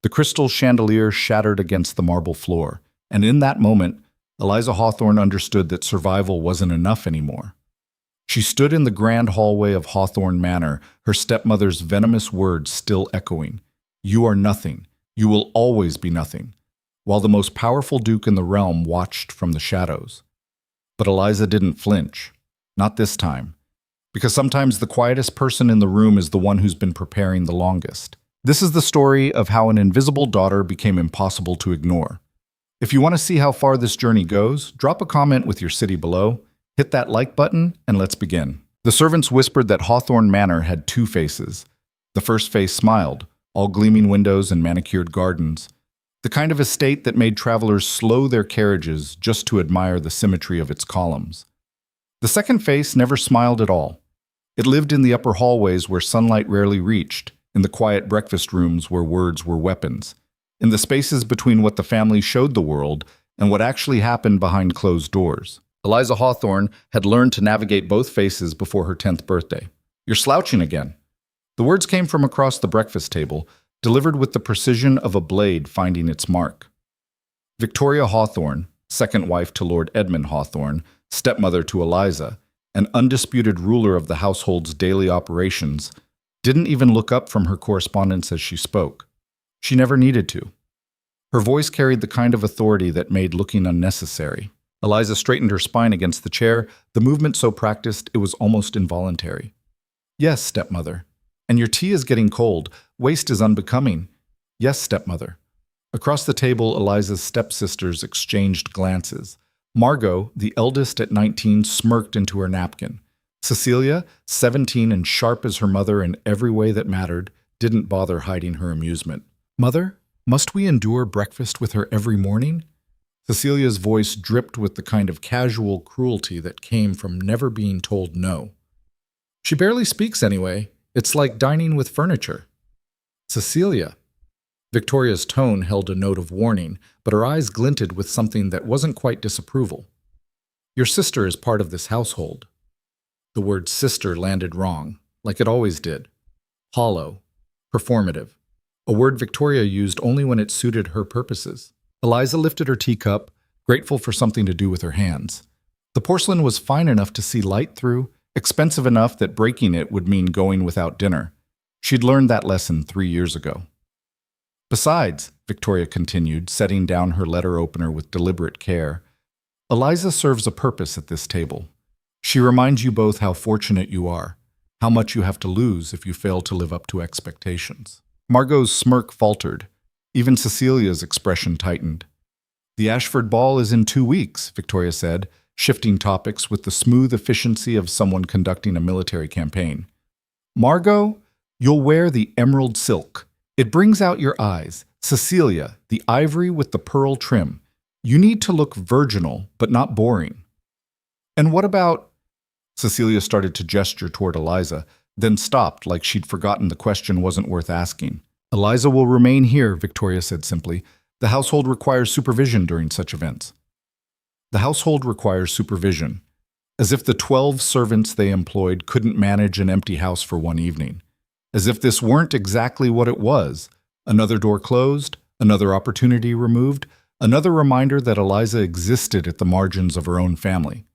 The crystal chandelier shattered against the marble floor, and in that moment, Eliza Hawthorne understood that survival wasn't enough anymore. She stood in the grand hallway of Hawthorne Manor, her stepmother's venomous words still echoing. "You are nothing. You will always be nothing," while the most powerful duke in the realm watched from the shadows. But Eliza didn't flinch. Not this time. Because sometimes the quietest person in the room is the one who's been preparing the longest. This is the story of how an invisible daughter became impossible to ignore. If you want to see how far this journey goes, drop a comment with your city below, hit that like button, and let's begin. The servants whispered that Hawthorne Manor had two faces. The first face smiled, all gleaming windows and manicured gardens, the kind of estate that made travelers slow their carriages just to admire the symmetry of its columns. The second face never smiled at all. It lived in the upper hallways where sunlight rarely reached, in the quiet breakfast rooms where words were weapons, in the spaces between what the family showed the world and what actually happened behind closed doors. Eliza Hawthorne had learned to navigate both faces before her 10th birthday. "You're slouching again." The words came from across the breakfast table, delivered with the precision of a blade finding its mark. Victoria Hawthorne, second wife to Lord Edmund Hawthorne, stepmother to Eliza, and undisputed ruler of the household's daily operations, didn't even look up from her correspondence as she spoke. She never needed to. Her voice carried the kind of authority that made looking unnecessary. Eliza straightened her spine against the chair, the movement so practiced it was almost involuntary. "Yes, stepmother. And your tea is getting cold. Waste is unbecoming." "Yes, stepmother." Across the table, Eliza's stepsisters exchanged glances. Margot, the eldest at 19, smirked into her napkin. Cecilia, 17 and sharp as her mother in every way that mattered, didn't bother hiding her amusement. "Mother, must we endure breakfast with her every morning?" Cecilia's voice dripped with the kind of casual cruelty that came from never being told no. "She barely speaks anyway. It's like dining with furniture." "Cecilia." Victoria's tone held a note of warning, but her eyes glinted with something that wasn't quite disapproval. "Your sister is part of this household." The word sister landed wrong, like it always did. Hollow. Performative. A word Victoria used only when it suited her purposes. Eliza lifted her teacup, grateful for something to do with her hands. The porcelain was fine enough to see light through, expensive enough that breaking it would mean going without dinner. She'd learned that lesson 3 years ago. "Besides," Victoria continued, setting down her letter opener with deliberate care, "Eliza serves a purpose at this table. She reminds you both how fortunate you are, how much you have to lose if you fail to live up to expectations." Margot's smirk faltered. Even Cecilia's expression tightened. "The Ashford Ball is in 2 weeks," Victoria said, shifting topics with the smooth efficiency of someone conducting a military campaign. "Margot, you'll wear the emerald silk. It brings out your eyes. Cecilia, the ivory with the pearl trim. You need to look virginal, but not boring." "And what about—" Cecilia started to gesture toward Eliza, then stopped like she'd forgotten the question wasn't worth asking. "Eliza will remain here," Victoria said simply. "The household requires supervision during such events." The household requires supervision. As if the 12 servants they employed couldn't manage an empty house for one evening. As if this weren't exactly what it was. Another door closed, another opportunity removed, another reminder that Eliza existed at the margins of her own family.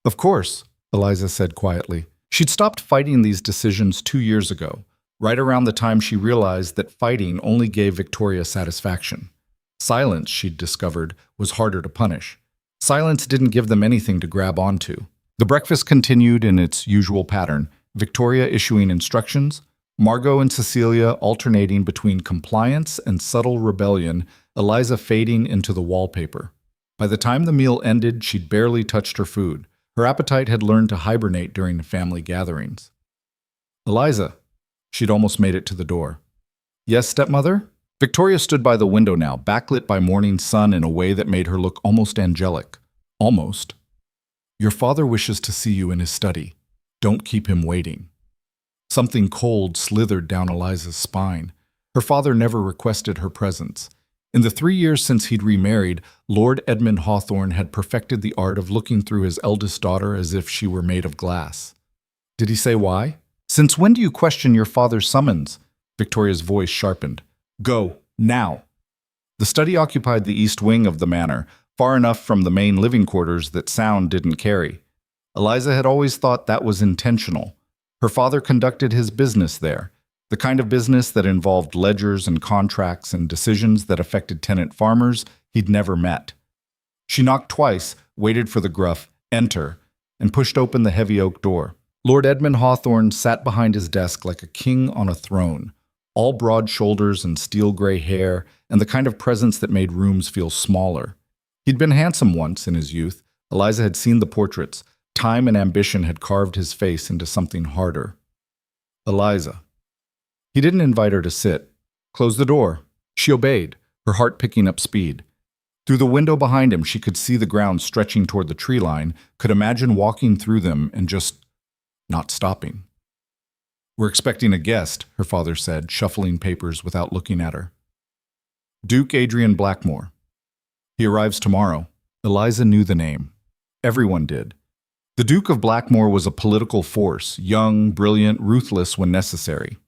"Of course," Eliza said quietly. She'd stopped fighting these decisions 2 years ago, right around the time she realized that fighting only gave Victoria satisfaction. Silence, she'd discovered, was harder to punish. Silence didn't give them anything to grab onto. The breakfast continued in its usual pattern, Victoria issuing instructions, Margot and Cecilia alternating between compliance and subtle rebellion, Eliza fading into the wallpaper. By the time the meal ended, she'd barely touched her food. Her appetite had learned to hibernate during the family gatherings. "Eliza." She'd almost made it to the door. "Yes, stepmother?" Victoria stood by the window now, backlit by morning sun in a way that made her look almost angelic. Almost. "Your father wishes to see you in his study. Don't keep him waiting." Something cold slithered down Eliza's spine. Her father never requested her presence. In the 3 years since he'd remarried, Lord Edmund Hawthorne had perfected the art of looking through his eldest daughter as if she were made of glass. Did he say why? "Since when do you question your father's summons?" Victoria's voice sharpened. "Go," Now. The study occupied the east wing of the manor, far enough from the main living quarters that sound didn't carry. Eliza had always thought that was intentional. Her father conducted his business there, the kind of business that involved ledgers and contracts and decisions that affected tenant farmers he'd never met. She knocked twice, waited for the gruff "enter," and pushed open the heavy oak door. Lord Edmund Hawthorne sat behind his desk like a king on a throne, all broad shoulders and steel-gray hair, and the kind of presence that made rooms feel smaller. He'd been handsome once in his youth. Eliza had seen the portraits. Time and ambition had carved his face into something harder. Eliza. He didn't invite her to sit. Close the door. She obeyed, her heart picking up speed. Through the window behind him, she could see the ground stretching toward the tree line, could imagine walking through them and just not stopping. "We're expecting a guest," her father said, shuffling papers without looking at her. "Duke Adrian Blackmore. He arrives tomorrow." Eliza knew the name. Everyone did. The Duke of Blackmore was a political force, young, brilliant, ruthless when necessary.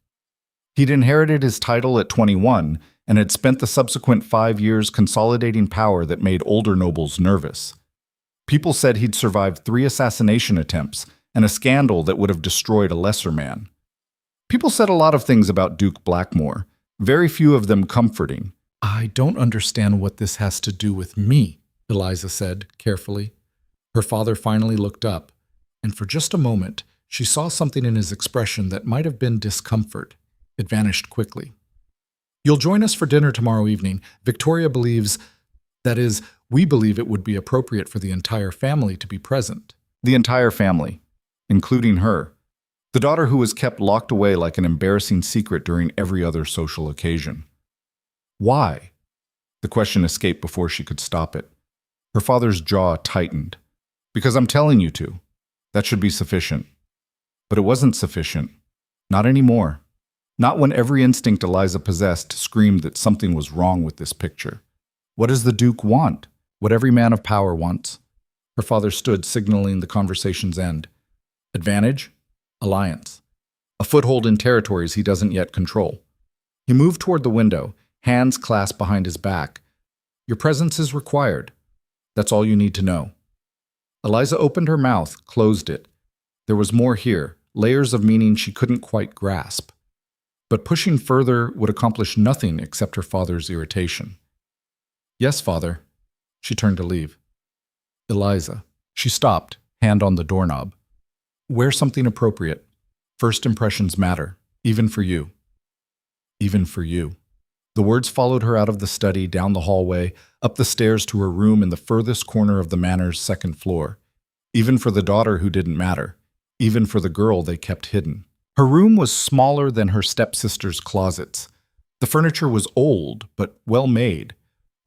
He'd inherited his title at 21 and had spent the subsequent 5 years consolidating power that made older nobles nervous. People said he'd survived 3 assassination attempts and a scandal that would have destroyed a lesser man. People said a lot of things about Duke Blackmore, very few of them comforting. "I don't understand what this has to do with me," Eliza said, carefully. Her father finally looked up, and for just a moment, she saw something in his expression that might have been discomfort. It vanished quickly. "You'll join us for dinner tomorrow evening. Victoria believes, that is, we believe it would be appropriate for the entire family to be present." The entire family, including her. The daughter who was kept locked away like an embarrassing secret during every other social occasion. Why? The question escaped before she could stop it. Her father's jaw tightened. "Because I'm telling you to. That should be sufficient." But it wasn't sufficient. Not anymore. Not when every instinct Eliza possessed screamed that something was wrong with this picture. What does the Duke want? What every man of power wants. Her father stood, signaling the conversation's end. Advantage? Alliance. A foothold in territories he doesn't yet control. He moved toward the window, hands clasped behind his back. "Your presence is required. That's all you need to know." Eliza opened her mouth, closed it. There was more here, layers of meaning she couldn't quite grasp. But pushing further would accomplish nothing except her father's irritation. "Yes, father." She turned to leave. "Eliza." She stopped, hand on the doorknob. "Wear something appropriate. First impressions matter, even for you." Even for you. The words followed her out of the study, down the hallway, up the stairs to her room in the furthest corner of the manor's second floor. Even for the daughter who didn't matter. Even for the girl they kept hidden. Her room was smaller than her stepsister's closets. The furniture was old, but well made.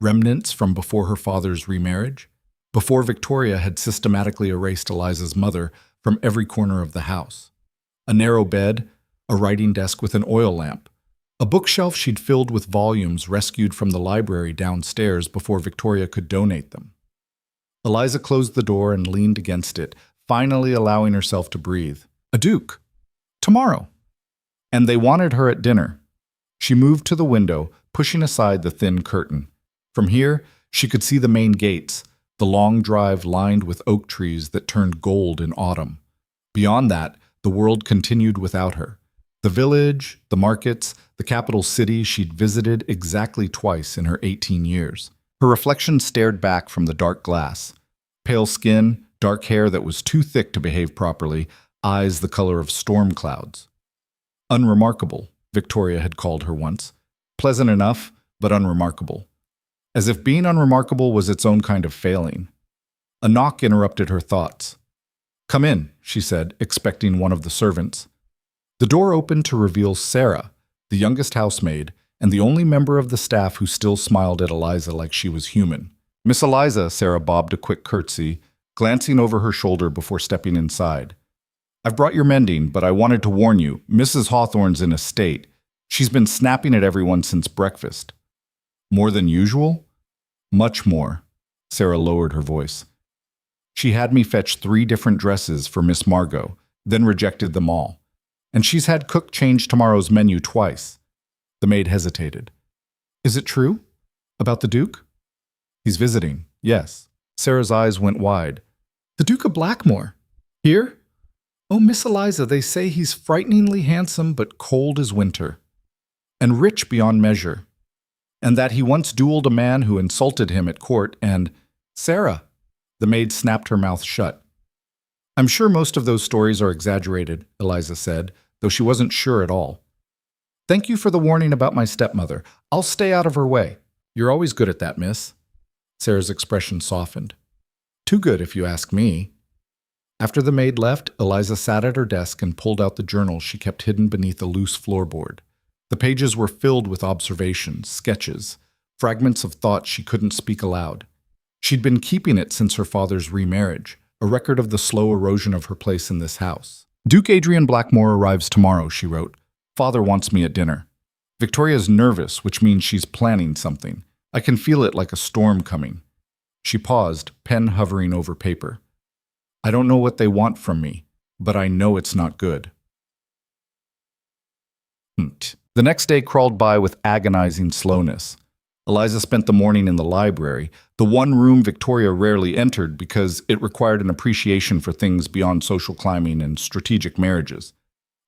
Remnants from before her father's remarriage. Before Victoria had systematically erased Eliza's mother from every corner of the house. A narrow bed, a writing desk with an oil lamp. A bookshelf she'd filled with volumes rescued from the library downstairs before Victoria could donate them. Eliza closed the door and leaned against it, finally allowing herself to breathe. A duke. Tomorrow. And they wanted her at dinner. She moved to the window, pushing aside the thin curtain. From here, she could see the main gates, the long drive lined with oak trees that turned gold in autumn. Beyond that, the world continued without her. The village, the markets, the capital city she'd visited exactly twice in her 18 years. Her reflection stared back from the dark glass. Pale skin, dark hair that was too thick to behave properly, eyes the color of storm clouds. Unremarkable, Victoria had called her once. Pleasant enough, but unremarkable. As if being unremarkable was its own kind of failing. A knock interrupted her thoughts. "Come in," she said, expecting one of the servants. The door opened to reveal Sarah, the youngest housemaid, and the only member of the staff who still smiled at Eliza like she was human. "Miss Eliza," Sarah bobbed a quick curtsy, glancing over her shoulder before stepping inside. "I've brought your mending, but I wanted to warn you, Mrs. Hawthorne's in a state. She's been snapping at everyone since breakfast." "More than usual?" "Much more." Sarah lowered her voice. "She had me fetch 3 different dresses for Miss Margot, then rejected them all. And she's had cook change tomorrow's menu twice." The maid hesitated. Is it true? About the Duke? He's visiting, yes. Sarah's eyes went wide. The Duke of Blackmore? Here? Oh, Miss Eliza, they say he's frighteningly handsome but cold as winter. And rich beyond measure. And that he once dueled a man who insulted him at court and… Sarah! The maid snapped her mouth shut. I'm sure most of those stories are exaggerated, Eliza said, though she wasn't sure at all. Thank you for the warning about my stepmother. I'll stay out of her way. You're always good at that, miss. Sarah's expression softened. Too good, if you ask me. After the maid left, Eliza sat at her desk and pulled out the journal she kept hidden beneath a loose floorboard. The pages were filled with observations, sketches, fragments of thought she couldn't speak aloud. She'd been keeping it since her father's remarriage, a record of the slow erosion of her place in this house. Duke Adrian Blackmore arrives tomorrow, she wrote. Father wants me at dinner. Victoria's nervous, which means she's planning something. I can feel it like a storm coming. She paused, pen hovering over paper. I don't know what they want from me, but I know it's not good. The next day crawled by with agonizing slowness. Eliza spent the morning in the library, the one room Victoria rarely entered because it required an appreciation for things beyond social climbing and strategic marriages.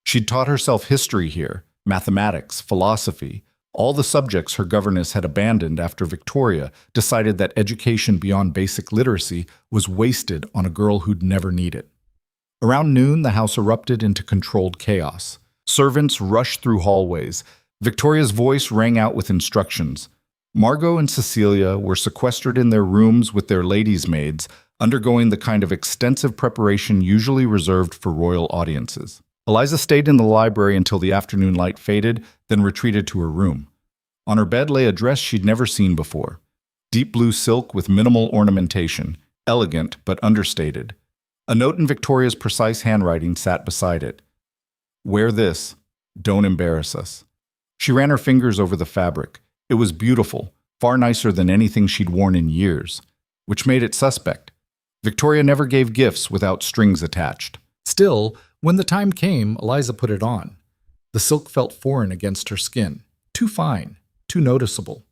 She'd taught herself history here, mathematics, philosophy, all the subjects her governess had abandoned after Victoria decided that education beyond basic literacy was wasted on a girl who'd never need it. Around noon, the house erupted into controlled chaos. Servants rushed through hallways. Victoria's voice rang out with instructions. Margot and Cecilia were sequestered in their rooms with their ladies' maids, undergoing the kind of extensive preparation usually reserved for royal audiences. Eliza stayed in the library until the afternoon light faded, then retreated to her room. On her bed lay a dress she'd never seen before. Deep blue silk with minimal ornamentation, elegant but understated. A note in Victoria's precise handwriting sat beside it. Wear this. Don't embarrass us. She ran her fingers over the fabric. It was beautiful, far nicer than anything she'd worn in years, which made it suspect. Victoria never gave gifts without strings attached. Still, when the time came, Eliza put it on. The silk felt foreign against her skin, too fine, too noticeable.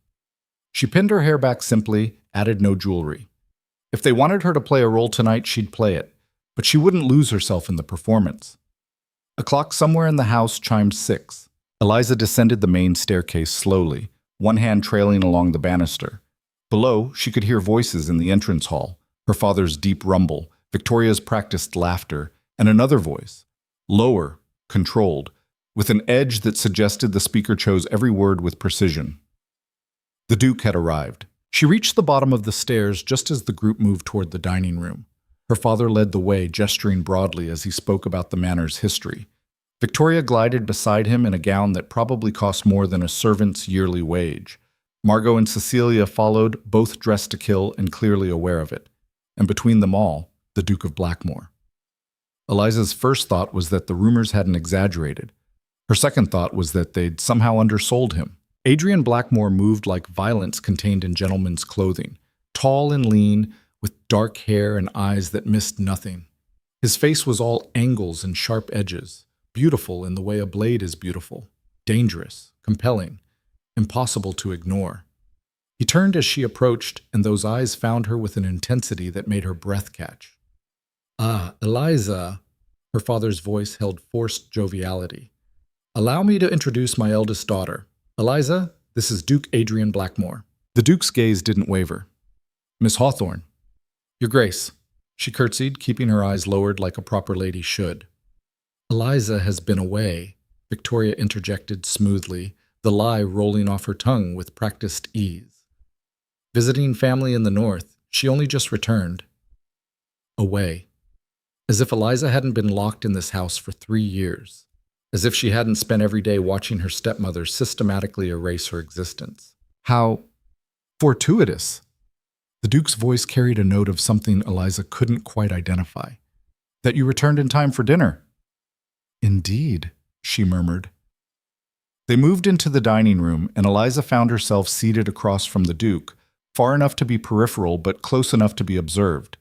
She pinned her hair back simply, added no jewelry. If they wanted her to play a role tonight, she'd play it, but she wouldn't lose herself in the performance. A clock somewhere in the house chimed 6. Eliza descended the main staircase slowly, one hand trailing along the banister. Below, she could hear voices in the entrance hall, her father's deep rumble, Victoria's practiced laughter, and another voice, lower, controlled, with an edge that suggested the speaker chose every word with precision. The Duke had arrived. She reached the bottom of the stairs just as the group moved toward the dining room. Her father led the way, gesturing broadly as he spoke about the manor's history. Victoria glided beside him in a gown that probably cost more than a servant's yearly wage. Margot and Cecilia followed, both dressed to kill and clearly aware of it. And between them all, the Duke of Blackmore. Eliza's first thought was that the rumors hadn't exaggerated. Her second thought was that they'd somehow undersold him. Adrian Blackmore moved like violence contained in gentleman's clothing, tall and lean, with dark hair and eyes that missed nothing. His face was all angles and sharp edges, beautiful in the way a blade is beautiful, dangerous, compelling, impossible to ignore. He turned as she approached, and those eyes found her with an intensity that made her breath catch. Ah, Eliza, her father's voice held forced joviality. Allow me to introduce my eldest daughter. Eliza, this is Duke Adrian Blackmore. The Duke's gaze didn't waver. Miss Hawthorne. Your Grace. She curtsied, keeping her eyes lowered like a proper lady should. Eliza has been away, Victoria interjected smoothly, the lie rolling off her tongue with practiced ease. Visiting family in the north, she only just returned. Away. As if Eliza hadn't been locked in this house for 3 years. As if she hadn't spent every day watching her stepmother systematically erase her existence. How fortuitous. The Duke's voice carried a note of something Eliza couldn't quite identify. That you returned in time for dinner. Indeed, she murmured. They moved into the dining room, and Eliza found herself seated across from the Duke, far enough to be peripheral but close enough to be observed.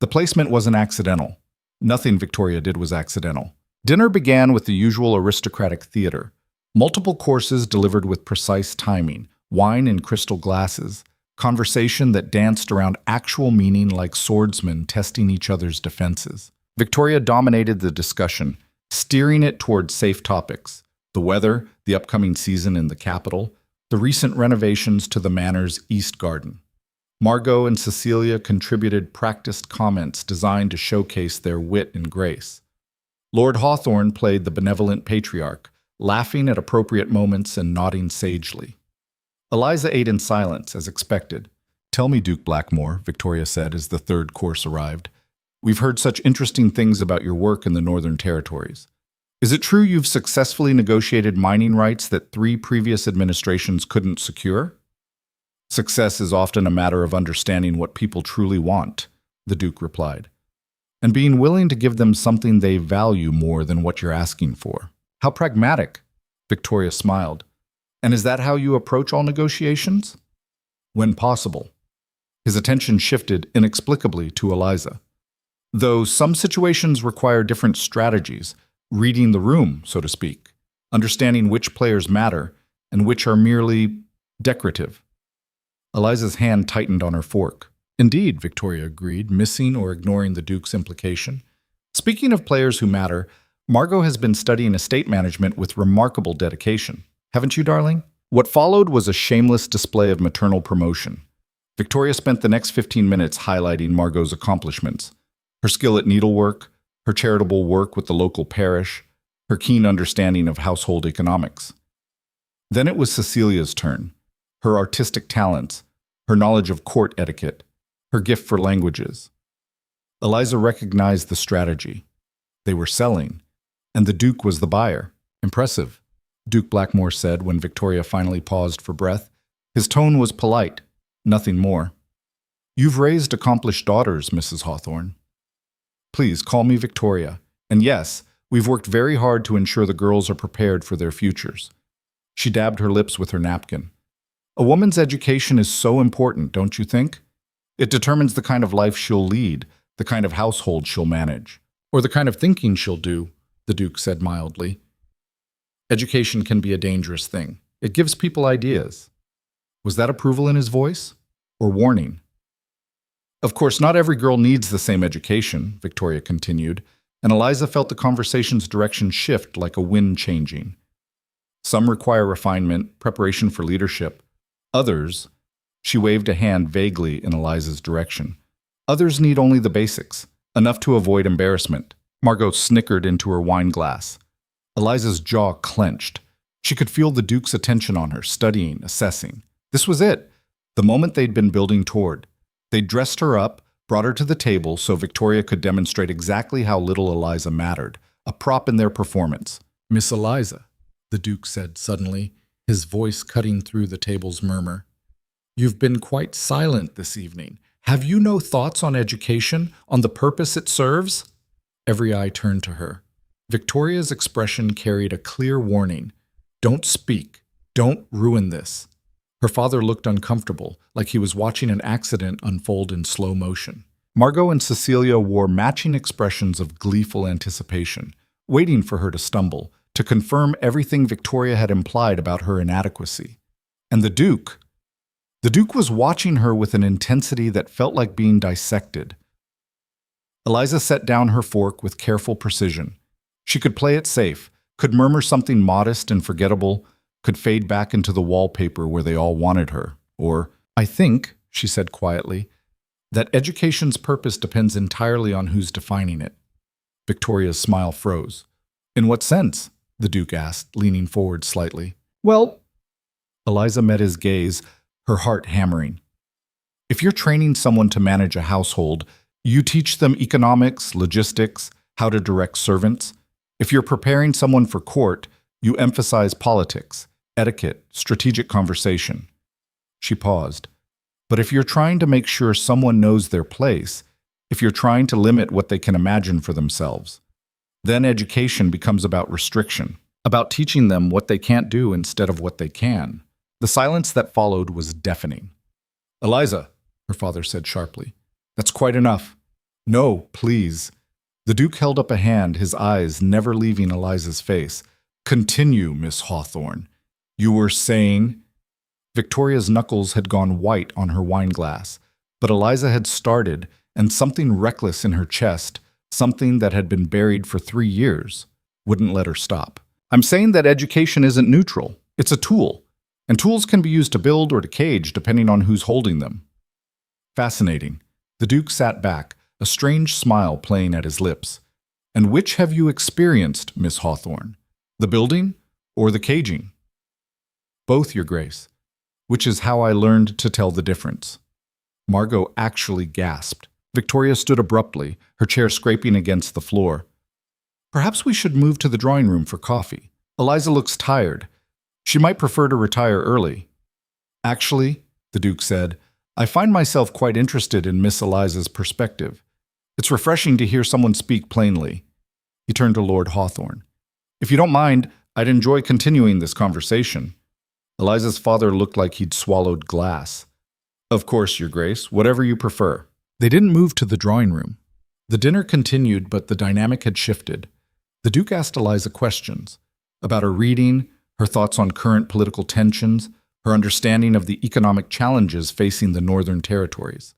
The placement wasn't accidental. Nothing Victoria did was accidental. Dinner began with the usual aristocratic theater. Multiple courses delivered with precise timing, wine in crystal glasses, conversation that danced around actual meaning like swordsmen testing each other's defenses. Victoria dominated the discussion, steering it toward safe topics: the weather, the upcoming season in the capital, the recent renovations to the manor's east garden. Margot and Cecilia contributed practiced comments designed to showcase their wit and grace. Lord Hawthorne played the benevolent patriarch, laughing at appropriate moments and nodding sagely. Eliza ate in silence, as expected. "Tell me, Duke Blackmore," Victoria said as the third course arrived. "We've heard such interesting things about your work in the Northern Territories. Is it true you've successfully negotiated mining rights that 3 previous administrations couldn't secure?" "Success is often a matter of understanding what people truly want," the Duke replied, "and being willing to give them something they value more than what you're asking for." "How pragmatic," Victoria smiled. "And is that how you approach all negotiations?" "When possible." His attention shifted inexplicably to Eliza. "Though some situations require different strategies, reading the room, so to speak, understanding which players matter and which are merely decorative." Eliza's hand tightened on her fork. "Indeed," Victoria agreed, missing or ignoring the Duke's implication. "Speaking of players who matter, Margot has been studying estate management with remarkable dedication. Haven't you, darling?" What followed was a shameless display of maternal promotion. Victoria spent the next 15 minutes highlighting Margot's accomplishments: her skill at needlework, her charitable work with the local parish, her keen understanding of household economics. Then it was Cecilia's turn. Her artistic talents, her knowledge of court etiquette, her gift for languages. Eliza recognized the strategy. They were selling, and the Duke was the buyer. "Impressive," Duke Blackmore said when Victoria finally paused for breath. His tone was polite, nothing more. "You've raised accomplished daughters, Mrs. Hawthorne." "Please call me Victoria. And yes, we've worked very hard to ensure the girls are prepared for their futures." She dabbed her lips with her napkin. "A woman's education is so important, don't you think? It determines the kind of life she'll lead, the kind of household she'll manage, or the kind of thinking she'll do," the Duke said mildly. "Education can be a dangerous thing. It gives people ideas." Was that approval in his voice? Or warning? "Of course, not every girl needs the same education," Victoria continued, and Eliza felt the conversation's direction shift like a wind changing. "Some require refinement, preparation for leadership. Others," she waved a hand vaguely in Eliza's direction, "others need only the basics, enough to avoid embarrassment." Margot snickered into her wine glass. Eliza's jaw clenched. She could feel the Duke's attention on her, studying, assessing. This was it, the moment they'd been building toward. They'd dressed her up, brought her to the table so Victoria could demonstrate exactly how little Eliza mattered, a prop in their performance. "Miss Eliza," the Duke said suddenly, his voice cutting through the table's murmur. "You've been quite silent this evening. Have you no thoughts on education, on the purpose it serves?" Every eye turned to her. Victoria's expression carried a clear warning. "Don't speak. Don't ruin this." Her father looked uncomfortable, like he was watching an accident unfold in slow motion. Margot and Cecilia wore matching expressions of gleeful anticipation, waiting for her to stumble, to confirm everything Victoria had implied about her inadequacy. And the Duke was watching her with an intensity that felt like being dissected. Eliza set down her fork with careful precision. She could play it safe, could murmur something modest and forgettable, could fade back into the wallpaper where they all wanted her. Or, "I think," she said quietly, "that education's purpose depends entirely on who's defining it." Victoria's smile froze. "In what sense?" the Duke asked, leaning forward slightly. "Well," Eliza met his gaze, her heart hammering. "If you're training someone to manage a household, you teach them economics, logistics, how to direct servants. If you're preparing someone for court, you emphasize politics, etiquette, strategic conversation." She paused. "But if you're trying to make sure someone knows their place, if you're trying to limit what they can imagine for themselves, then education becomes about restriction, about teaching them what they can't do instead of what they can." The silence that followed was deafening. "Eliza," her father said sharply, "that's quite enough." "No, please." The Duke held up a hand, his eyes never leaving Eliza's face. "Continue, Miss Hawthorne. You were saying—" Victoria's knuckles had gone white on her wine glass, but Eliza had started, and something reckless in her chest, something that had been buried for 3 years, wouldn't let her stop. I'm saying that education isn't neutral. It's a tool, and tools can be used to build or to cage depending on who's holding them. Fascinating. The Duke sat back, a strange smile playing at his lips. And which have you experienced, Miss Hawthorne? The building or the caging? Both, Your Grace, which is how I learned to tell the difference. Margot actually gasped. Victoria stood abruptly, her chair scraping against the floor. Perhaps we should move to the drawing room for coffee. Eliza looks tired. She might prefer to retire early. Actually, the Duke said, I find myself quite interested in Miss Eliza's perspective. It's refreshing to hear someone speak plainly. He turned to Lord Hawthorne. If you don't mind, I'd enjoy continuing this conversation. Eliza's father looked like he'd swallowed glass. Of course, Your Grace, whatever you prefer. They didn't move to the drawing room. The dinner continued, but the dynamic had shifted. The Duke asked Eliza questions about her reading, her thoughts on current political tensions, her understanding of the economic challenges facing the Northern Territories.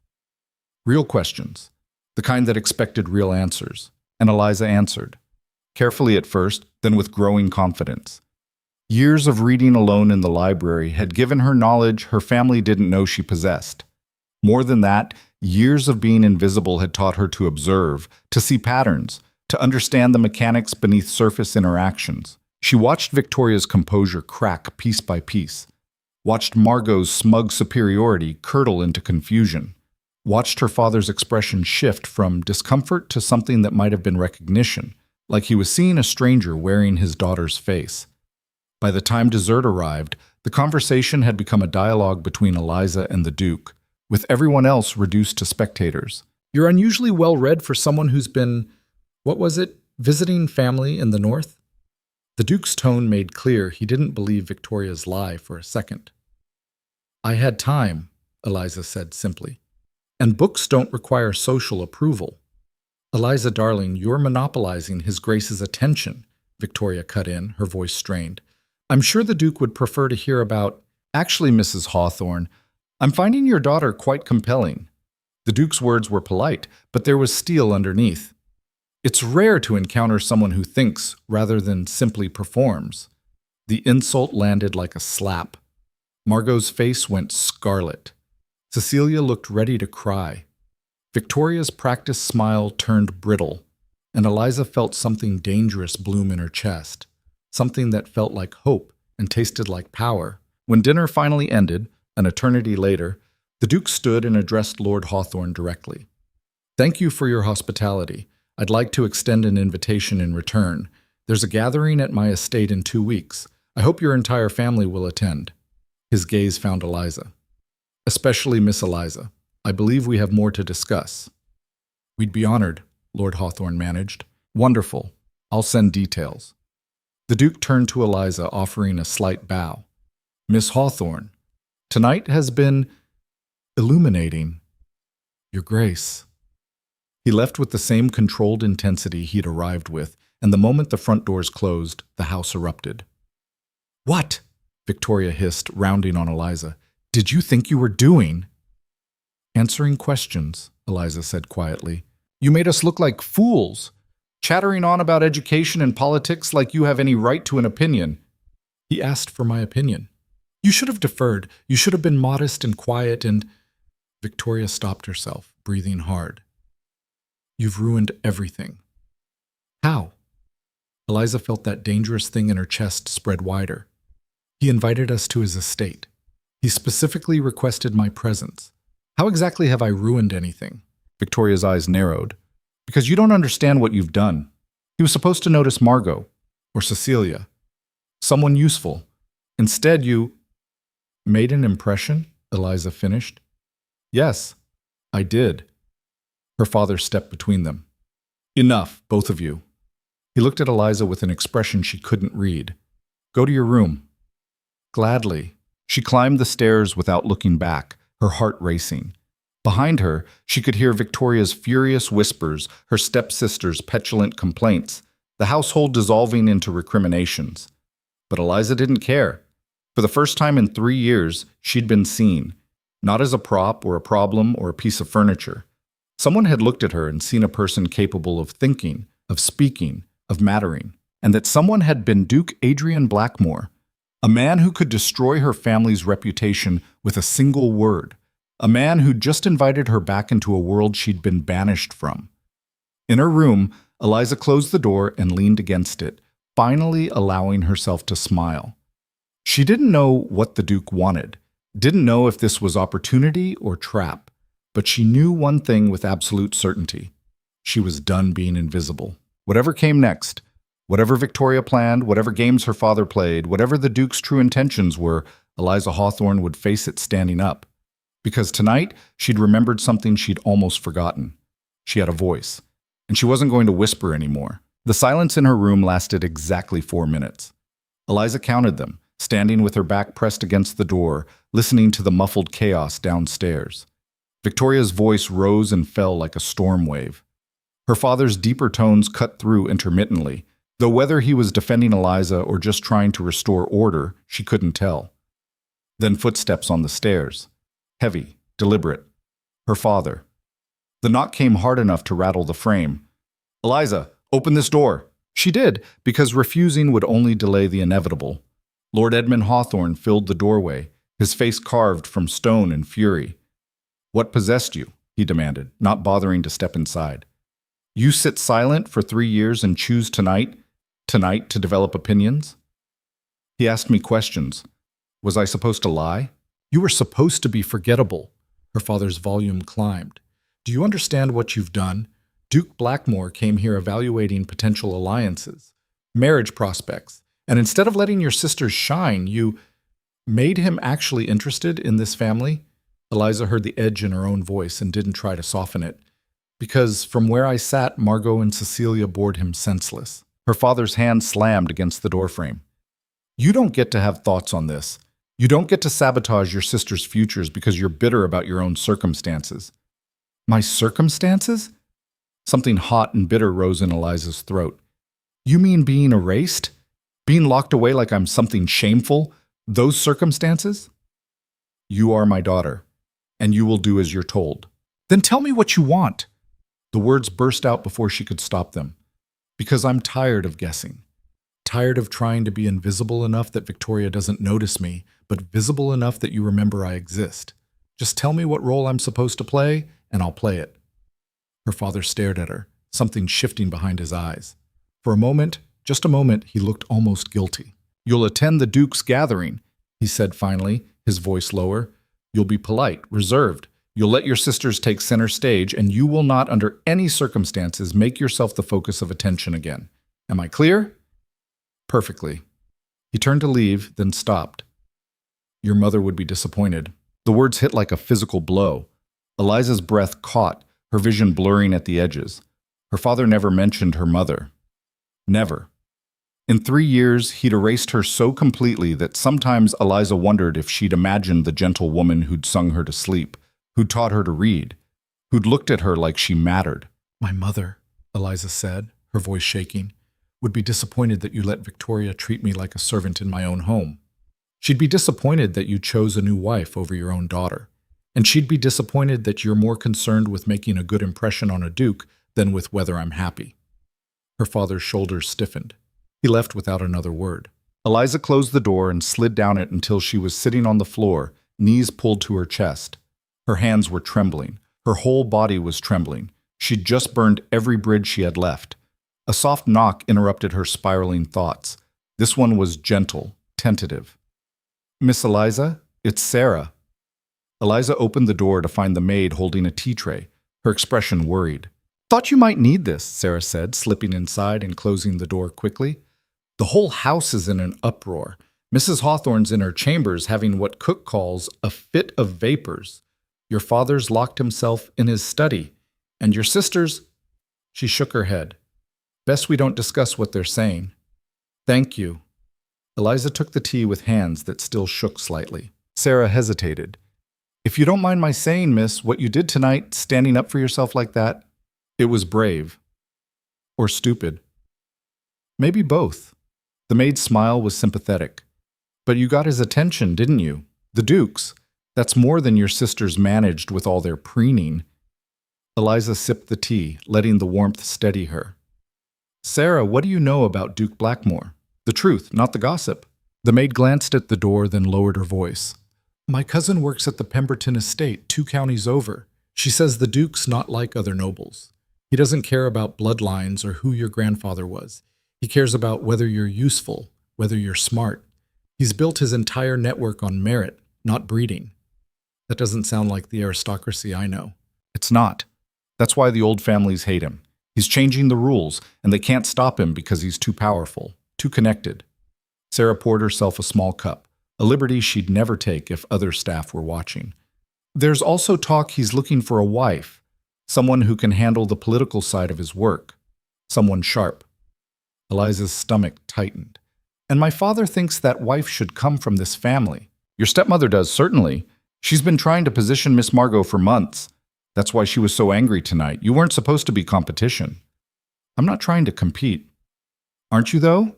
Real questions, the kind that expected real answers, and Eliza answered. Carefully at first, then with growing confidence. Years of reading alone in the library had given her knowledge her family didn't know she possessed. More than that, years of being invisible had taught her to observe, to see patterns, to understand the mechanics beneath surface interactions. She watched Victoria's composure crack piece by piece, watched Margot's smug superiority curdle into confusion, watched her father's expression shift from discomfort to something that might have been recognition, like he was seeing a stranger wearing his daughter's face. By the time dessert arrived, the conversation had become a dialogue between Eliza and the Duke, with everyone else reduced to spectators. You're unusually well-read for someone who's been, visiting family in the North? The Duke's tone made clear he didn't believe Victoria's lie for a second. I had time, Eliza said simply. And books don't require social approval. Eliza, darling, you're monopolizing His Grace's attention, Victoria cut in, her voice strained. I'm sure the Duke would prefer to hear about... Actually, Mrs. Hawthorne, I'm finding your daughter quite compelling. The Duke's words were polite, but there was steel underneath. It's rare to encounter someone who thinks rather than simply performs. The insult landed like a slap. Margot's face went scarlet. Cecilia looked ready to cry. Victoria's practiced smile turned brittle, and Eliza felt something dangerous bloom in her chest, something that felt like hope and tasted like power. When dinner finally ended, an eternity later, the Duke stood and addressed Lord Hawthorne directly. Thank you for your hospitality. I'd like to extend an invitation in return. There's a gathering at my estate in 2 weeks. I hope your entire family will attend. His gaze found Eliza. Especially Miss Eliza. I believe we have more to discuss. We'd be honored, Lord Hawthorne managed. Wonderful. I'll send details. The Duke turned to Eliza, offering a slight bow. Miss Hawthorne, tonight has been illuminating. Your Grace. He left with the same controlled intensity he'd arrived with, and the moment the front doors closed, the house erupted. What? Victoria hissed, rounding on Eliza. Did you think you were doing? Answering questions, Eliza said quietly. You made us look like fools, chattering on about education and politics like you have any right to an opinion. He asked for my opinion. You should have deferred. You should have been modest and quiet and... Victoria stopped herself, breathing hard. You've ruined everything. How? Eliza felt that dangerous thing in her chest spread wider. He invited us to his estate. He specifically requested my presence. How exactly have I ruined anything? Victoria's eyes narrowed. Because you don't understand what you've done. He was supposed to notice Margot, or Cecilia. Someone useful. Instead, you... Made an impression? Eliza finished. Yes, I did. Her father stepped between them. Enough, both of you. He looked at Eliza with an expression she couldn't read. Go to your room. Gladly. She climbed the stairs without looking back, her heart racing. Behind her, she could hear Victoria's furious whispers, her stepsister's petulant complaints, the household dissolving into recriminations. But Eliza didn't care. For the first time in 3 years, she'd been seen, not as a prop or a problem or a piece of furniture. Someone had looked at her and seen a person capable of thinking, of speaking, of mattering, and that someone had been Duke Adrian Blackmore, a man who could destroy her family's reputation with a single word, a man who'd just invited her back into a world she'd been banished from. In her room, Eliza closed the door and leaned against it, finally allowing herself to smile. She didn't know what the Duke wanted, didn't know if this was opportunity or trap, but she knew one thing with absolute certainty. She was done being invisible. Whatever came next, whatever Victoria planned, whatever games her father played, whatever the Duke's true intentions were, Eliza Hawthorne would face it standing up. Because tonight, she'd remembered something she'd almost forgotten. She had a voice, and she wasn't going to whisper anymore. The silence in her room lasted exactly 4 minutes. Eliza counted them, standing with her back pressed against the door, listening to the muffled chaos downstairs. Victoria's voice rose and fell like a storm wave. Her father's deeper tones cut through intermittently, though whether he was defending Eliza or just trying to restore order, she couldn't tell. Then footsteps on the stairs. Heavy, deliberate. Her father. The knock came hard enough to rattle the frame. "Eliza, open this door." She did, because refusing would only delay the inevitable. Lord Edmund Hawthorne filled the doorway, his face carved from stone in fury. "What possessed you?" he demanded, not bothering to step inside. "You sit silent for 3 years and choose tonight to develop opinions?" He asked me questions. Was I supposed to lie? "You were supposed to be forgettable." Her father's volume climbed. "Do you understand what you've done? Duke Blackmore came here evaluating potential alliances, marriage prospects, and instead of letting your sisters shine, you made him actually interested in this family." Eliza heard the edge in her own voice and didn't try to soften it. "Because from where I sat, Margot and Cecilia bored him senseless." Her father's hand slammed against the doorframe. "You don't get to have thoughts on this. You don't get to sabotage your sisters' futures because you're bitter about your own circumstances." "My circumstances?" Something hot and bitter rose in Eliza's throat. "You mean being erased? Being locked away like I'm something shameful? Those circumstances?" "You are my daughter, and you will do as you're told." "Then tell me what you want." The words burst out before she could stop them. "Because I'm tired of guessing. Tired of trying to be invisible enough that Victoria doesn't notice me, but visible enough that you remember I exist. Just tell me what role I'm supposed to play, and I'll play it." Her father stared at her, something shifting behind his eyes. For a moment, just a moment, he looked almost guilty. "You'll attend the Duke's gathering," he said finally, his voice lower. "You'll be polite, reserved. You'll let your sisters take center stage, and you will not, under any circumstances, make yourself the focus of attention again. Am I clear?" "Perfectly." He turned to leave, then stopped. "Your mother would be disappointed." The words hit like a physical blow. Eliza's breath caught, her vision blurring at the edges. Her father never mentioned her mother. Never. In 3 years, he'd erased her so completely that sometimes Eliza wondered if she'd imagined the gentle woman who'd sung her to sleep, who'd taught her to read, who'd looked at her like she mattered. "My mother," Eliza said, her voice shaking, "would be disappointed that you let Victoria treat me like a servant in my own home. She'd be disappointed that you chose a new wife over your own daughter. And she'd be disappointed that you're more concerned with making a good impression on a duke than with whether I'm happy." Her father's shoulders stiffened. He left without another word. Eliza closed the door and slid down it until she was sitting on the floor, knees pulled to her chest. Her hands were trembling. Her whole body was trembling. She'd just burned every bridge she had left. A soft knock interrupted her spiraling thoughts. This one was gentle, tentative. "Miss Eliza, it's Sarah." Eliza opened the door to find the maid holding a tea tray, her expression worried. "Thought you might need this," Sarah said, slipping inside and closing the door quickly. "The whole house is in an uproar. Mrs. Hawthorne's in her chambers having what Cook calls a fit of vapors. Your father's locked himself in his study. And your sisters—" She shook her head. "Best we don't discuss what they're saying." "Thank you." Eliza took the tea with hands that still shook slightly. Sarah hesitated. "If you don't mind my saying, miss, what you did tonight, standing up for yourself like that, it was brave. Or stupid. Maybe both." The maid's smile was sympathetic. But you got his attention, didn't you? The Duke's. That's more than your sisters managed with all their preening. Eliza sipped the tea, letting the warmth steady her. Sarah, what do you know about Duke Blackmore? The truth, not the gossip. The maid glanced at the door, then lowered her voice. My cousin works at the Pemberton estate, 2 counties over. She says the Duke's not like other nobles. He doesn't care about bloodlines or who your grandfather was. He cares about whether you're useful, whether you're smart. He's built his entire network on merit, not breeding. That doesn't sound like the aristocracy I know. It's not. That's why the old families hate him. He's changing the rules, and they can't stop him because he's too powerful, too connected. Sarah poured herself a small cup, a liberty she'd never take if other staff were watching. There's also talk he's looking for a wife, someone who can handle the political side of his work, someone sharp. Eliza's stomach tightened. And my father thinks that wife should come from this family. Your stepmother does, certainly. She's been trying to position Miss Margot for months. That's why she was so angry tonight. You weren't supposed to be competition. I'm not trying to compete. Aren't you, though?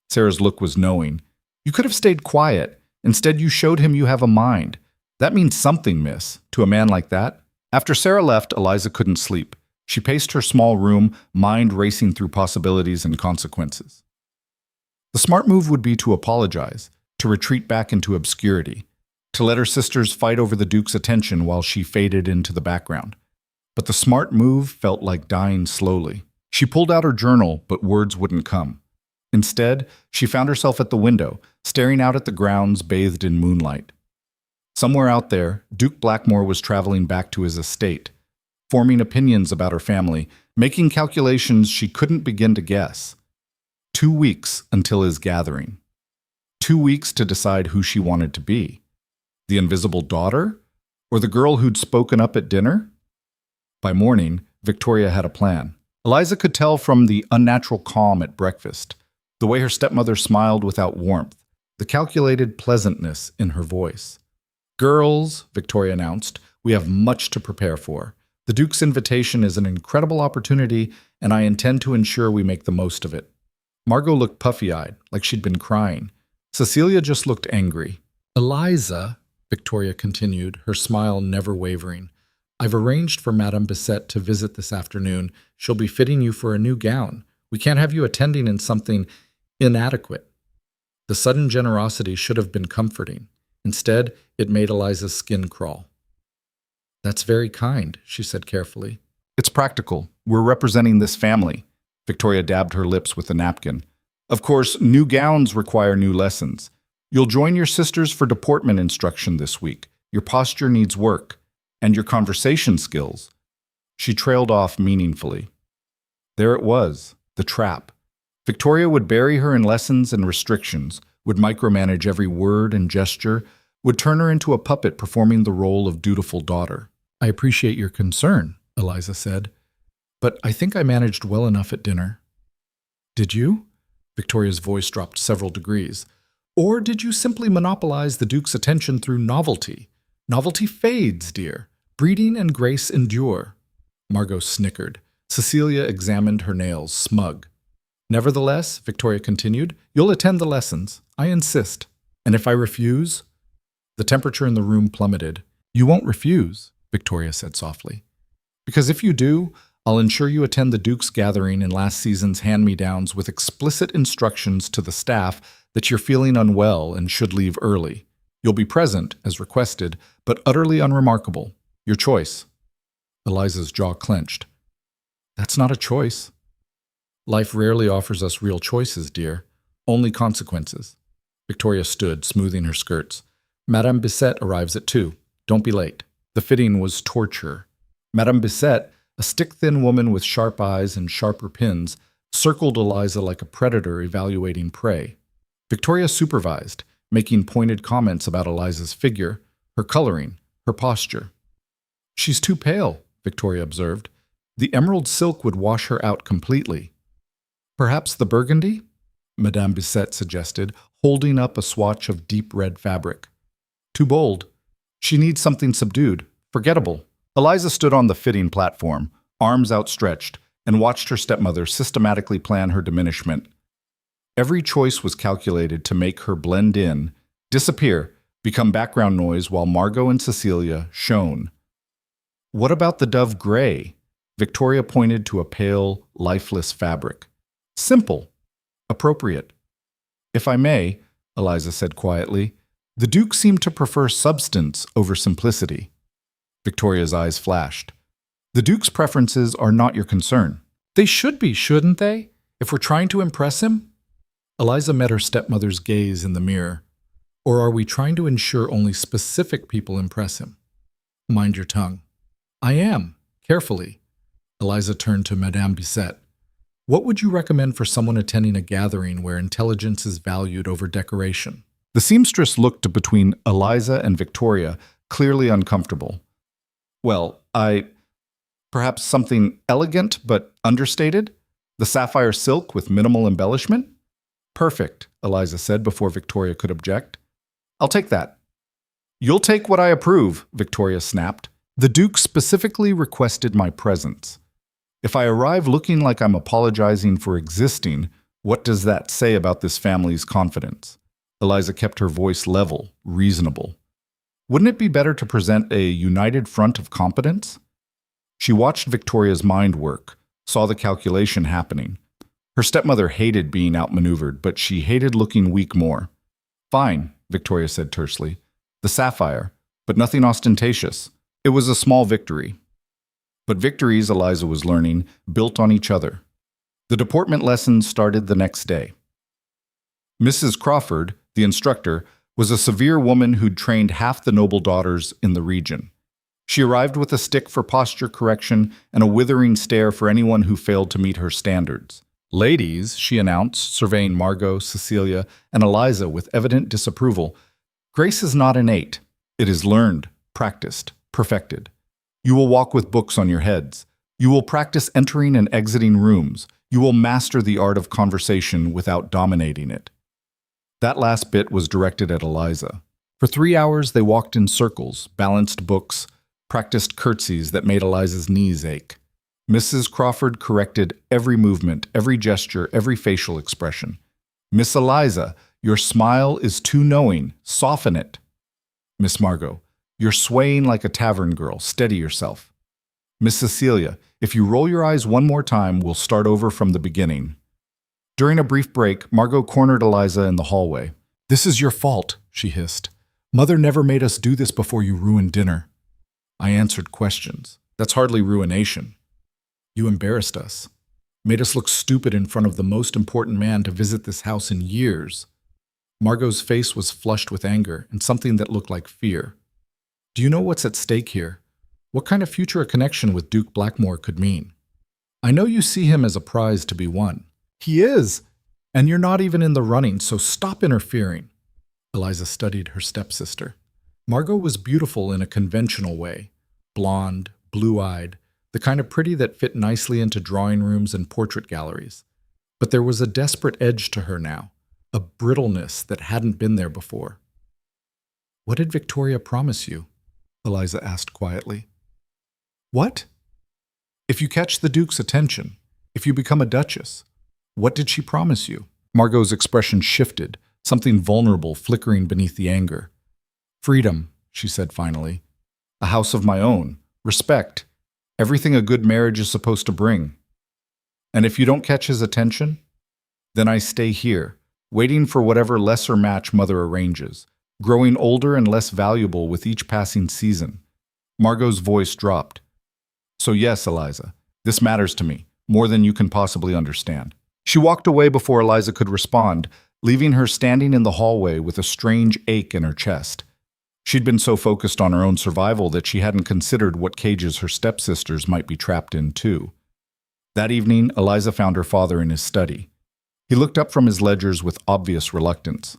Sarah's look was knowing. You could have stayed quiet. Instead, you showed him you have a mind. That means something, miss, to a man like that. After Sarah left, Eliza couldn't sleep. She paced her small room, mind racing through possibilities and consequences. The smart move would be to apologize, to retreat back into obscurity, to let her sisters fight over the Duke's attention while she faded into the background. But the smart move felt like dying slowly. She pulled out her journal, but words wouldn't come. Instead, she found herself at the window, staring out at the grounds bathed in moonlight. Somewhere out there, Duke Blackmore was traveling back to his estate, forming opinions about her family, making calculations she couldn't begin to guess. 2 weeks until his gathering. 2 weeks to decide who she wanted to be. The invisible daughter? Or the girl who'd spoken up at dinner? By morning, Victoria had a plan. Eliza could tell from the unnatural calm at breakfast, the way her stepmother smiled without warmth, the calculated pleasantness in her voice. Girls, Victoria announced, we have much to prepare for. The Duke's invitation is an incredible opportunity, and I intend to ensure we make the most of it. Margot looked puffy-eyed, like she'd been crying. Cecilia just looked angry. Eliza, Victoria continued, her smile never wavering, I've arranged for Madame Bissette to visit this afternoon. She'll be fitting you for a new gown. We can't have you attending in something inadequate. The sudden generosity should have been comforting. Instead, it made Eliza's skin crawl. That's very kind, she said carefully. It's practical. We're representing this family. Victoria dabbed her lips with a napkin. Of course, new gowns require new lessons. You'll join your sisters for deportment instruction this week. Your posture needs work. And your conversation skills. She trailed off meaningfully. There it was, the trap. Victoria would bury her in lessons and restrictions, would micromanage every word and gesture, would turn her into a puppet performing the role of dutiful daughter. I appreciate your concern, Eliza said, but I think I managed well enough at dinner. Did you? Victoria's voice dropped several degrees. Or did you simply monopolize the Duke's attention through novelty? Novelty fades, dear. Breeding and grace endure. Margot snickered. Cecilia examined her nails, smug. Nevertheless, Victoria continued, you'll attend the lessons. I insist. And if I refuse? The temperature in the room plummeted. You won't refuse, Victoria said softly. Because if you do, I'll ensure you attend the Duke's gathering in last season's hand-me-downs with explicit instructions to the staff that you're feeling unwell and should leave early. You'll be present, as requested, but utterly unremarkable. Your choice. Eliza's jaw clenched. That's not a choice. Life rarely offers us real choices, dear. Only consequences. Victoria stood, smoothing her skirts. Madame Bissette arrives at 2. Don't be late. The fitting was torture. Madame Bissette, a stick-thin woman with sharp eyes and sharper pins, circled Eliza like a predator evaluating prey. Victoria supervised, making pointed comments about Eliza's figure, her coloring, her posture. She's too pale, Victoria observed. The emerald silk would wash her out completely. Perhaps the burgundy? Madame Bissette suggested, holding up a swatch of deep red fabric. Too bold. She needs something subdued, forgettable. Eliza stood on the fitting platform, arms outstretched, and watched her stepmother systematically plan her diminishment. Every choice was calculated to make her blend in, Disappear, become background noise while Margot and Cecilia shone. What about the dove gray? Victoria pointed to a pale, lifeless fabric. Simple. Appropriate. If I may, Eliza said quietly, the Duke seemed to prefer substance over simplicity. Victoria's eyes flashed. The Duke's preferences are not your concern. They should be, shouldn't they? If we're trying to impress him? Eliza met her stepmother's gaze in the mirror. Or are we trying to ensure only specific people impress him? Mind your tongue. I am, carefully. Eliza turned to Madame Bisset. What would you recommend for someone attending a gathering where intelligence is valued over decoration? The seamstress looked between Eliza and Victoria, clearly uncomfortable. Well, perhaps something elegant but understated? The sapphire silk with minimal embellishment? Perfect, Eliza said before Victoria could object. I'll take that. You'll take what I approve, Victoria snapped. The Duke specifically requested my presence. If I arrive looking like I'm apologizing for existing, what does that say about this family's confidence? Eliza kept her voice level, reasonable. Wouldn't it be better to present a united front of competence? She watched Victoria's mind work, saw the calculation happening. Her stepmother hated being outmaneuvered, but she hated looking weak more. Fine, Victoria said tersely. The sapphire, but nothing ostentatious. It was a small victory. But victories, Eliza was learning, built on each other. The deportment lessons started the next day. Mrs. Crawford, the instructor, was a severe woman who'd trained half the noble daughters in the region. She arrived with a stick for posture correction and a withering stare for anyone who failed to meet her standards. Ladies, she announced, surveying Margot, Cecilia, and Eliza with evident disapproval, grace is not innate. It is learned, practiced, perfected. You will walk with books on your heads. You will practice entering and exiting rooms. You will master the art of conversation without dominating it. That last bit was directed at Eliza. For 3 hours, they walked in circles, balanced books, practiced curtsies that made Eliza's knees ache. Mrs. Crawford corrected every movement, every gesture, every facial expression. Miss Eliza, your smile is too knowing. Soften it. Miss Margot, you're swaying like a tavern girl. Steady yourself. Miss Cecilia, if you roll your eyes one more time, we'll start over from the beginning. During a brief break, Margot cornered Eliza in the hallway. This is your fault, she hissed. Mother never made us do this before you ruined dinner. I answered questions. That's hardly ruination. You embarrassed us. Made us look stupid in front of the most important man to visit this house in years. Margot's face was flushed with anger and something that looked like fear. Do you know what's at stake here? What kind of future a connection with Duke Blackmore could mean? I know you see him as a prize to be won. He is, and you're not even in the running, so stop interfering. Eliza studied her stepsister. Margot was beautiful in a conventional way. Blonde, blue-eyed, the kind of pretty that fit nicely into drawing rooms and portrait galleries. But there was a desperate edge to her now, a brittleness that hadn't been there before. What did Victoria promise you? Eliza asked quietly. What? If you catch the Duke's attention, if you become a duchess, what did she promise you? Margot's expression shifted, something vulnerable flickering beneath the anger. Freedom, she said finally. A house of my own, respect, everything a good marriage is supposed to bring. And if you don't catch his attention, then I stay here, waiting for whatever lesser match Mother arranges, growing older and less valuable with each passing season. Margot's voice dropped. So yes, Eliza, this matters to me, more than you can possibly understand. She walked away before Eliza could respond, leaving her standing in the hallway with a strange ache in her chest. She'd been so focused on her own survival that she hadn't considered what cages her stepsisters might be trapped in, too. That evening, Eliza found her father in his study. He looked up from his ledgers with obvious reluctance.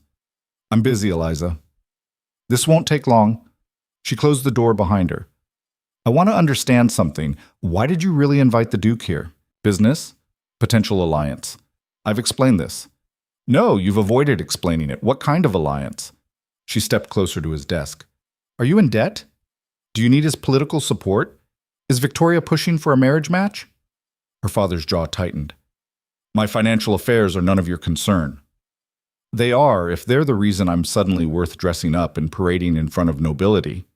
I'm busy, Eliza. This won't take long. She closed the door behind her. I want to understand something. Why did you really invite the Duke here? Business? Potential alliance. I've explained this. No, you've avoided explaining it. What kind of alliance? She stepped closer to his desk. Are you in debt? Do you need his political support? Is Victoria pushing for a marriage match? Her father's jaw tightened. My financial affairs are none of your concern. They are, if they're the reason I'm suddenly worth dressing up and parading in front of nobility.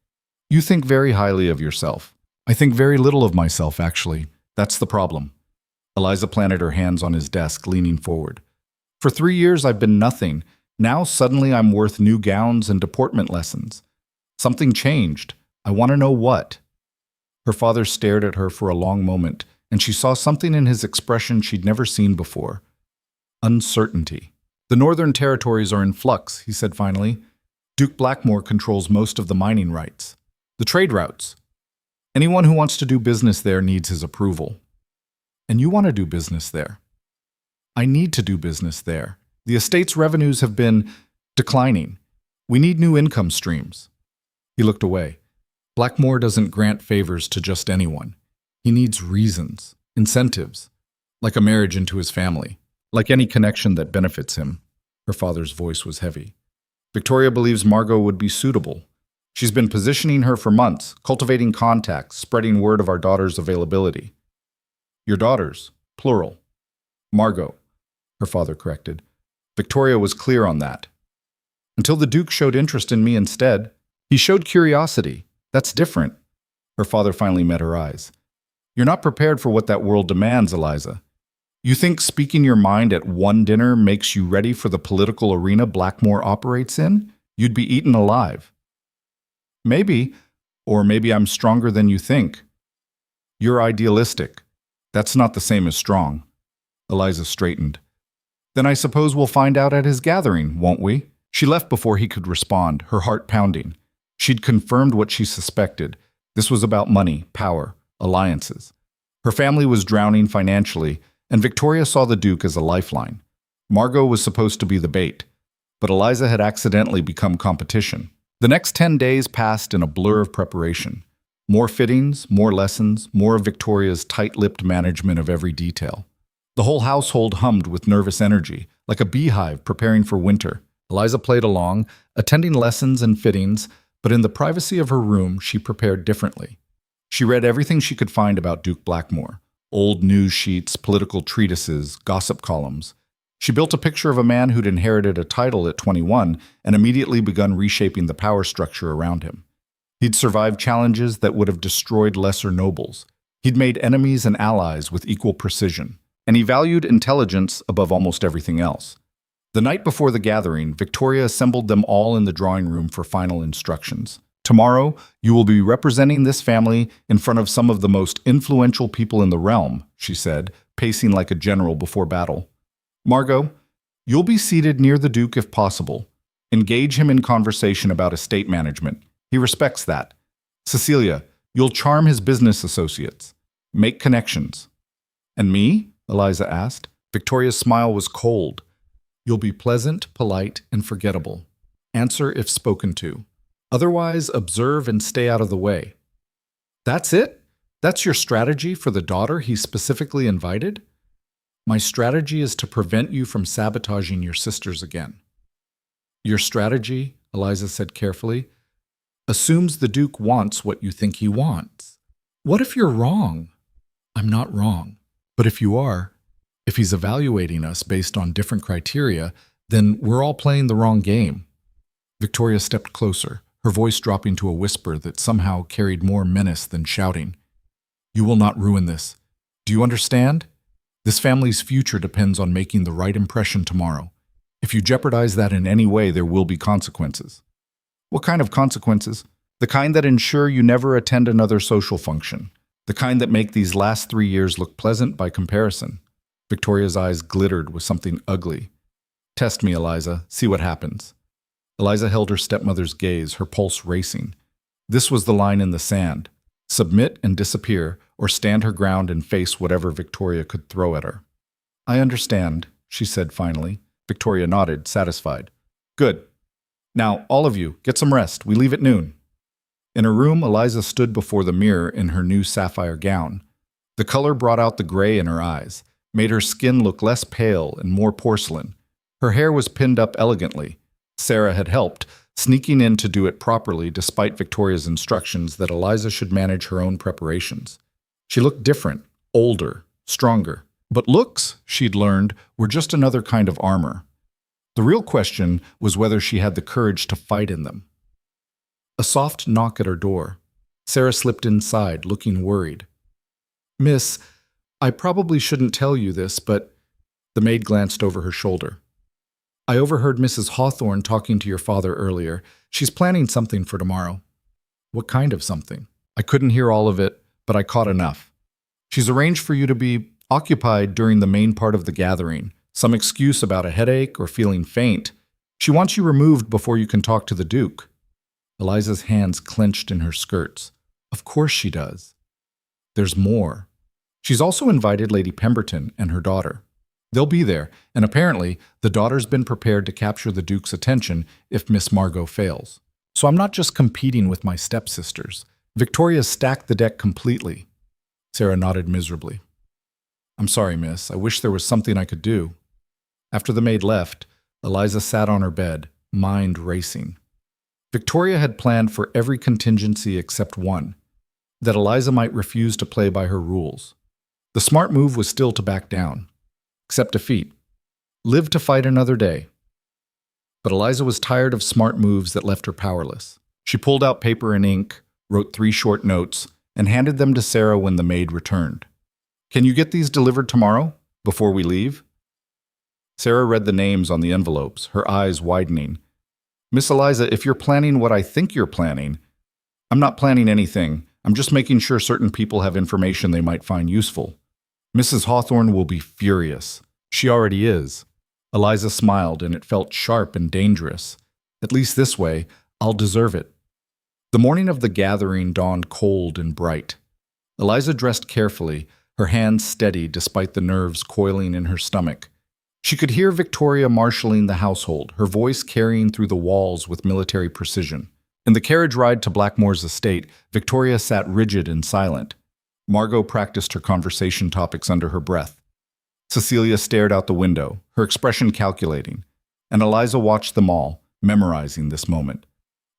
You think very highly of yourself. I think very little of myself, actually. That's the problem. Eliza planted her hands on his desk, leaning forward. For 3 years, I've been nothing. Now suddenly I'm worth new gowns and deportment lessons. Something changed. I want to know what. Her father stared at her for a long moment, and she saw something in his expression she'd never seen before. Uncertainty. The Northern Territories are in flux, he said finally. Duke Blackmore controls most of the mining rights. The trade routes. Anyone who wants to do business there needs his approval. And you want to do business there. I need to do business there. The estate's revenues have been declining. We need new income streams. He looked away. Blackmore doesn't grant favors to just anyone. He needs reasons, incentives, like a marriage into his family, like any connection that benefits him. Her father's voice was heavy. Victoria believes Margot would be suitable. She's been positioning her for months, cultivating contacts, spreading word of our daughter's availability. Your daughters, plural. Margot, her father corrected. Victoria was clear on that. Until the Duke showed interest in me instead. He showed curiosity. That's different. Her father finally met her eyes. You're not prepared for what that world demands, Eliza. You think speaking your mind at one dinner makes you ready for the political arena Blackmore operates in? You'd be eaten alive. Maybe, or maybe I'm stronger than you think. You're idealistic. That's not the same as strong. Eliza straightened. Then I suppose we'll find out at his gathering, won't we? She left before he could respond, her heart pounding. She'd confirmed what she suspected. This was about money, power, alliances. Her family was drowning financially, and Victoria saw the Duke as a lifeline. Margot was supposed to be the bait, but Eliza had accidentally become competition. The next 10 days passed in a blur of preparation. More fittings, more lessons, more of Victoria's tight-lipped management of every detail. The whole household hummed with nervous energy, like a beehive preparing for winter. Eliza played along, attending lessons and fittings, but in the privacy of her room, she prepared differently. She read everything she could find about Duke Blackmore. Old news sheets, political treatises, gossip columns. She built a picture of a man who'd inherited a title at 21 and immediately begun reshaping the power structure around him. He'd survived challenges that would have destroyed lesser nobles. He'd made enemies and allies with equal precision, and he valued intelligence above almost everything else. The night before the gathering, Victoria assembled them all in the drawing room for final instructions. Tomorrow, you will be representing this family in front of some of the most influential people in the realm, she said, pacing like a general before battle. Margot, you'll be seated near the Duke if possible. Engage him in conversation about estate management. He respects that. Cecilia, you'll charm his business associates. Make connections. And me? Eliza asked. Victoria's smile was cold. You'll be pleasant, polite, and forgettable. Answer if spoken to. Otherwise, observe and stay out of the way. That's it? That's your strategy for the daughter he specifically invited? My strategy is to prevent you from sabotaging your sisters again. Your strategy, Eliza said carefully, assumes the Duke wants what you think he wants. What if you're wrong? I'm not wrong. But if you are, if he's evaluating us based on different criteria, then we're all playing the wrong game. Victoria stepped closer, her voice dropping to a whisper that somehow carried more menace than shouting. You will not ruin this. Do you understand? This family's future depends on making the right impression tomorrow. If you jeopardize that in any way, there will be consequences. What kind of consequences? The kind that ensure you never attend another social function. The kind that make these last 3 years look pleasant by comparison. Victoria's eyes glittered with something ugly. Test me, Eliza. See what happens. Eliza held her stepmother's gaze, her pulse racing. This was the line in the sand. Submit and disappear, or stand her ground and face whatever Victoria could throw at her. I understand, she said finally. Victoria nodded, satisfied. Good. Now, all of you, get some rest. We leave at noon. In her room, Eliza stood before the mirror in her new sapphire gown. The color brought out the gray in her eyes, made her skin look less pale and more porcelain. Her hair was pinned up elegantly. Sarah had helped, sneaking in to do it properly despite Victoria's instructions that Eliza should manage her own preparations. She looked different, older, stronger. But looks, she'd learned, were just another kind of armor. The real question was whether she had the courage to fight in them. A soft knock at her door. Sarah slipped inside, looking worried. "Miss, I probably shouldn't tell you this, but—" The maid glanced over her shoulder. "I overheard Mrs. Hawthorne talking to your father earlier. She's planning something for tomorrow." "What kind of something?" "I couldn't hear all of it, but I caught enough. She's arranged for you to be occupied during the main part of the gathering. Some excuse about a headache or feeling faint. She wants you removed before you can talk to the Duke." Eliza's hands clenched in her skirts. "Of course she does." "There's more. She's also invited Lady Pemberton and her daughter. They'll be there, and apparently the daughter's been prepared to capture the Duke's attention if Miss Margot fails. So I'm not just competing with my stepsisters. Victoria's stacked the deck completely." Sarah nodded miserably. "I'm sorry, miss. I wish there was something I could do." After the maid left, Eliza sat on her bed, mind racing. Victoria had planned for every contingency except one, that Eliza might refuse to play by her rules. The smart move was still to back down. Accept defeat. Live to fight another day. But Eliza was tired of smart moves that left her powerless. She pulled out paper and ink, wrote 3 short notes, and handed them to Sarah when the maid returned. "Can you get these delivered tomorrow, before we leave?" Sarah read the names on the envelopes, her eyes widening. "Miss Eliza, if you're planning what I think you're planning—" "I'm not planning anything. I'm just making sure certain people have information they might find useful. Mrs. Hawthorne will be furious. She already is." Eliza smiled, and it felt sharp and dangerous. "At least this way, I'll deserve it." The morning of the gathering dawned cold and bright. Eliza dressed carefully, her hands steady despite the nerves coiling in her stomach. She could hear Victoria marshalling the household, her voice carrying through the walls with military precision. In the carriage ride to Blackmore's estate, Victoria sat rigid and silent. Margot practiced her conversation topics under her breath. Cecilia stared out the window, her expression calculating, and Eliza watched them all, memorizing this moment.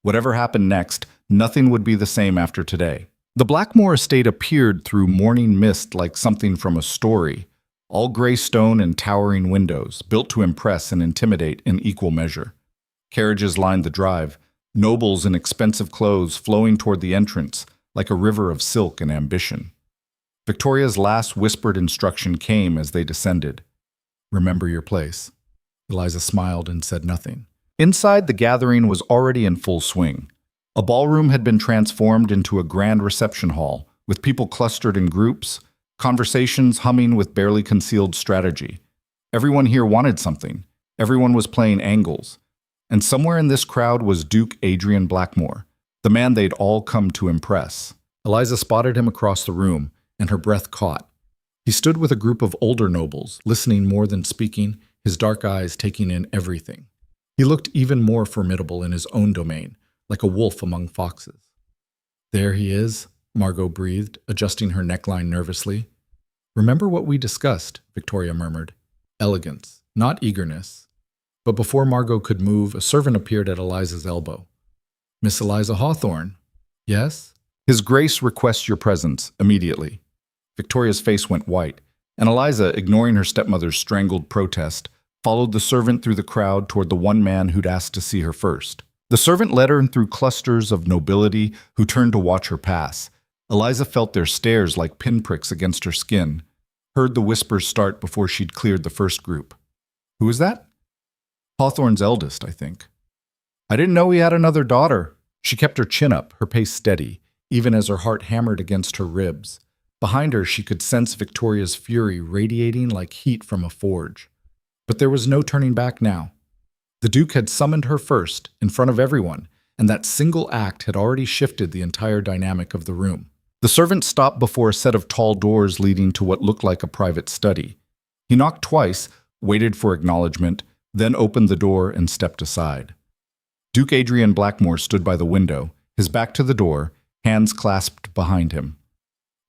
Whatever happened next, nothing would be the same after today. The Blackmore estate appeared through morning mist like something from a story, all gray stone and towering windows, built to impress and intimidate in equal measure. Carriages lined the drive, nobles in expensive clothes flowing toward the entrance like a river of silk and ambition. Victoria's last whispered instruction came as they descended. "Remember your place." Eliza smiled and said nothing. Inside, the gathering was already in full swing. A ballroom had been transformed into a grand reception hall, with people clustered in groups, conversations humming with barely concealed strategy. Everyone here wanted something. Everyone was playing angles. And somewhere in this crowd was Duke Adrian Blackmore, the man they'd all come to impress. Eliza spotted him across the room, and her breath caught. He stood with a group of older nobles, listening more than speaking, his dark eyes taking in everything. He looked even more formidable in his own domain, like a wolf among foxes. "There he is," Margot breathed, adjusting her neckline nervously. "Remember what we discussed," Victoria murmured. "Elegance, not eagerness." But before Margot could move, a servant appeared at Eliza's elbow. "Miss Eliza Hawthorne." "Yes?" "His Grace requests your presence, immediately." Victoria's face went white, and Eliza, ignoring her stepmother's strangled protest, followed the servant through the crowd toward the one man who'd asked to see her first. The servant led her through clusters of nobility who turned to watch her pass. Eliza felt their stares like pinpricks against her skin, heard the whispers start before she'd cleared the first group. "Who is that?" "Hawthorne's eldest, I think." "I didn't know he had another daughter." She kept her chin up, her pace steady, even as her heart hammered against her ribs. Behind her, she could sense Victoria's fury radiating like heat from a forge. But there was no turning back now. The Duke had summoned her first, in front of everyone, and that single act had already shifted the entire dynamic of the room. The servant stopped before a set of tall doors leading to what looked like a private study. He knocked twice, waited for acknowledgement, then opened the door and stepped aside. Duke Adrian Blackmore stood by the window, his back to the door, hands clasped behind him.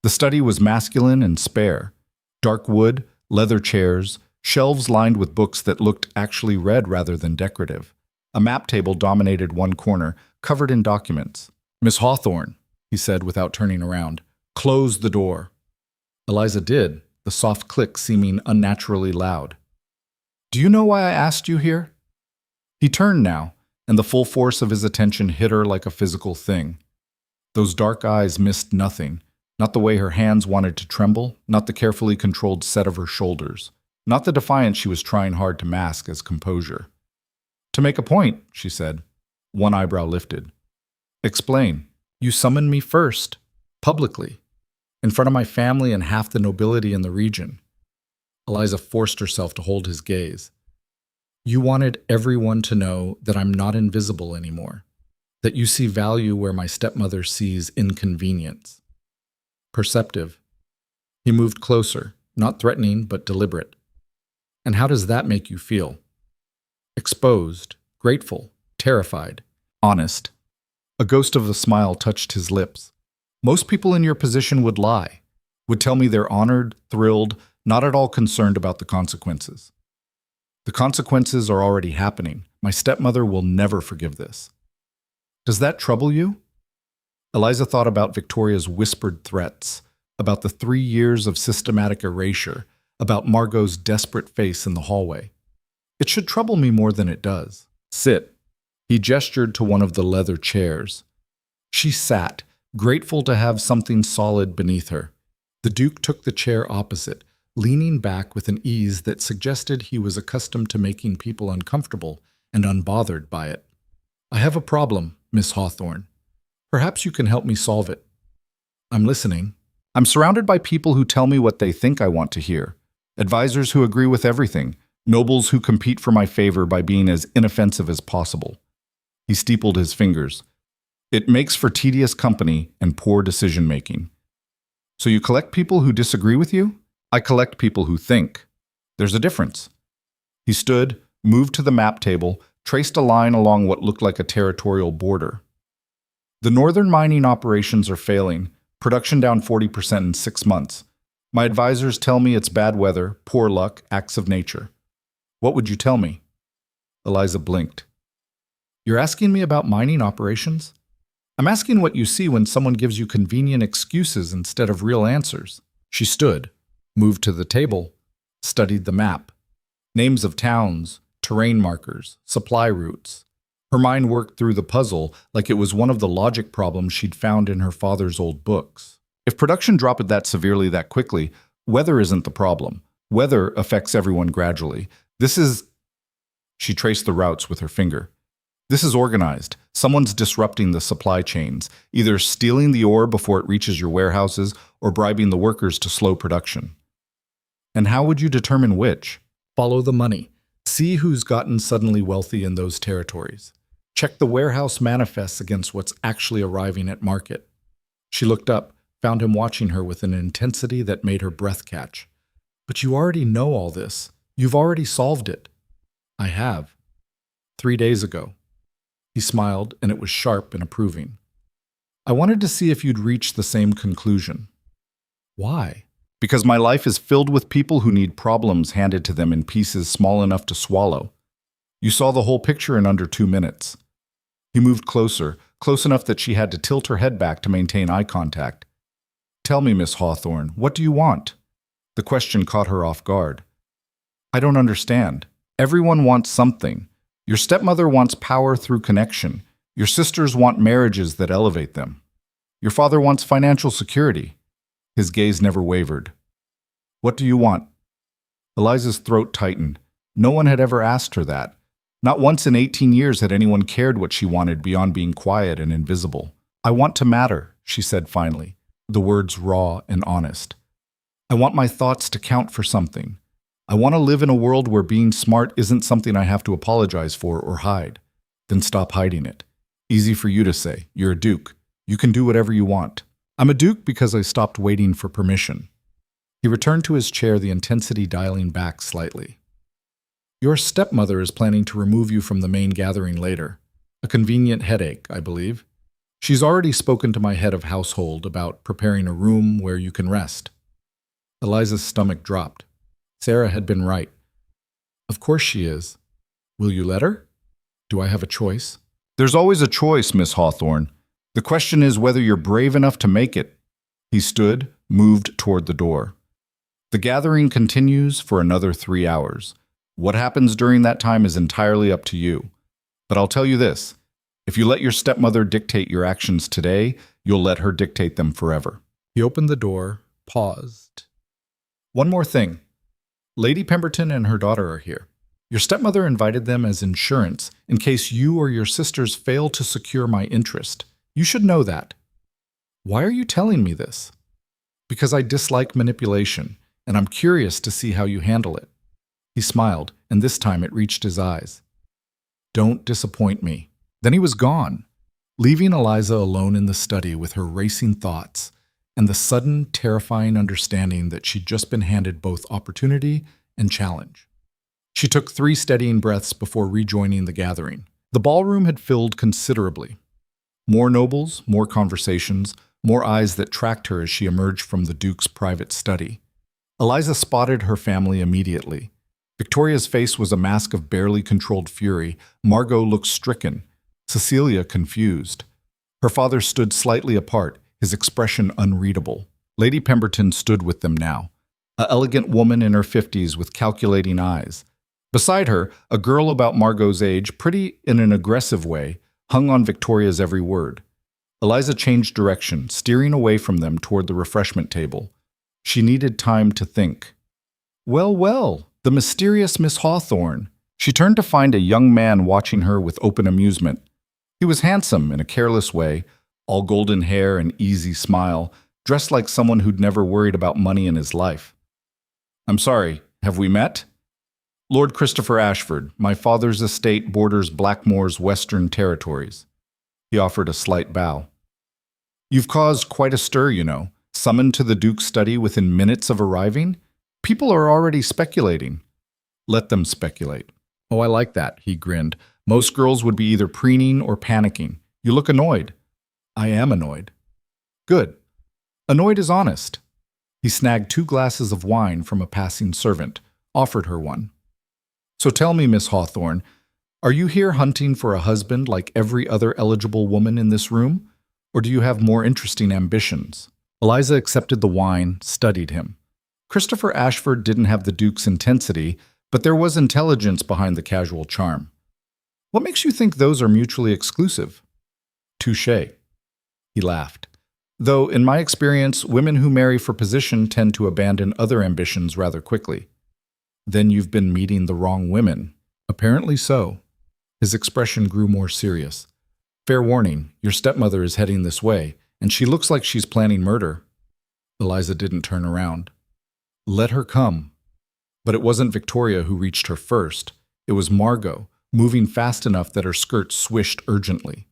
The study was masculine and spare. Dark wood, leather chairs, shelves lined with books that looked actually read rather than decorative. A map table dominated one corner, covered in documents. "Miss Hawthorne," he said without turning around, "close the door." Eliza did, the soft click seeming unnaturally loud. "Do you know why I asked you here?" He turned now, and the full force of his attention hit her like a physical thing. Those dark eyes missed nothing, not the way her hands wanted to tremble, not the carefully controlled set of her shoulders, not the defiance she was trying hard to mask as composure. "To make a point," she said, one eyebrow lifted. "Explain. You summoned me first, publicly, in front of my family and half the nobility in the region." Eliza forced herself to hold his gaze. "You wanted everyone to know that I'm not invisible anymore, that you see value where my stepmother sees inconvenience." Perceptive. He moved closer, not threatening but deliberate. "And how does that make you feel?" "Exposed, grateful, terrified, honest." A ghost of a smile touched his lips. "Most people in your position would lie, would tell me they're honored, thrilled, not at all concerned about the consequences. The consequences are already happening. My stepmother will never forgive this." "Does that trouble you?" Eliza thought about Victoria's whispered threats, about the 3 years of systematic erasure, about Margot's desperate face in the hallway. "It should trouble me more than it does. Sit." He gestured to one of the leather chairs. She sat, grateful to have something solid beneath her. The Duke took the chair opposite, leaning back with an ease that suggested he was accustomed to making people uncomfortable and unbothered by it. "I have a problem, Miss Hawthorne. Perhaps you can help me solve it." "I'm listening." "I'm surrounded by people who tell me what they think I want to hear. Advisors who agree with everything. Nobles who compete for my favor by being as inoffensive as possible." He steepled his fingers. "It makes for tedious company and poor decision-making." "So you collect people who disagree with you?" "I collect people who think. There's a difference." He stood, moved to the map table, traced a line along what looked like a territorial border. "The northern mining operations are failing, production down 40% in 6 months. My advisors tell me it's bad weather, poor luck, acts of nature. What would you tell me?" Eliza blinked. "You're asking me about mining operations?" "I'm asking what you see when someone gives you convenient excuses instead of real answers." She stood, moved to the table, studied the map. Names of towns, terrain markers, supply routes. Her mind worked through the puzzle like it was one of the logic problems she'd found in her father's old books. If production dropped that severely that quickly, weather isn't the problem. Weather affects everyone gradually. She traced the routes with her finger. "This is organized. Someone's disrupting the supply chains, either stealing the ore before it reaches your warehouses or bribing the workers to slow production." "And how would you determine which?" "Follow the money. See who's gotten suddenly wealthy in those territories. Check the warehouse manifests against what's actually arriving at market." She looked up, found him watching her with an intensity that made her breath catch. "But you already know all this. You've already solved it." "I have. 3 days ago." He smiled, and it was sharp and approving. "I wanted to see if you'd reach the same conclusion." "Why?" "Because my life is filled with people who need problems handed to them in pieces small enough to swallow. You saw the whole picture in under 2 minutes." He moved closer, close enough that she had to tilt her head back to maintain eye contact. "Tell me, Miss Hawthorne, what do you want?" The question caught her off guard. "I don't understand. Everyone wants something. Your stepmother wants power through connection. Your sisters want marriages that elevate them. Your father wants financial security." His gaze never wavered. "What do you want?" Eliza's throat tightened. No one had ever asked her that. Not once in 18 years had anyone cared what she wanted beyond being quiet and invisible. "I want to matter," she said finally, the words raw and honest. "I want my thoughts to count for something. I want to live in a world where being smart isn't something I have to apologize for or hide." "Then stop hiding it. Easy for you to say. You're a duke. You can do whatever you want." "I'm a duke because I stopped waiting for permission." He returned to his chair, the intensity dialing back slightly. "Your stepmother is planning to remove you from the main gathering later. A convenient headache, I believe. She's already spoken to my head of household about preparing a room where you can rest." Eliza's stomach dropped. Sarah had been right. "Of course she is. Will you let her? Do I have a choice?" "There's always a choice, Miss Hawthorne. The question is whether you're brave enough to make it." He stood, moved toward the door. "The gathering continues for another 3 hours. What happens during that time is entirely up to you. But I'll tell you this. If you let your stepmother dictate your actions today, you'll let her dictate them forever. He opened the door, paused. One more thing. Lady Pemberton and her daughter are here. Your stepmother invited them as insurance in case you or your sisters fail to secure my interest. You should know that. Why are you telling me this? Because I dislike manipulation, and I'm curious to see how you handle it. He smiled, and this time it reached his eyes. Don't disappoint me. Then he was gone, leaving Eliza alone in the study with her racing thoughts and the sudden, terrifying understanding that she'd just been handed both opportunity and challenge. She took 3 steadying breaths before rejoining the gathering. The ballroom had filled considerably. More nobles, more conversations, more eyes that tracked her as she emerged from the Duke's private study. Eliza spotted her family immediately. Victoria's face was a mask of barely controlled fury. Margot looked stricken. Cecilia confused. Her father stood slightly apart, his expression unreadable. Lady Pemberton stood with them now, an elegant woman in her 50s with calculating eyes. Beside her, a girl about Margot's age, pretty in an aggressive way, hung on Victoria's every word. Eliza changed direction, steering away from them toward the refreshment table. She needed time to think. Well, well, the mysterious Miss Hawthorne. She turned to find a young man watching her with open amusement. He was handsome in a careless way, all golden hair and easy smile, dressed like someone who'd never worried about money in his life. I'm sorry, have we met? Lord Christopher Ashford, my father's estate borders Blackmore's western territories. He offered a slight bow. You've caused quite a stir, you know. Summoned to the Duke's study within minutes of arriving? People are already speculating. Let them speculate. Oh, I like that, he grinned. Most girls would be either preening or panicking. You look annoyed. I am annoyed. Good. Annoyed is honest. He snagged 2 glasses of wine from a passing servant, offered her one. So tell me, Miss Hawthorne, are you here hunting for a husband like every other eligible woman in this room? Or do you have more interesting ambitions? Eliza accepted the wine, studied him. Christopher Ashford didn't have the Duke's intensity, but there was intelligence behind the casual charm. What makes you think those are mutually exclusive? Touché. He laughed. Though, in my experience, women who marry for position tend to abandon other ambitions rather quickly. Then you've been meeting the wrong women. Apparently so. His expression grew more serious. Fair warning, your stepmother is heading this way, and she looks like she's planning murder. Eliza didn't turn around. Let her come. But it wasn't Victoria who reached her first. It was Margot, moving fast enough that her skirt swished urgently.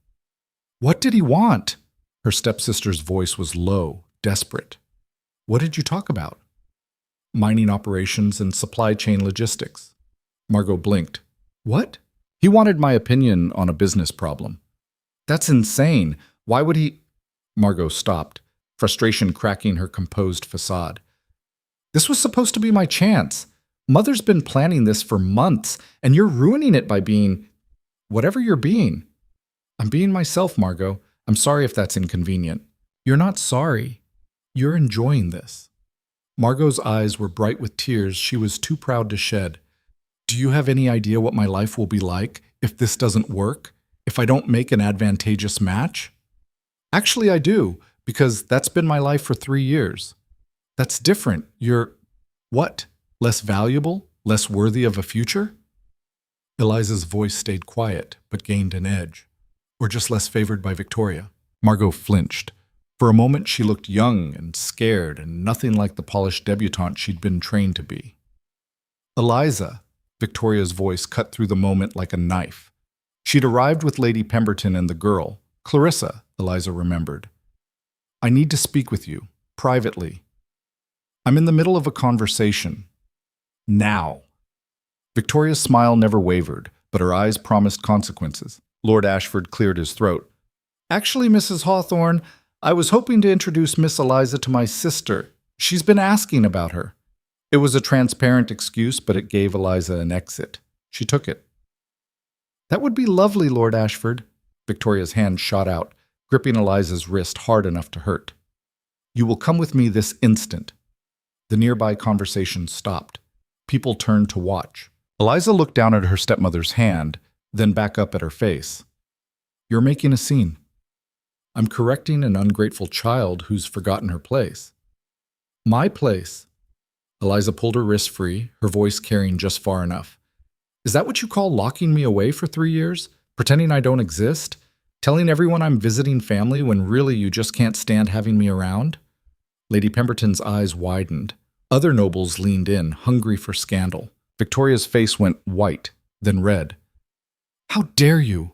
What did he want? Her stepsister's voice was low, desperate. What did you talk about? Mining operations and supply chain logistics. Margot blinked. What? He wanted my opinion on a business problem. That's insane. Why would he? Margot stopped, frustration cracking her composed facade. This was supposed to be my chance. Mother's been planning this for months, and you're ruining it by being whatever you're being. I'm being myself, Margot. I'm sorry if that's inconvenient. You're not sorry. You're enjoying this. Margot's eyes were bright with tears she was too proud to shed. Do you have any idea what my life will be like if this doesn't work? If I don't make an advantageous match? Actually, I do, because that's been my life for 3 years. That's different. You're, what? Less valuable? Less worthy of a future? Eliza's voice stayed quiet, but gained an edge. Or just less favored by Victoria. Margot flinched. For a moment, she looked young and scared and nothing like the polished debutante she'd been trained to be. Eliza, Victoria's voice cut through the moment like a knife. She'd arrived with Lady Pemberton and the girl, Clarissa, Eliza remembered. I need to speak with you, privately. I'm in the middle of a conversation. Now. Victoria's smile never wavered, but her eyes promised consequences. Lord Ashford cleared his throat. Actually, Mrs. Hawthorne, I was hoping to introduce Miss Eliza to my sister. She's been asking about her. It was a transparent excuse, but it gave Eliza an exit. She took it. That would be lovely, Lord Ashford. Victoria's hand shot out, gripping Eliza's wrist hard enough to hurt. You will come with me this instant. The nearby conversation stopped. People turned to watch. Eliza looked down at her stepmother's hand, then back up at her face. You're making a scene. I'm correcting an ungrateful child who's forgotten her place. My place. Eliza pulled her wrist free, her voice carrying just far enough. Is that what you call locking me away for 3 years? Pretending I don't exist? Telling everyone I'm visiting family when really you just can't stand having me around? Lady Pemberton's eyes widened. Other nobles leaned in, hungry for scandal. Victoria's face went white, then red. How dare you?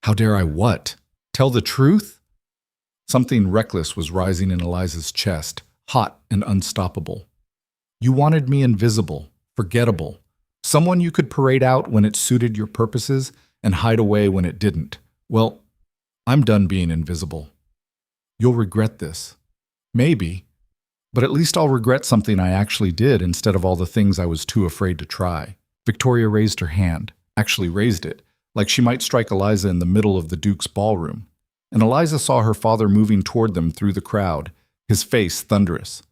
How dare I what? Tell the truth? Something reckless was rising in Eliza's chest, hot and unstoppable. You wanted me invisible, forgettable, someone you could parade out when it suited your purposes and hide away when it didn't. Well, I'm done being invisible. You'll regret this. Maybe. But at least I'll regret something I actually did instead of all the things I was too afraid to try. Victoria raised her hand, actually raised it, like she might strike Eliza in the middle of the Duke's ballroom. And Eliza saw her father moving toward them through the crowd, his face thunderous.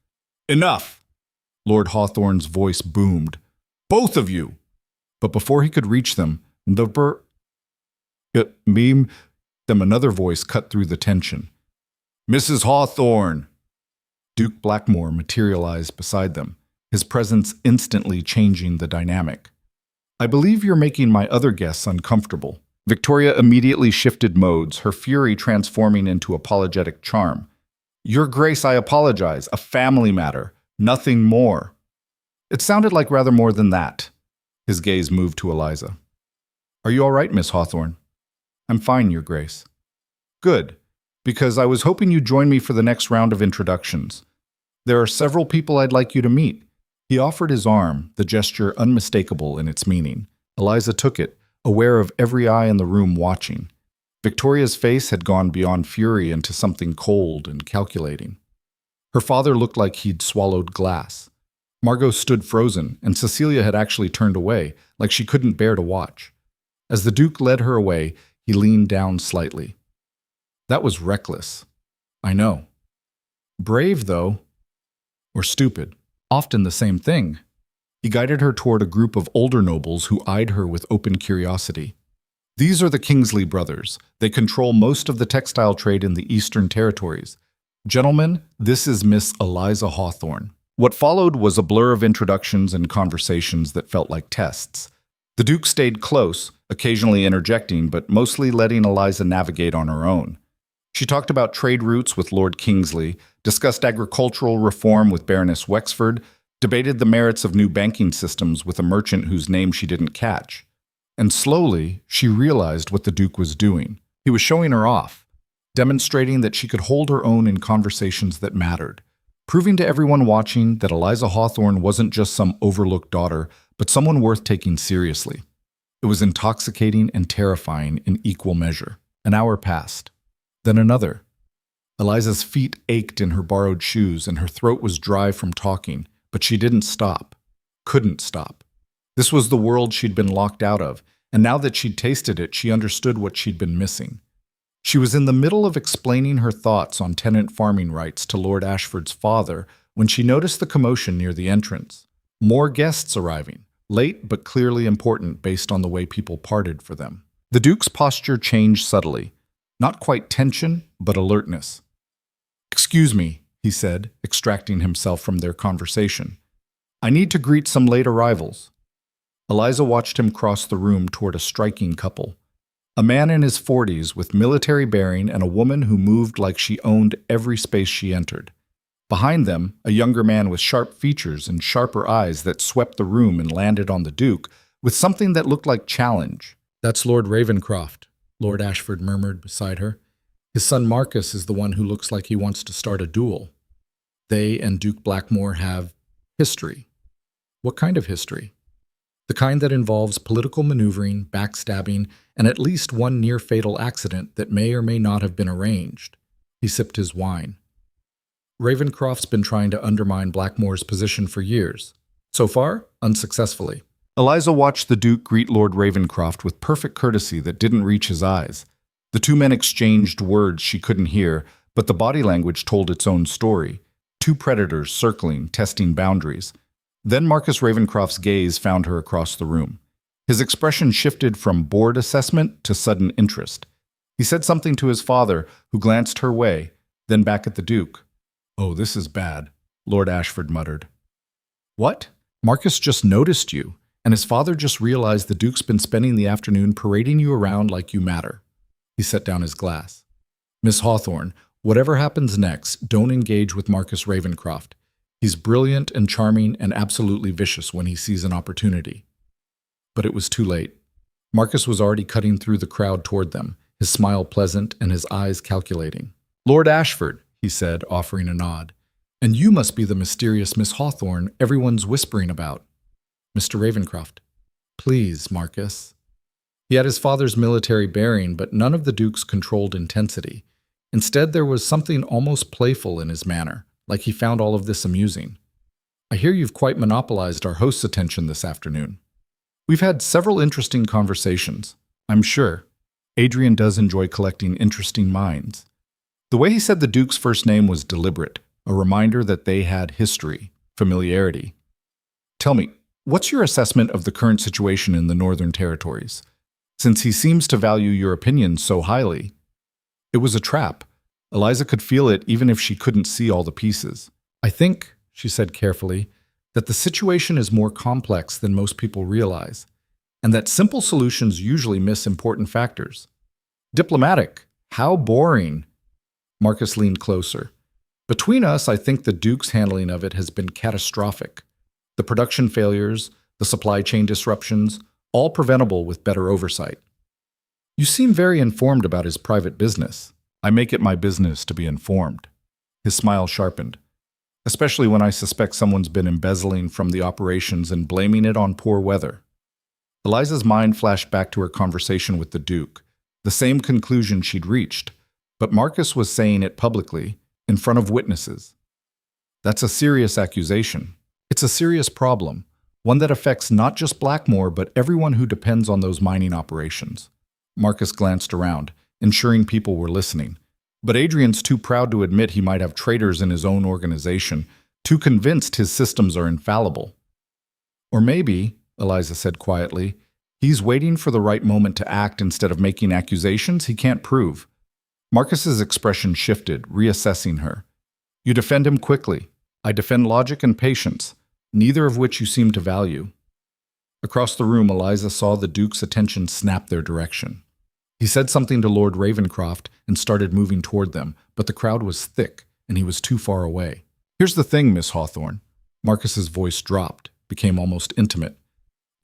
Enough! Lord Hawthorne's voice boomed. Both of you! But before he could reach them, another voice cut through the tension. Mrs. Hawthorne! Duke Blackmore materialized beside them, his presence instantly changing the dynamic. I believe you're making my other guests uncomfortable. Victoria immediately shifted modes, her fury transforming into apologetic charm. Your Grace, I apologize. A family matter. Nothing more. It sounded like rather more than that. His gaze moved to Eliza. Are you all right, Miss Hawthorne? I'm fine, Your Grace. Good, because I was hoping you'd join me for the next round of introductions. There are several people I'd like you to meet. He offered his arm, the gesture unmistakable in its meaning. Eliza took it, aware of every eye in the room watching. Victoria's face had gone beyond fury into something cold and calculating. Her father looked like he'd swallowed glass. Margot stood frozen, and Cecilia had actually turned away, like she couldn't bear to watch. As the Duke led her away, he leaned down slightly. That was reckless. I know. Brave, though. Or stupid. Often the same thing. He guided her toward a group of older nobles who eyed her with open curiosity. These are the Kingsley brothers. They control most of the textile trade in the Eastern Territories. Gentlemen, this is Miss Eliza Hawthorne. What followed was a blur of introductions and conversations that felt like tests. The Duke stayed close, occasionally interjecting, but mostly letting Eliza navigate on her own. She talked about trade routes with Lord Kingsley, discussed agricultural reform with Baroness Wexford, debated the merits of new banking systems with a merchant whose name she didn't catch. And slowly, she realized what the Duke was doing. He was showing her off, demonstrating that she could hold her own in conversations that mattered, proving to everyone watching that Eliza Hawthorne wasn't just some overlooked daughter, but someone worth taking seriously. It was intoxicating and terrifying in equal measure. An hour passed. Then another. Eliza's feet ached in her borrowed shoes, and her throat was dry from talking, but she didn't stop. Couldn't stop. This was the world she'd been locked out of, and now that she'd tasted it, she understood what she'd been missing. She was in the middle of explaining her thoughts on tenant farming rights to Lord Ashford's father when she noticed the commotion near the entrance. More guests arriving, late but clearly important based on the way people parted for them. The Duke's posture changed subtly. Not quite tension, but alertness. Excuse me, he said, extracting himself from their conversation. I need to greet some late arrivals. Eliza watched him cross the room toward a striking couple. A man in his 40s with military bearing and a woman who moved like she owned every space she entered. Behind them, a younger man with sharp features and sharper eyes that swept the room and landed on the Duke with something that looked like challenge. That's Lord Ravenscroft, Lord Ashford murmured beside her. His son Marcus is the one who looks like he wants to start a duel. They and Duke Blackmore have history. What kind of history? The kind that involves political maneuvering, backstabbing, and at least one near-fatal accident that may or may not have been arranged. He sipped his wine. Ravenscroft's been trying to undermine Blackmore's position for years. So far, unsuccessfully. Eliza watched the Duke greet Lord Ravenscroft with perfect courtesy that didn't reach his eyes. The two men exchanged words she couldn't hear, but the body language told its own story. Two predators circling, testing boundaries. Then Marcus Ravenscroft's gaze found her across the room. His expression shifted from bored assessment to sudden interest. He said something to his father, who glanced her way, then back at the Duke. "Oh, this is bad," Lord Ashford muttered. "What? Marcus just noticed you, and his father just realized the Duke's been spending the afternoon parading you around like you matter." He set down his glass. "Miss Hawthorne, whatever happens next, don't engage with Marcus Ravenscroft. He's brilliant and charming and absolutely vicious when he sees an opportunity." But it was too late. Marcus was already cutting through the crowd toward them, his smile pleasant and his eyes calculating. "Lord Ashford," he said, offering a nod. "And you must be the mysterious Miss Hawthorne everyone's whispering about." "Mr. Ravenscroft." "Please, Marcus." He had his father's military bearing, but none of the Duke's controlled intensity. Instead, there was something almost playful in his manner, like he found all of this amusing. "I hear you've quite monopolized our host's attention this afternoon. We've had several interesting conversations, I'm sure. Adrian does enjoy collecting interesting minds." The way he said the Duke's first name was deliberate, a reminder that they had history, familiarity. "Tell me, what's your assessment of the current situation in the Northern Territories? Since he seems to value your opinion so highly." It was a trap. Eliza could feel it even if she couldn't see all the pieces. "I think," she said carefully, "that the situation is more complex than most people realize, and that simple solutions usually miss important factors." "Diplomatic? How boring." Marcus leaned closer. "Between us, I think the Duke's handling of it has been catastrophic. The production failures, the supply chain disruptions, all preventable with better oversight." "You seem very informed about his private business." "I make it my business to be informed." His smile sharpened. "Especially when I suspect someone's been embezzling from the operations and blaming it on poor weather." Eliza's mind flashed back to her conversation with the Duke, the same conclusion she'd reached, but Marcus was saying it publicly, in front of witnesses. That's a serious accusation. It's a serious problem, one that affects not just Blackmore but everyone who depends on those mining operations. Marcus glanced around, ensuring people were listening. But Adrian's too proud to admit he might have traitors in his own organization, too convinced his systems are infallible. "Or maybe," Eliza said quietly, "he's waiting for the right moment to act instead of making accusations he can't prove." Marcus's expression shifted, reassessing her. "You defend him quickly. I defend logic and patience, neither of which you seem to value." Across the room, Eliza saw the Duke's attention snap their direction. He said something to Lord Ravenscroft and started moving toward them, but the crowd was thick, and he was too far away. "Here's the thing, Miss Hawthorne." Marcus's voice dropped, became almost intimate.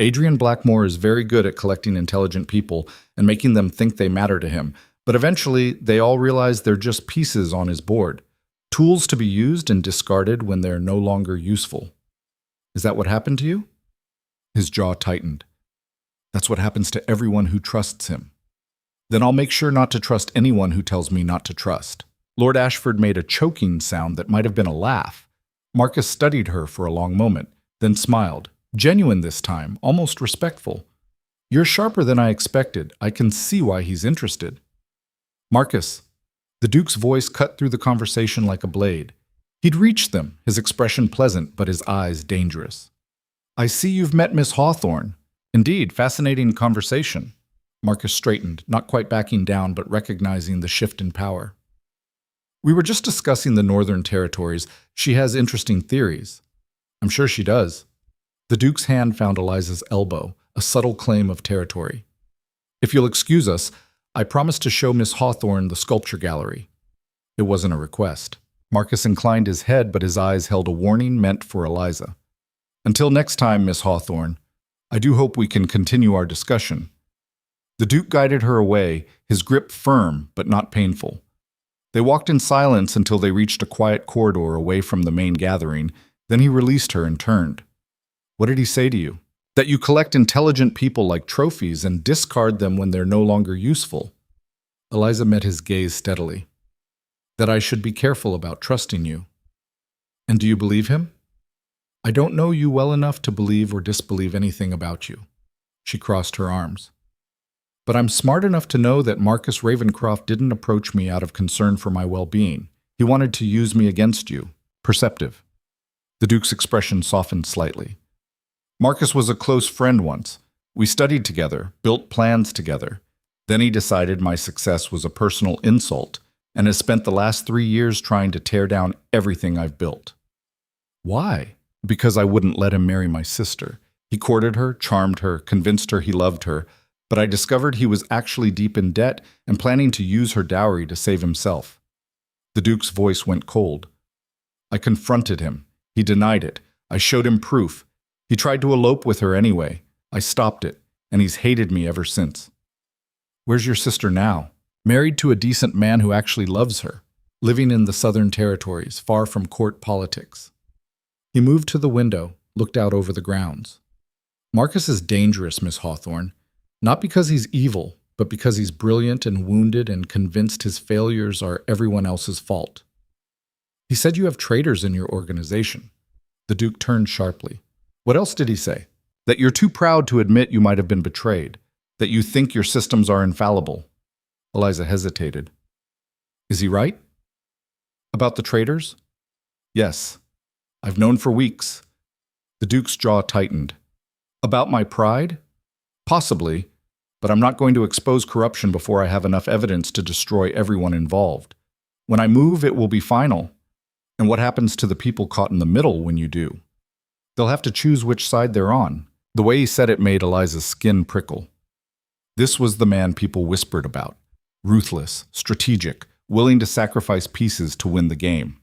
"Adrian Blackmore is very good at collecting intelligent people and making them think they matter to him, but eventually they all realize they're just pieces on his board, tools to be used and discarded when they're no longer useful." "Is that what happened to you?" His jaw tightened. "That's what happens to everyone who trusts him." "Then I'll make sure not to trust anyone who tells me not to trust." Lord Ashford made a choking sound that might have been a laugh. Marcus studied her for a long moment, then smiled, genuine this time, almost respectful. "You're sharper than I expected. I can see why he's interested." "Marcus." The Duke's voice cut through the conversation like a blade. He'd reached them, his expression pleasant but his eyes dangerous. "I see you've met Miss Hawthorne. Indeed, fascinating conversation." Marcus straightened, not quite backing down but recognizing the shift in power. "We were just discussing the Northern Territories. She has interesting theories." "I'm sure she does." The Duke's hand found Eliza's elbow, a subtle claim of territory. "If you'll excuse us, I promised to show Miss Hawthorne the sculpture gallery." It wasn't a request. Marcus inclined his head, but his eyes held a warning meant for Eliza. "Until next time, Miss Hawthorne, I do hope we can continue our discussion." The Duke guided her away, his grip firm but not painful. They walked in silence until they reached a quiet corridor away from the main gathering, then he released her and turned. "What did he say to you?" "That you collect intelligent people like trophies and discard them when they're no longer useful." Eliza met his gaze steadily. "That I should be careful about trusting you." "And do you believe him?" "I don't know you well enough to believe or disbelieve anything about you." She crossed her arms. "But I'm smart enough to know that Marcus Ravenscroft didn't approach me out of concern for my well-being. He wanted to use me against you. Perceptive." The Duke's expression softened slightly. "Marcus was a close friend once. We studied together, built plans together. Then he decided my success was a personal insult and has spent the last 3 years trying to tear down everything I've built. Why? Because I wouldn't let him marry my sister. He courted her, charmed her, convinced her he loved her, but I discovered he was actually deep in debt and planning to use her dowry to save himself. The Duke's voice went cold. I confronted him. He denied it. I showed him proof. He tried to elope with her anyway. I stopped it, and he's hated me ever since. Where's your sister now? Married to a decent man who actually loves her, living in the Southern Territories, far from court politics. He moved to the window, looked out over the grounds. Marcus is dangerous, Miss Hawthorne, not because he's evil, but because he's brilliant and wounded and convinced his failures are everyone else's fault. He said you have traitors in your organization. The Duke turned sharply. What else did he say? That you're too proud to admit you might have been betrayed, that you think your systems are infallible. Eliza hesitated. Is he right? About the traitors? Yes. I've known for weeks. The Duke's jaw tightened. About my pride? Possibly, but I'm not going to expose corruption before I have enough evidence to destroy everyone involved. When I move, it will be final. And what happens to the people caught in the middle when you do? They'll have to choose which side they're on. The way he said it made Eliza's skin prickle. This was the man people whispered about. Ruthless, strategic, willing to sacrifice pieces to win the game.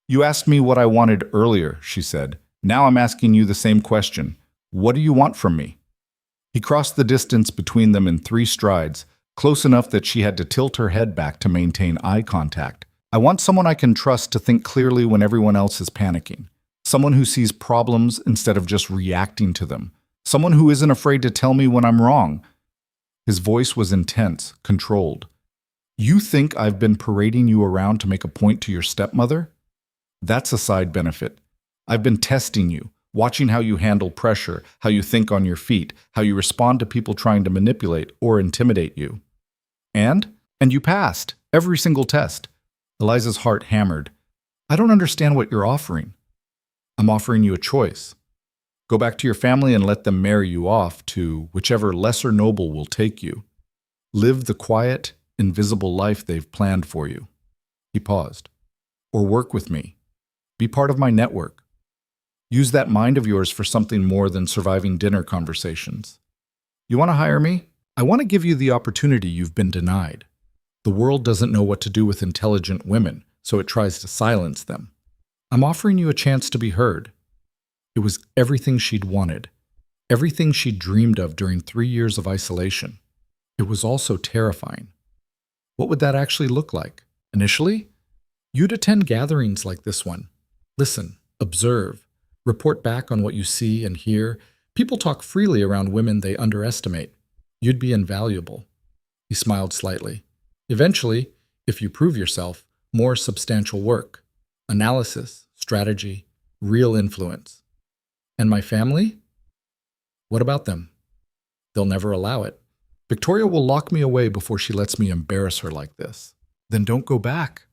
You asked me what I wanted earlier, she said. Now I'm asking you the same question. What do you want from me? He crossed the distance between them in 3 strides, close enough that she had to tilt her head back to maintain eye contact. I want someone I can trust to think clearly when everyone else is panicking. Someone who sees problems instead of just reacting to them. Someone who isn't afraid to tell me when I'm wrong. His voice was intense, controlled. You think I've been parading you around to make a point to your stepmother? That's a side benefit. I've been testing you, watching how you handle pressure, how you think on your feet, how you respond to people trying to manipulate or intimidate you. And you passed, every single test. Eliza's heart hammered. I don't understand what you're offering. I'm offering you a choice. Go back to your family and let them marry you off to whichever lesser noble will take you. Live the quiet, invisible life they've planned for you. He paused. Or work with me. Be part of my network. Use that mind of yours for something more than surviving dinner conversations. You want to hire me? I want to give you the opportunity you've been denied. The world doesn't know what to do with intelligent women, so it tries to silence them. I'm offering you a chance to be heard. It was everything she'd wanted, everything she'd dreamed of during 3 years of isolation. It was also terrifying. What would that actually look like? Initially, you'd attend gatherings like this one. Listen, observe, report back on what you see and hear. People talk freely around women they underestimate. You'd be invaluable. He smiled slightly. Eventually, if you prove yourself, more substantial work. Analysis, strategy, real influence. And my family? What about them? They'll never allow it. Victoria will lock me away before she lets me embarrass her like this. Then don't go back.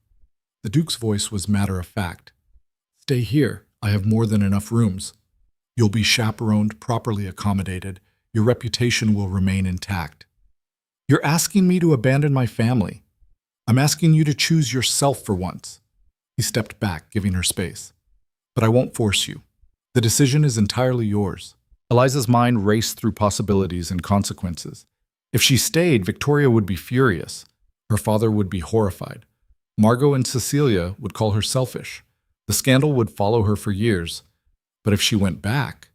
The Duke's voice was matter of fact. Stay here. I have more than enough rooms. You'll be chaperoned, properly accommodated. Your reputation will remain intact. You're asking me to abandon my family. I'm asking you to choose yourself for once. He stepped back, giving her space. But I won't force you. The decision is entirely yours. Eliza's mind raced through possibilities and consequences. If she stayed, Victoria would be furious. Her father would be horrified. Margot and Cecilia would call her selfish. The scandal would follow her for years. But if she went back,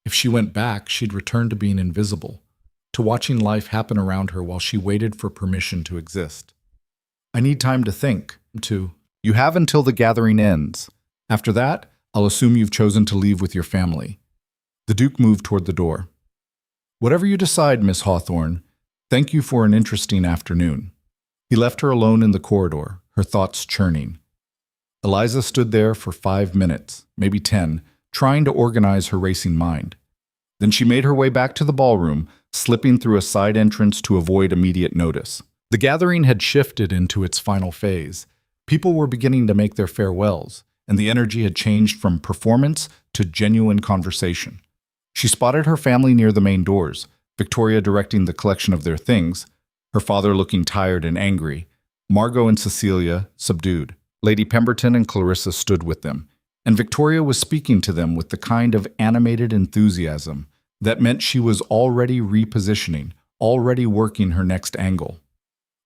she'd return to being invisible, to watching life happen around her while she waited for permission to exist. I need time to think, You have until the gathering ends. After that, I'll assume you've chosen to leave with your family. The Duke moved toward the door. Whatever you decide, Miss Hawthorne, thank you for an interesting afternoon. He left her alone in the corridor, her thoughts churning. Eliza stood there for 5 minutes, maybe 10, trying to organize her racing mind. Then she made her way back to the ballroom, slipping through a side entrance to avoid immediate notice. The gathering had shifted into its final phase. People were beginning to make their farewells, and the energy had changed from performance to genuine conversation. She spotted her family near the main doors, Victoria directing the collection of their things, her father looking tired and angry, Margot and Cecilia subdued. Lady Pemberton and Clarissa stood with them, and Victoria was speaking to them with the kind of animated enthusiasm that meant she was already repositioning, already working her next angle.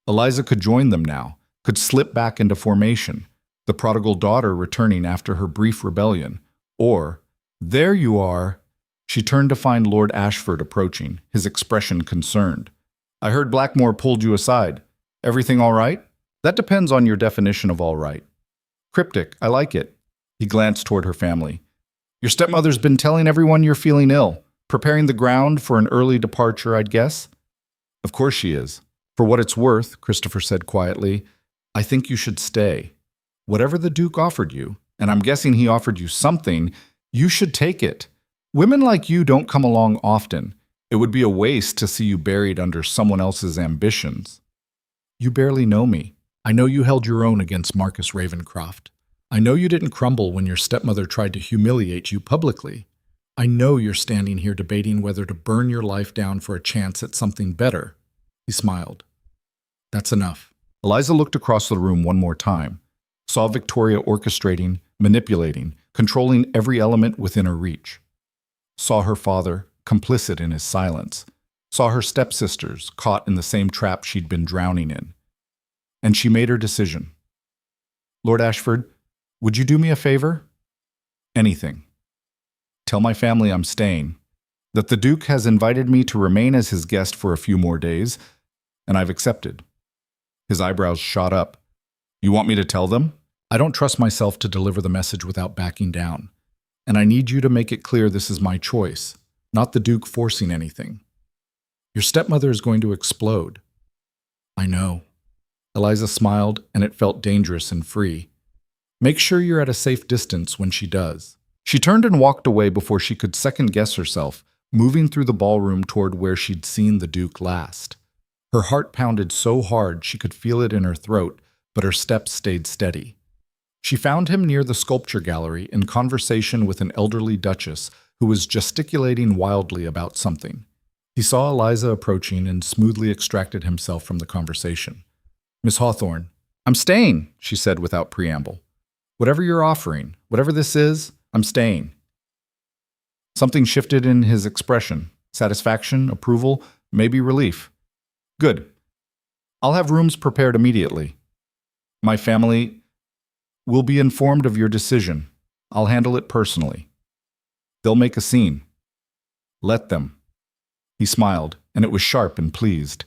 Eliza could join them now, could slip back into formation, the prodigal daughter returning after her brief rebellion. Or, there you are. She turned to find Lord Ashford approaching, his expression concerned. I heard Blackmore pulled you aside. Everything all right? That depends on your definition of all right. Cryptic, I like it. He glanced toward her family. Your stepmother's been telling everyone you're feeling ill, preparing the ground for an early departure, I'd guess? Of course she is. For what it's worth, Christopher said quietly, I think you should stay. Whatever the Duke offered you, and I'm guessing he offered you something, you should take it. Women like you don't come along often. It would be a waste to see you buried under someone else's ambitions. You barely know me. I know you held your own against Marcus Ravencroft. I know you didn't crumble when your stepmother tried to humiliate you publicly. I know you're standing here debating whether to burn your life down for a chance at something better. He smiled. That's enough. Eliza looked across the room one more time, saw Victoria orchestrating, manipulating, controlling every element within her reach. Saw her father, complicit in his silence. Saw her stepsisters, caught in the same trap she'd been drowning in. And she made her decision. Lord Ashford, would you do me a favor? Anything. Tell my family I'm staying, that the Duke has invited me to remain as his guest for a few more days, and I've accepted. His eyebrows shot up. You want me to tell them? I don't trust myself to deliver the message without backing down, and I need you to make it clear this is my choice, not the Duke forcing anything. Your stepmother is going to explode. I know. Eliza smiled, and it felt dangerous and free. Make sure you're at a safe distance when she does. She turned and walked away before she could second-guess herself, moving through the ballroom toward where she'd seen the Duke last. Her heart pounded so hard she could feel it in her throat, but her steps stayed steady. She found him near the sculpture gallery in conversation with an elderly duchess who was gesticulating wildly about something. He saw Eliza approaching and smoothly extracted himself from the conversation. Miss Hawthorne, I'm staying, she said without preamble. Whatever you're offering, whatever this is, I'm staying. Something shifted in his expression. Satisfaction, approval, maybe relief. Good. I'll have rooms prepared immediately. My family will be informed of your decision. I'll handle it personally. They'll make a scene. Let them. He smiled, and it was sharp and pleased.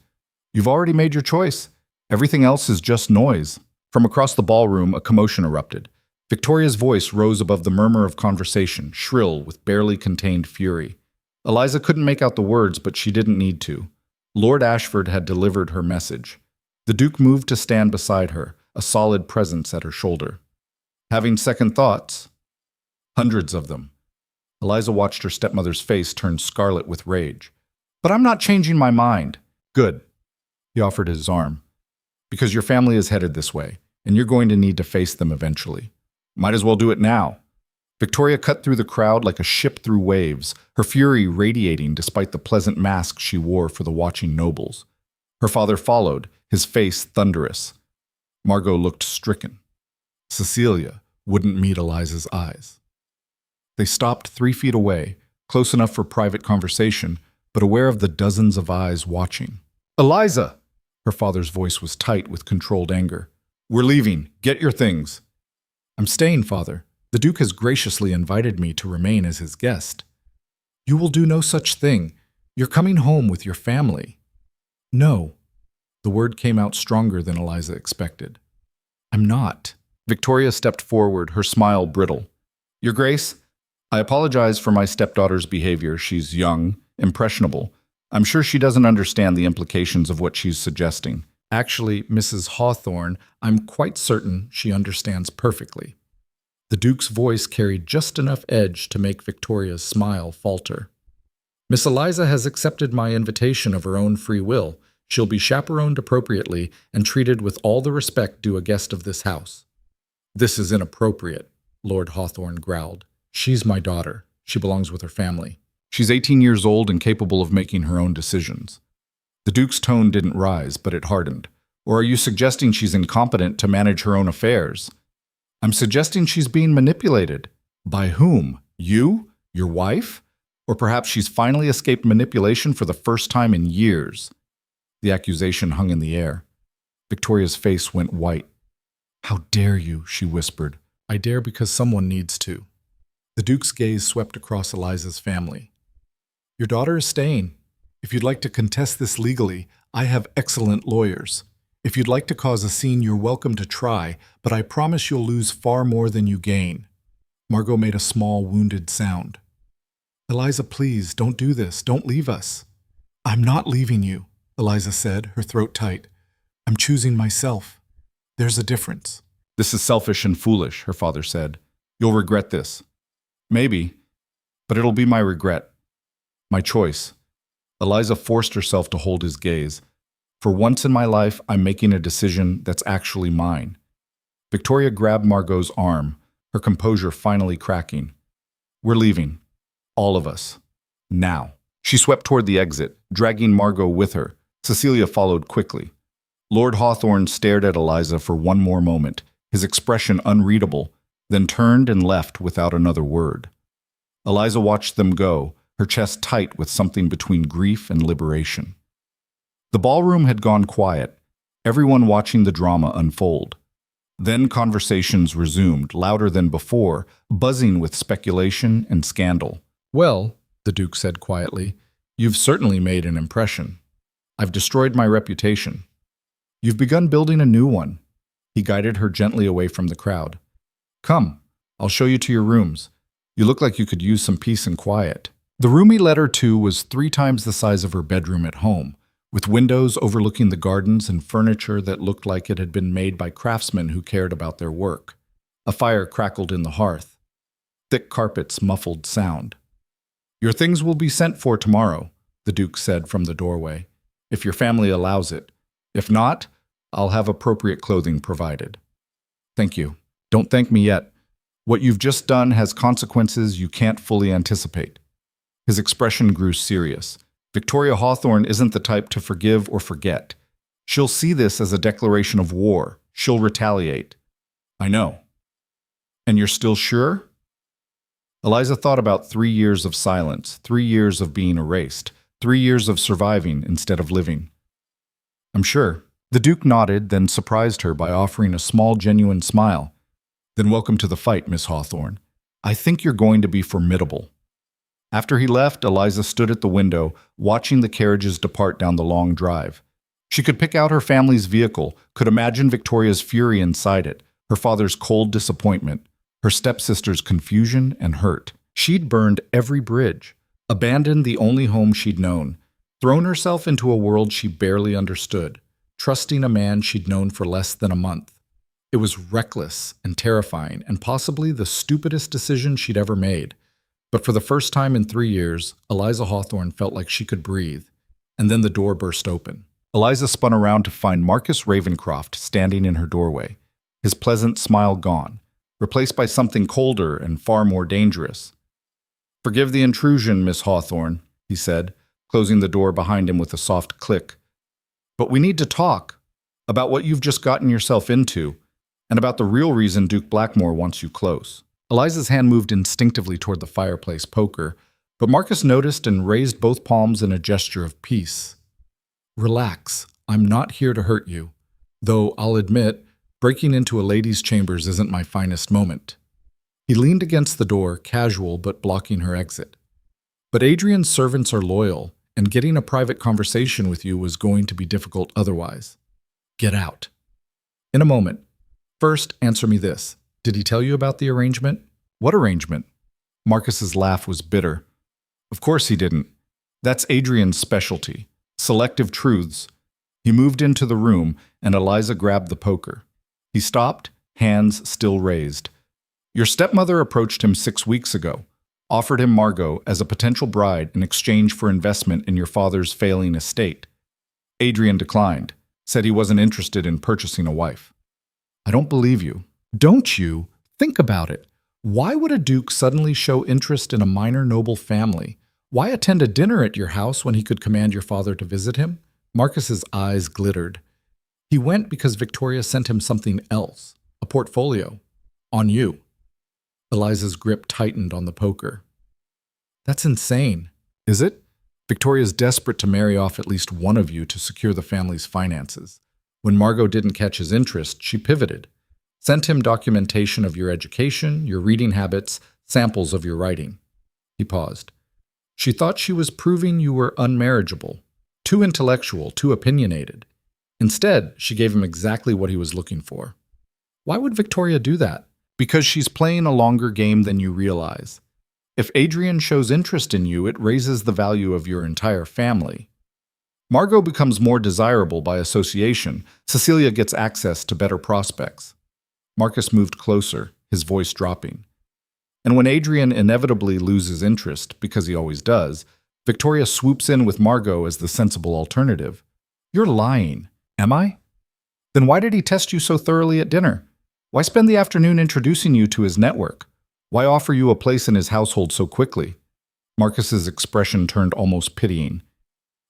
You've already made your choice. Everything else is just noise. From across the ballroom, a commotion erupted. Victoria's voice rose above the murmur of conversation, shrill with barely contained fury. Eliza couldn't make out the words, but she didn't need to. Lord Ashford had delivered her message. The Duke moved to stand beside her, a solid presence at her shoulder. Having second thoughts? Hundreds of them. Eliza watched her stepmother's face turn scarlet with rage. But I'm not changing my mind. Good. He offered his arm. Because your family is headed this way, and you're going to need to face them eventually. Might as well do it now. Victoria cut through the crowd like a ship through waves, her fury radiating despite the pleasant mask she wore for the watching nobles. Her father followed, his face thunderous. Margot looked stricken. Cecilia wouldn't meet Eliza's eyes. They stopped 3 feet away, close enough for private conversation, but aware of the dozens of eyes watching. Eliza! Her father's voice was tight with controlled anger. We're leaving. Get your things. I'm staying, father. The Duke has graciously invited me to remain as his guest. You will do no such thing. You're coming home with your family. No. The word came out stronger than Eliza expected. I'm not. Victoria stepped forward, her smile brittle. Your Grace, I apologize for my stepdaughter's behavior. She's young, impressionable. I'm sure she doesn't understand the implications of what she's suggesting. Actually, Mrs. Hawthorne, I'm quite certain she understands perfectly. The Duke's voice carried just enough edge to make Victoria's smile falter. Miss Eliza has accepted my invitation of her own free will. She'll be chaperoned appropriately and treated with all the respect due a guest of this house. This is inappropriate, Lord Hawthorne growled. She's my daughter. She belongs with her family. She's 18 years old and capable of making her own decisions. The Duke's tone didn't rise, but it hardened. Or are you suggesting she's incompetent to manage her own affairs? I'm suggesting she's being manipulated. By whom? You? Your wife? Or perhaps she's finally escaped manipulation for the first time in years. The accusation hung in the air. Victoria's face went white. How dare you, she whispered. I dare because someone needs to. The Duke's gaze swept across Eliza's family. Your daughter is staying. If you'd like to contest this legally, I have excellent lawyers. If you'd like to cause a scene, you're welcome to try, but I promise you'll lose far more than you gain. Margot made a small, wounded sound. Eliza, please, don't do this. Don't leave us. I'm not leaving you, Eliza said, her throat tight. I'm choosing myself. There's a difference. This is selfish and foolish, her father said. You'll regret this. Maybe, but it'll be my regret. My choice. Eliza forced herself to hold his gaze. For once in my life, I'm making a decision that's actually mine. Victoria grabbed Margot's arm, her composure finally cracking. We're leaving. All of us. Now. She swept toward the exit, dragging Margot with her. Cecilia followed quickly. Lord Hawthorne stared at Eliza for one more moment, his expression unreadable, then turned and left without another word. Eliza watched them go, her chest tight with something between grief and liberation. The ballroom had gone quiet, everyone watching the drama unfold. Then conversations resumed, louder than before, buzzing with speculation and scandal. Well, the Duke said quietly, you've certainly made an impression. I've destroyed my reputation. You've begun building a new one. He guided her gently away from the crowd. Come, I'll show you to your rooms. You look like you could use some peace and quiet. The room he led her to was 3 times the size of her bedroom at home, with windows overlooking the gardens and furniture that looked like it had been made by craftsmen who cared about their work. A fire crackled in the hearth. Thick carpets muffled sound. Your things will be sent for tomorrow, the Duke said from the doorway, if your family allows it. If not, I'll have appropriate clothing provided. Thank you. Don't thank me yet. What you've just done has consequences you can't fully anticipate. His expression grew serious. Victoria Hawthorne isn't the type to forgive or forget. She'll see this as a declaration of war. She'll retaliate. I know. And you're still sure? Eliza thought about 3 years of silence, 3 years of being erased, 3 years of surviving instead of living. I'm sure. The Duke nodded, then surprised her by offering a small, genuine smile. Then welcome to the fight, Miss Hawthorne. I think you're going to be formidable. After he left, Eliza stood at the window, watching the carriages depart down the long drive. She could pick out her family's vehicle, could imagine Victoria's fury inside it, her father's cold disappointment, her stepsister's confusion and hurt. She'd burned every bridge, abandoned the only home she'd known, thrown herself into a world she barely understood, trusting a man she'd known for less than a month. It was reckless and terrifying, and possibly the stupidest decision she'd ever made. But for the first time in 3 years, Eliza Hawthorne felt like she could breathe, and then the door burst open. Eliza spun around to find Marcus Ravencroft standing in her doorway, his pleasant smile gone, replaced by something colder and far more dangerous. Forgive the intrusion, Miss Hawthorne, he said, closing the door behind him with a soft click. But we need to talk about what you've just gotten yourself into, and about the real reason Duke Blackmore wants you close. Eliza's hand moved instinctively toward the fireplace poker, but Marcus noticed and raised both palms in a gesture of peace. Relax, I'm not here to hurt you, though I'll admit, breaking into a lady's chambers isn't my finest moment. He leaned against the door, casual but blocking her exit. But Adrian's servants are loyal, and getting a private conversation with you was going to be difficult otherwise. Get out. In a moment. First, answer me this. Did he tell you about the arrangement? What arrangement? Marcus's laugh was bitter. Of course he didn't. That's Adrian's specialty. Selective truths. He moved into the room, and Eliza grabbed the poker. He stopped, hands still raised. Your stepmother approached him 6 weeks ago, offered him Margot as a potential bride in exchange for investment in your father's failing estate. Adrian declined, said he wasn't interested in purchasing a wife. I don't believe you. Don't you? Think about it. Why would a duke suddenly show interest in a minor noble family? Why attend a dinner at your house when he could command your father to visit him? Marcus's eyes glittered. He went because Victoria sent him something else, a portfolio. On you. Eliza's grip tightened on the poker. That's insane. Is it? Victoria's desperate to marry off at least one of you to secure the family's finances. When Margot didn't catch his interest, she pivoted. Sent him documentation of your education, your reading habits, samples of your writing. He paused. She thought she was proving you were unmarriageable, too intellectual, too opinionated. Instead, she gave him exactly what he was looking for. Why would Victoria do that? Because she's playing a longer game than you realize. If Adrian shows interest in you, it raises the value of your entire family. Margot becomes more desirable by association. Cecilia gets access to better prospects. Marcus moved closer, his voice dropping. And when Adrian inevitably loses interest, because he always does, Victoria swoops in with Margot as the sensible alternative. You're lying. Am I? Then why did he test you so thoroughly at dinner? Why spend the afternoon introducing you to his network? Why offer you a place in his household so quickly? Marcus's expression turned almost pitying.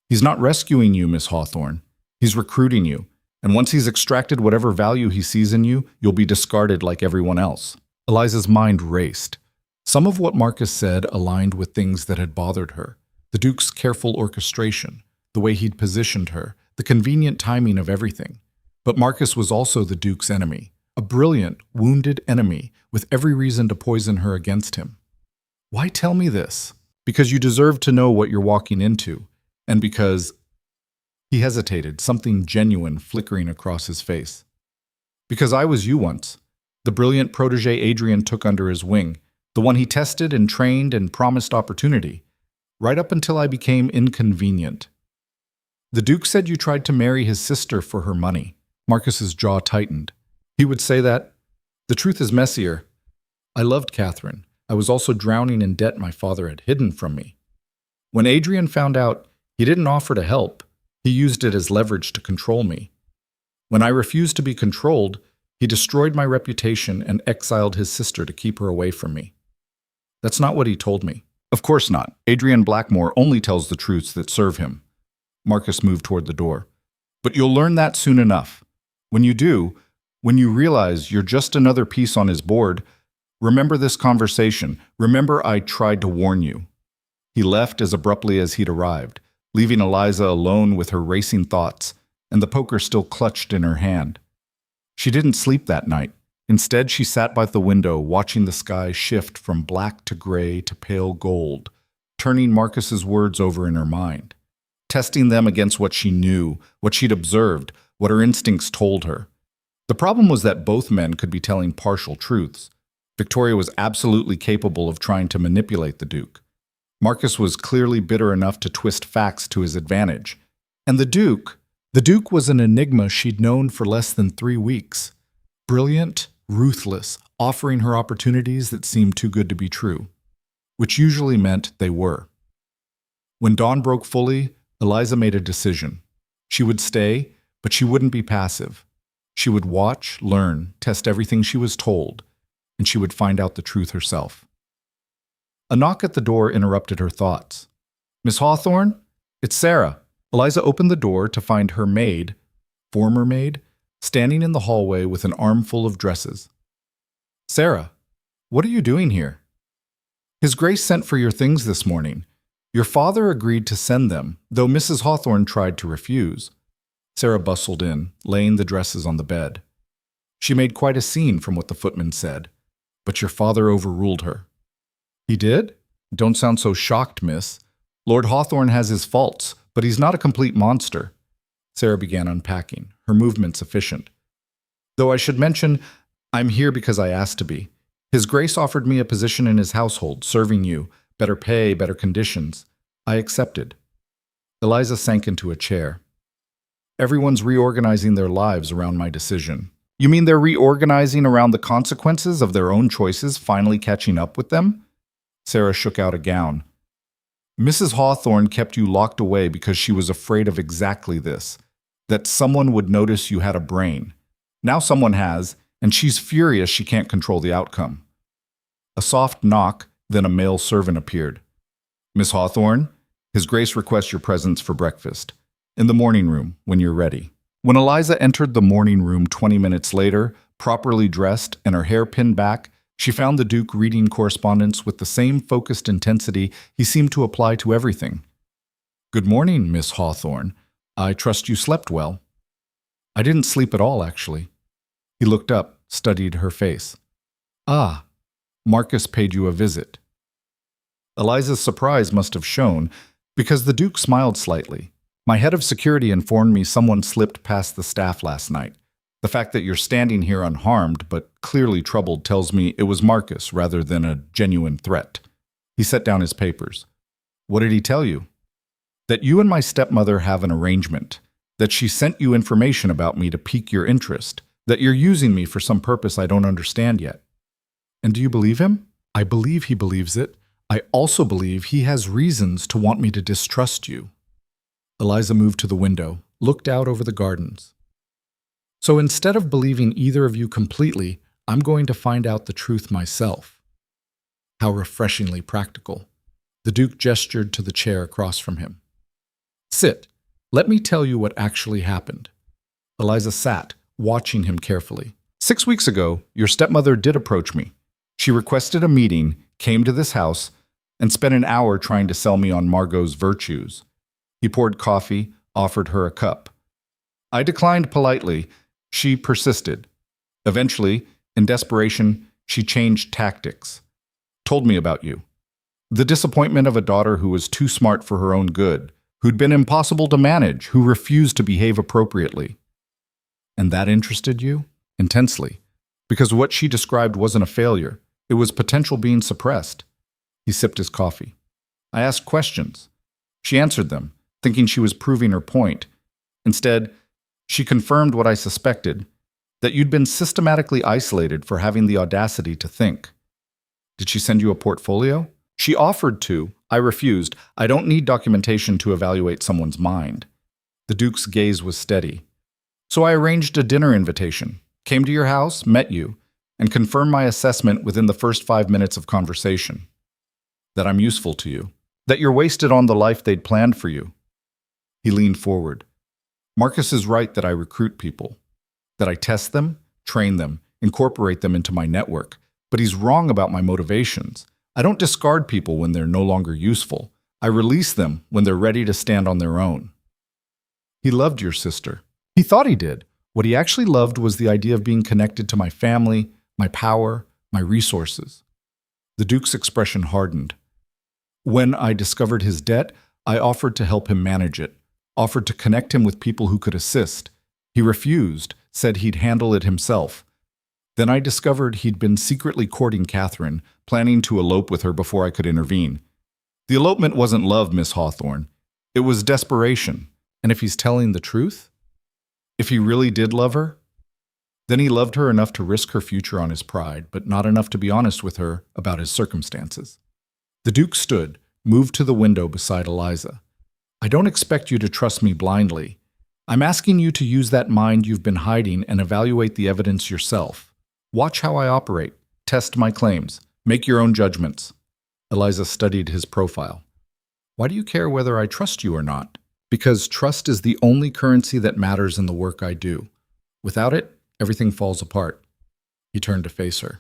He's not rescuing you, Miss Hawthorne. He's recruiting you. And once he's extracted whatever value he sees in you, you'll be discarded like everyone else. Eliza's mind raced. Some of what Marcus said aligned with things that had bothered her. The Duke's careful orchestration, the way he'd positioned her, the convenient timing of everything. But Marcus was also the Duke's enemy. A brilliant, wounded enemy with every reason to poison her against him. Why tell me this? Because you deserve to know what you're walking into, and because... He hesitated, something genuine flickering across his face. Because I was you once, the brilliant protege Adrian took under his wing, the one he tested and trained and promised opportunity, right up until I became inconvenient. The Duke said you tried to marry his sister for her money. Marcus's jaw tightened. He would say that. The truth is messier. I loved Catherine. I was also drowning in debt my father had hidden from me. When Adrian found out, he didn't offer to help. He used it as leverage to control me. When I refused to be controlled, he destroyed my reputation and exiled his sister to keep her away from me. That's not what he told me. Of course not. Adrian Blackmore only tells the truths that serve him. Marcus moved toward the door. But you'll learn that soon enough. When you do, when you realize you're just another piece on his board, remember this conversation. Remember I tried to warn you. He left as abruptly as he'd arrived, leaving Eliza alone with her racing thoughts and the poker still clutched in her hand. She didn't sleep that night. Instead, she sat by the window, watching the sky shift from black to gray to pale gold, turning Marcus's words over in her mind, testing them against what she knew, what she'd observed, what her instincts told her. The problem was that both men could be telling partial truths. Victoria was absolutely capable of trying to manipulate the Duke. Marcus was clearly bitter enough to twist facts to his advantage. And the Duke was an enigma she'd known for less than 3 weeks. Brilliant, ruthless, offering her opportunities that seemed too good to be true, which usually meant they were. When dawn broke fully, Eliza made a decision. She would stay, but she wouldn't be passive. She would watch, learn, test everything she was told, and she would find out the truth herself. A knock at the door interrupted her thoughts. "Miss Hawthorne? It's Sarah." Eliza opened the door to find her maid, former maid, standing in the hallway with an armful of dresses. "Sarah, what are you doing here?" "His Grace sent for your things this morning. Your father agreed to send them, though Mrs. Hawthorne tried to refuse." Sarah bustled in, laying the dresses on the bed. She made quite a scene from what the footman said, but your father overruled her. "He did? Don't sound so shocked, miss. Lord Hawthorne has his faults, but he's not a complete monster." Sarah began unpacking, her movements efficient. "Though I should mention, I'm here because I asked to be. His Grace offered me a position in his household, serving you, better pay, better conditions. I accepted." Eliza sank into a chair. "Everyone's reorganizing their lives around my decision." "You mean they're reorganizing around the consequences of their own choices finally catching up with them?" Sarah shook out a gown. "Mrs. Hawthorne kept you locked away because she was afraid of exactly this, that someone would notice you had a brain. Now someone has, and she's furious she can't control the outcome." A soft knock, then a male servant appeared. Miss Hawthorne, His Grace requests your presence for breakfast. In the morning room, when you're ready. When Eliza entered the morning room 20 minutes later, properly dressed and her hair pinned back, she found the Duke reading correspondence with the same focused intensity he seemed to apply to everything. Good morning, Miss Hawthorne. I trust you slept well. I didn't sleep at all, actually. He looked up, studied her face. Ah, Marcus paid you a visit. Eliza's surprise must have shown, because the Duke smiled slightly. My head of security informed me someone slipped past the staff last night. The fact that you're standing here unharmed but clearly troubled tells me it was Marcus rather than a genuine threat. He set down his papers. What did he tell you? That you and my stepmother have an arrangement. That she sent you information about me to pique your interest. That you're using me for some purpose I don't understand yet. And do you believe him? I believe he believes it. I also believe he has reasons to want me to distrust you. Eliza moved to the window, looked out over the gardens. So instead of believing either of you completely, I'm going to find out the truth myself. How refreshingly practical. The Duke gestured to the chair across from him. Sit. Let me tell you what actually happened. Eliza sat, watching him carefully. 6 weeks ago, your stepmother did approach me. She requested a meeting, came to this house, and spent an hour trying to sell me on Margot's virtues. He poured coffee, offered her a cup. I declined politely. She persisted. Eventually, in desperation, she changed tactics. Told me about you. The disappointment of a daughter who was too smart for her own good, who'd been impossible to manage, who refused to behave appropriately. And that interested you? Intensely. Because what she described wasn't a failure. It was potential being suppressed. He sipped his coffee. I asked questions. She answered them, thinking she was proving her point. Instead, she confirmed what I suspected, that you'd been systematically isolated for having the audacity to think. Did she send you a portfolio? She offered to. I refused. I don't need documentation to evaluate someone's mind. The Duke's gaze was steady. So I arranged a dinner invitation, came to your house, met you, and confirmed my assessment within the first 5 minutes of conversation. That I'm useful to you. That you're wasted on the life they'd planned for you. He leaned forward. Marcus is right that I recruit people. That I test them, train them, incorporate them into my network. But he's wrong about my motivations. I don't discard people when they're no longer useful. I release them when they're ready to stand on their own. He loved your sister. He thought he did. What he actually loved was the idea of being connected to my family, my power, my resources. The Duke's expression hardened. When I discovered his debt, I offered to help him manage it, offered to connect him with people who could assist. He refused, said he'd handle it himself. Then I discovered he'd been secretly courting Catherine, planning to elope with her before I could intervene. The elopement wasn't love, Miss Hawthorne. It was desperation. And if he's telling the truth? If he really did love her? Then he loved her enough to risk her future on his pride, but not enough to be honest with her about his circumstances. The Duke stood, moved to the window beside Eliza. I don't expect you to trust me blindly. I'm asking you to use that mind you've been hiding and evaluate the evidence yourself. Watch how I operate. Test my claims. Make your own judgments. Eliza studied his profile. Why do you care whether I trust you or not? Because trust is the only currency that matters in the work I do. Without it, everything falls apart. He turned to face her.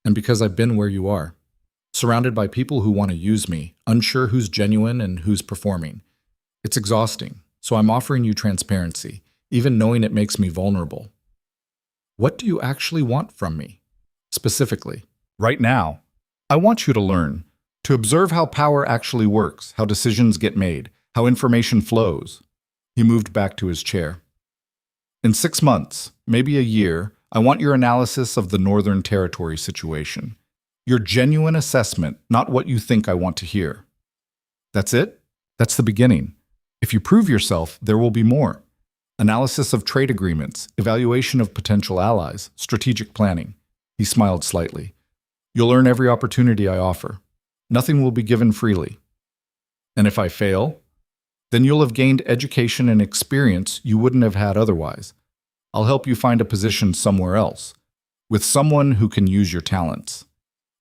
And because I've been where you are, surrounded by people who want to use me, unsure who's genuine and who's performing. It's exhausting, so I'm offering you transparency, even knowing it makes me vulnerable. What do you actually want from me? Specifically, right now, I want you to learn, to observe how power actually works, how decisions get made, how information flows. He moved back to his chair. In 6 months, maybe a year, I want your analysis of the Northern Territory situation. Your genuine assessment, not what you think I want to hear. That's it? That's the beginning. If you prove yourself, there will be more. Analysis of trade agreements, evaluation of potential allies, strategic planning. He smiled slightly. You'll earn every opportunity I offer. Nothing will be given freely. And if I fail, then you'll have gained education and experience you wouldn't have had otherwise. I'll help you find a position somewhere else, with someone who can use your talents.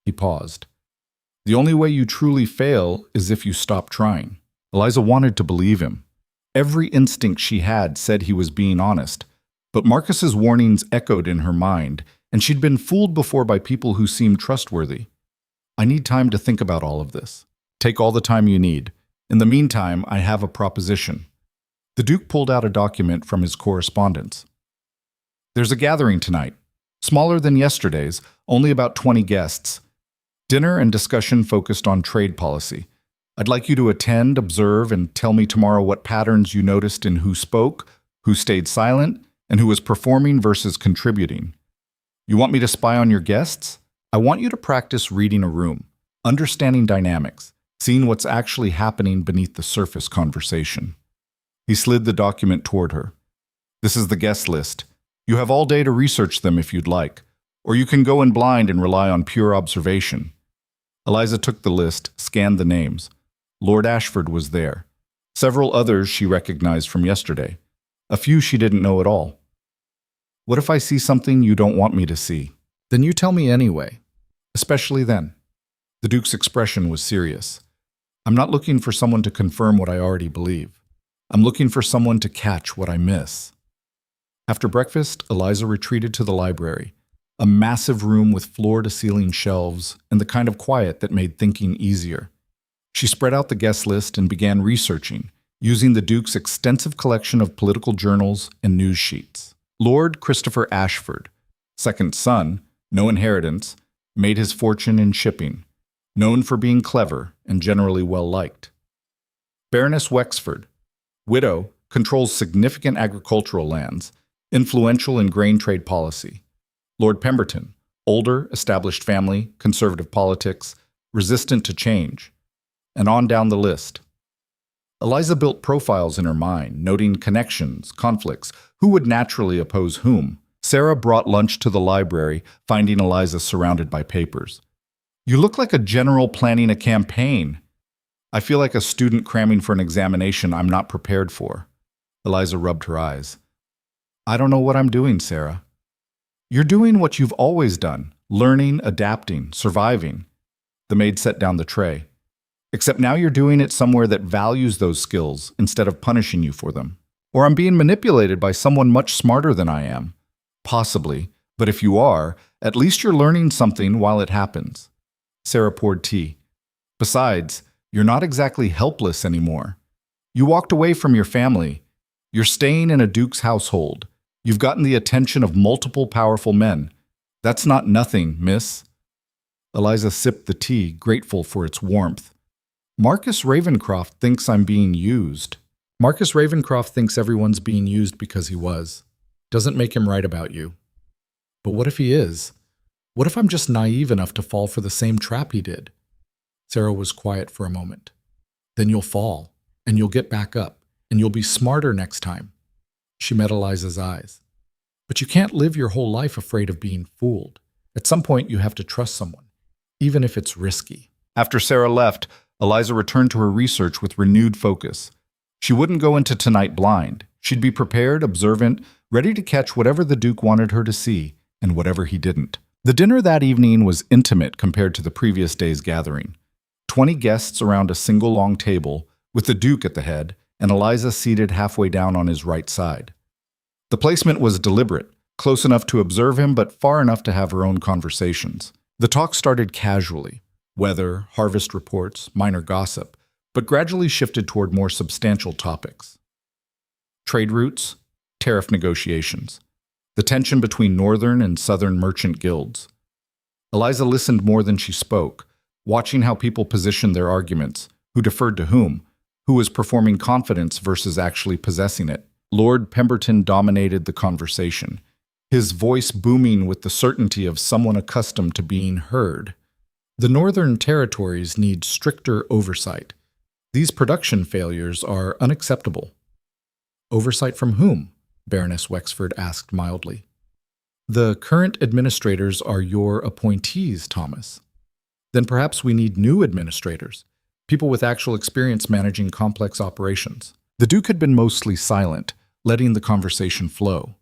He paused. The only way you truly fail is if you stop trying. Eliza wanted to believe him. Every instinct she had said he was being honest, but Marcus's warnings echoed in her mind, and she'd been fooled before by people who seemed trustworthy. I need time to think about all of this. Take all the time you need. In the meantime, I have a proposition. The Duke pulled out a document from his correspondence. There's a gathering tonight. Smaller than yesterday's, only about 20 guests. Dinner and discussion focused on trade policy. I'd like you to attend, observe, and tell me tomorrow what patterns you noticed in who spoke, who stayed silent, and who was performing versus contributing. You want me to spy on your guests? I want you to practice reading a room, understanding dynamics, seeing what's actually happening beneath the surface conversation. He slid the document toward her. This is the guest list. You have all day to research them if you'd like, or you can go in blind and rely on pure observation. Eliza took the list, scanned the names. Lord Ashford was there. Several others she recognized from yesterday. A few she didn't know at all. What if I see something you don't want me to see? Then you tell me anyway. Especially then. The Duke's expression was serious. I'm not looking for someone to confirm what I already believe. I'm looking for someone to catch what I miss. After breakfast, Eliza retreated to the library, a massive room with floor-to-ceiling shelves and the kind of quiet that made thinking easier. She spread out the guest list and began researching, using the Duke's extensive collection of political journals and news sheets. Lord Christopher Ashford, second son, no inheritance, made his fortune in shipping, known for being clever and generally well-liked. Baroness Wexford, widow, controls significant agricultural lands, influential in grain trade policy. Lord Pemberton, older, established family, conservative politics, resistant to change. And on down the list. Eliza built profiles in her mind, noting connections, conflicts, who would naturally oppose whom. Sarah brought lunch to the library, finding Eliza surrounded by papers. You look like a general planning a campaign. I feel like a student cramming for an examination I'm not prepared for. Eliza rubbed her eyes. I don't know what I'm doing, Sarah. You're doing what you've always done, learning, adapting, surviving. The maid set down the tray. Except now you're doing it somewhere that values those skills instead of punishing you for them. Or I'm being manipulated by someone much smarter than I am. Possibly, but if you are, at least you're learning something while it happens. Sarah poured tea. Besides, you're not exactly helpless anymore. You walked away from your family. You're staying in a duke's household. You've gotten the attention of multiple powerful men. That's not nothing, miss. Eliza sipped the tea, grateful for its warmth. Marcus Ravencroft thinks I'm being used. Marcus Ravencroft thinks everyone's being used because he was. Doesn't make him right about you. But what if he is? What if I'm just naive enough to fall for the same trap he did? Sarah was quiet for a moment. Then you'll fall, and you'll get back up, and you'll be smarter next time. She met Eliza's eyes. But you can't live your whole life afraid of being fooled. At some point, you have to trust someone, even if it's risky. After Sarah left, Eliza returned to her research with renewed focus. She wouldn't go into tonight blind. She'd be prepared, observant, ready to catch whatever the Duke wanted her to see and whatever he didn't. The dinner that evening was intimate compared to the previous day's gathering. 20 guests around a single long table, with the Duke at the head and Eliza seated halfway down on his right side. The placement was deliberate, close enough to observe him but far enough to have her own conversations. The talk started casually. Weather, harvest reports, minor gossip, but gradually shifted toward more substantial topics. Trade routes, tariff negotiations, the tension between northern and southern merchant guilds. Eliza listened more than she spoke, watching how people positioned their arguments, who deferred to whom, who was performing confidence versus actually possessing it. Lord Pemberton dominated the conversation, his voice booming with the certainty of someone accustomed to being heard. The northern territories need stricter oversight. These production failures are unacceptable. Oversight from whom? Baroness Wexford asked mildly. The current administrators are your appointees, Thomas. Then perhaps we need new administrators, people with actual experience managing complex operations. The Duke had been mostly silent, letting the conversation flow.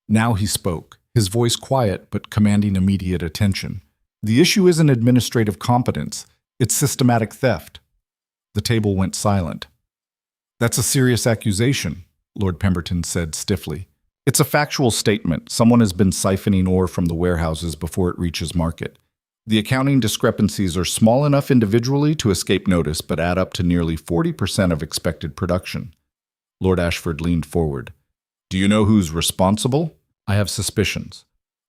Now he spoke, his voice quiet but commanding immediate attention. The issue isn't administrative competence, It's systematic theft. The table went silent. That's a serious accusation, Lord Pemberton said stiffly. It's a factual statement. Someone has been siphoning ore from the warehouses before it reaches market. The accounting discrepancies are small enough individually to escape notice, but add up to nearly 40% of expected production. Lord Ashford leaned forward. Do you know who's responsible? I have suspicions.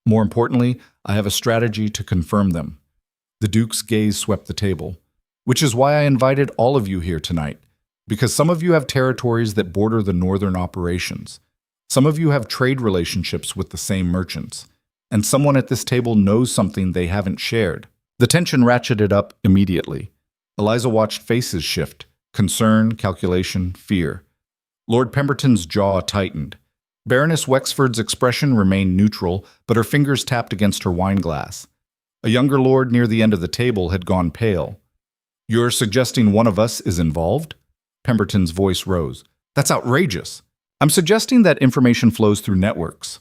More importantly, I have a strategy to confirm them. The Duke's gaze swept the table. Which is why I invited all of you here tonight. Because some of you have territories that border the northern operations. Some of you have trade relationships with the same merchants. And someone at this table knows something they haven't shared. The tension ratcheted up immediately. Eliza watched faces shift. Concern, calculation, fear. Lord Pemberton's jaw tightened. Baroness Wexford's expression remained neutral, but her fingers tapped against her wineglass. A younger lord near the end of the table had gone pale. You're suggesting one of us is involved? Pemberton's voice rose. That's outrageous. I'm suggesting that information flows through networks.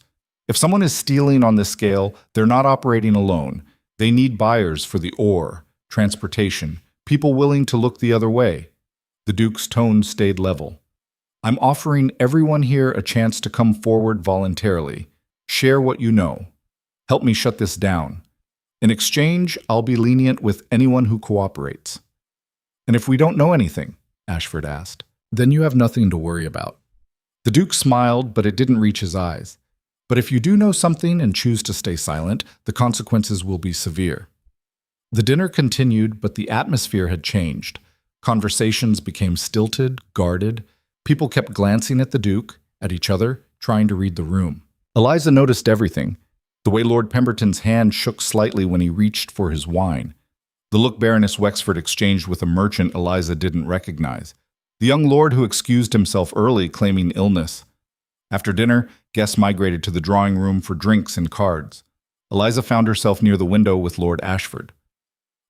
If someone is stealing on this scale, they're not operating alone. They need buyers for the ore, transportation, people willing to look the other way. The Duke's tone stayed level. I'm offering everyone here a chance to come forward voluntarily. Share what you know. Help me shut this down. In exchange, I'll be lenient with anyone who cooperates. And if we don't know anything, Ashford asked, then you have nothing to worry about. The Duke smiled, but it didn't reach his eyes. But if you do know something and choose to stay silent, the consequences will be severe. The dinner continued, but the atmosphere had changed. Conversations became stilted, guarded. People kept glancing at the Duke, at each other, trying to read the room. Eliza noticed everything. The way Lord Pemberton's hand shook slightly when he reached for his wine. The look Baroness Wexford exchanged with a merchant Eliza didn't recognize. The young lord who excused himself early, claiming illness. After dinner, guests migrated to the drawing room for drinks and cards. Eliza found herself near the window with Lord Ashford.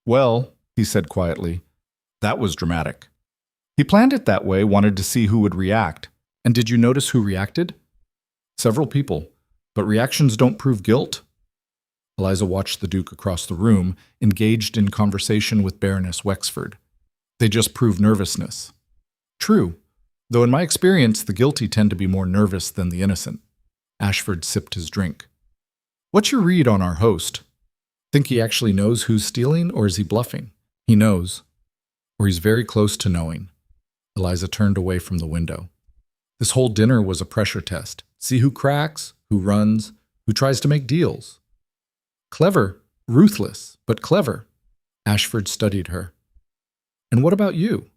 Well, he said quietly, that was dramatic. He planned it that way, wanted to see who would react. And did you notice who reacted? Several people. But reactions don't prove guilt. Eliza watched the Duke across the room, engaged in conversation with Baroness Wexford. They just prove nervousness. True, though in my experience, the guilty tend to be more nervous than the innocent. Ashford sipped his drink. What's your read on our host? Think he actually knows who's stealing, or is he bluffing? He knows. Or he's very close to knowing. Eliza turned away from the window. This whole dinner was a pressure test. See who cracks, who runs, who tries to make deals. Clever, ruthless, but clever. Ashford studied her. And what about you?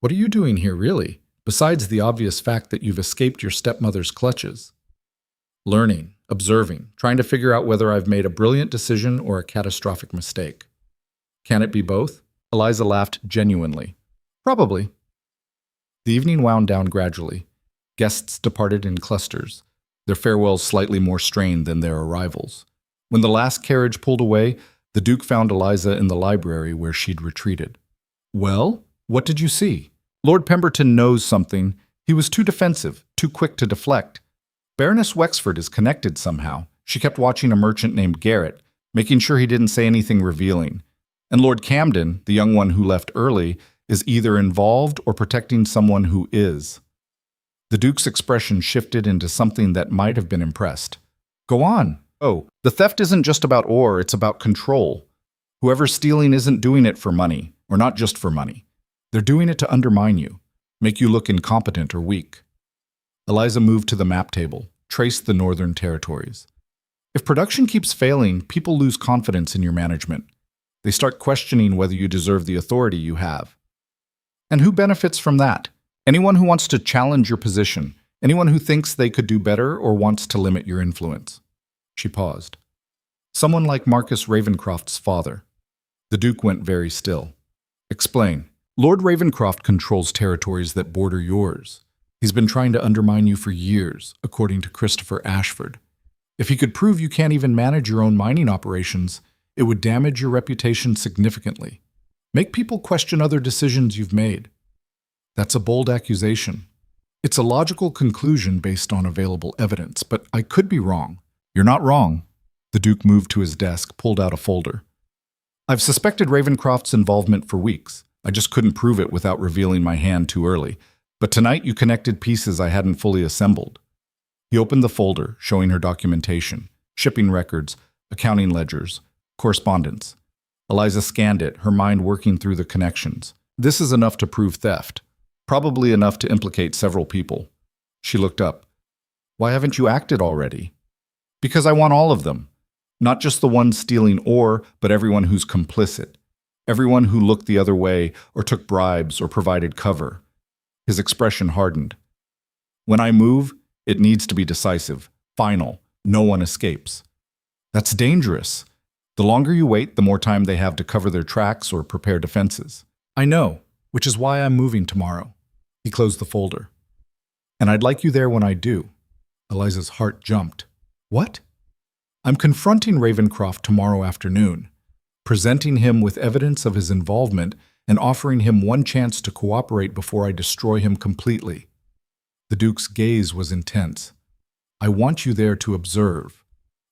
What are you doing here, really, besides the obvious fact that you've escaped your stepmother's clutches? Learning, observing, trying to figure out whether I've made a brilliant decision or a catastrophic mistake. Can it be both? Eliza laughed genuinely. Probably. The evening wound down gradually. Guests departed in clusters, their farewells slightly more strained than their arrivals. When the last carriage pulled away, the Duke found Eliza in the library where she'd retreated. Well, what did you see? Lord Pemberton knows something. He was too defensive, too quick to deflect. Baroness Wexford is connected somehow. She kept watching a merchant named Garrett, making sure he didn't say anything revealing. And Lord Camden, the young one who left early, is either involved or protecting someone who is. The Duke's expression shifted into something that might have been impressed. Go on. Oh, the theft isn't just about ore, it's about control. Whoever's stealing isn't doing it for money, or not just for money. They're doing it to undermine you, make you look incompetent or weak. Eliza moved to the map table, traced the northern territories. If production keeps failing, people lose confidence in your management. They start questioning whether you deserve the authority you have. And who benefits from that? Anyone who wants to challenge your position, anyone who thinks they could do better or wants to limit your influence. She paused. Someone like Marcus Ravencroft's father. The Duke went very still. Explain. Lord Ravencroft controls territories that border yours. He's been trying to undermine you for years, according to Christopher Ashford. If he could prove you can't even manage your own mining operations, it would damage your reputation significantly. Make people question other decisions you've made. That's a bold accusation. It's a logical conclusion based on available evidence, but I could be wrong. You're not wrong. The Duke moved to his desk, pulled out a folder. I've suspected Ravencroft's involvement for weeks. I just couldn't prove it without revealing my hand too early. But tonight you connected pieces I hadn't fully assembled. He opened the folder, showing her documentation, shipping records, accounting ledgers, correspondence. Eliza scanned it, her mind working through the connections. This is enough to prove theft. Probably enough to implicate several people. She looked up. Why haven't you acted already? Because I want all of them. Not just the ones stealing ore, but everyone who's complicit. Everyone who looked the other way or took bribes or provided cover. His expression hardened. When I move, it needs to be decisive, final. No one escapes. That's dangerous. The longer you wait, the more time they have to cover their tracks or prepare defenses. I know, which is why I'm moving tomorrow. He closed the folder. And I'd like you there when I do. Eliza's heart jumped. What? I'm confronting Ravencroft tomorrow afternoon, presenting him with evidence of his involvement and offering him one chance to cooperate before I destroy him completely. The Duke's gaze was intense. I want you there to observe,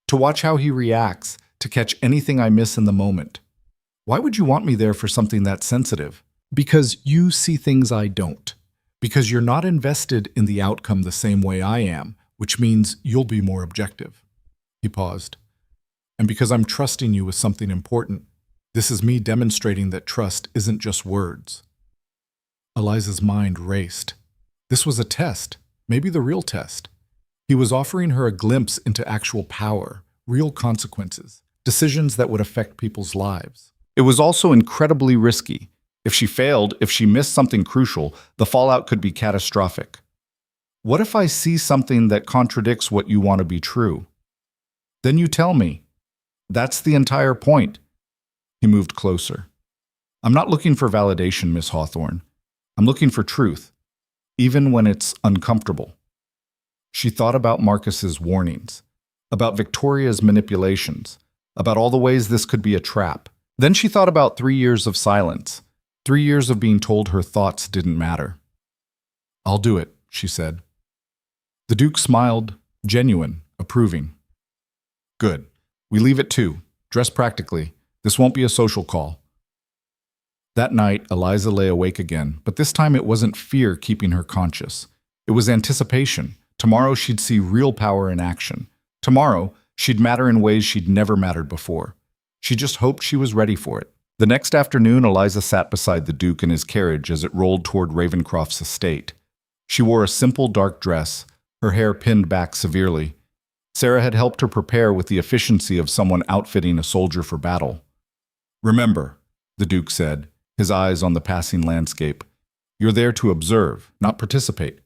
to watch how he reacts, to catch anything I miss in the moment. Why would you want me there for something that sensitive? Because you see things I don't. Because you're not invested in the outcome the same way I am, which means you'll be more objective. He paused. And because I'm trusting you with something important, this is me demonstrating that trust isn't just words. Eliza's mind raced. This was a test, maybe the real test. He was offering her a glimpse into actual power, real consequences, decisions that would affect people's lives. It was also incredibly risky. If she failed, if she missed something crucial, the fallout could be catastrophic. What if I see something that contradicts what you want to be true? Then you tell me. That's the entire point. He moved closer. I'm not looking for validation, Miss Hawthorne. I'm looking for truth, even when it's uncomfortable. She thought about Marcus's warnings, about Victoria's manipulations, about all the ways this could be a trap. Then she thought about 3 years of silence, 3 years of being told her thoughts didn't matter. I'll do it, she said. The Duke smiled, genuine, approving. Good. We leave at 2. Dress practically. This won't be a social call. That night, Eliza lay awake again, but this time it wasn't fear keeping her conscious. It was anticipation. Tomorrow she'd see real power in action. Tomorrow, she'd matter in ways she'd never mattered before. She just hoped she was ready for it. The next afternoon, Eliza sat beside the Duke in his carriage as it rolled toward Ravencroft's estate. She wore a simple dark dress, her hair pinned back severely. Sarah had helped her prepare with the efficiency of someone outfitting a soldier for battle. Remember, the Duke said, his eyes on the passing landscape, you're there to observe, not participate.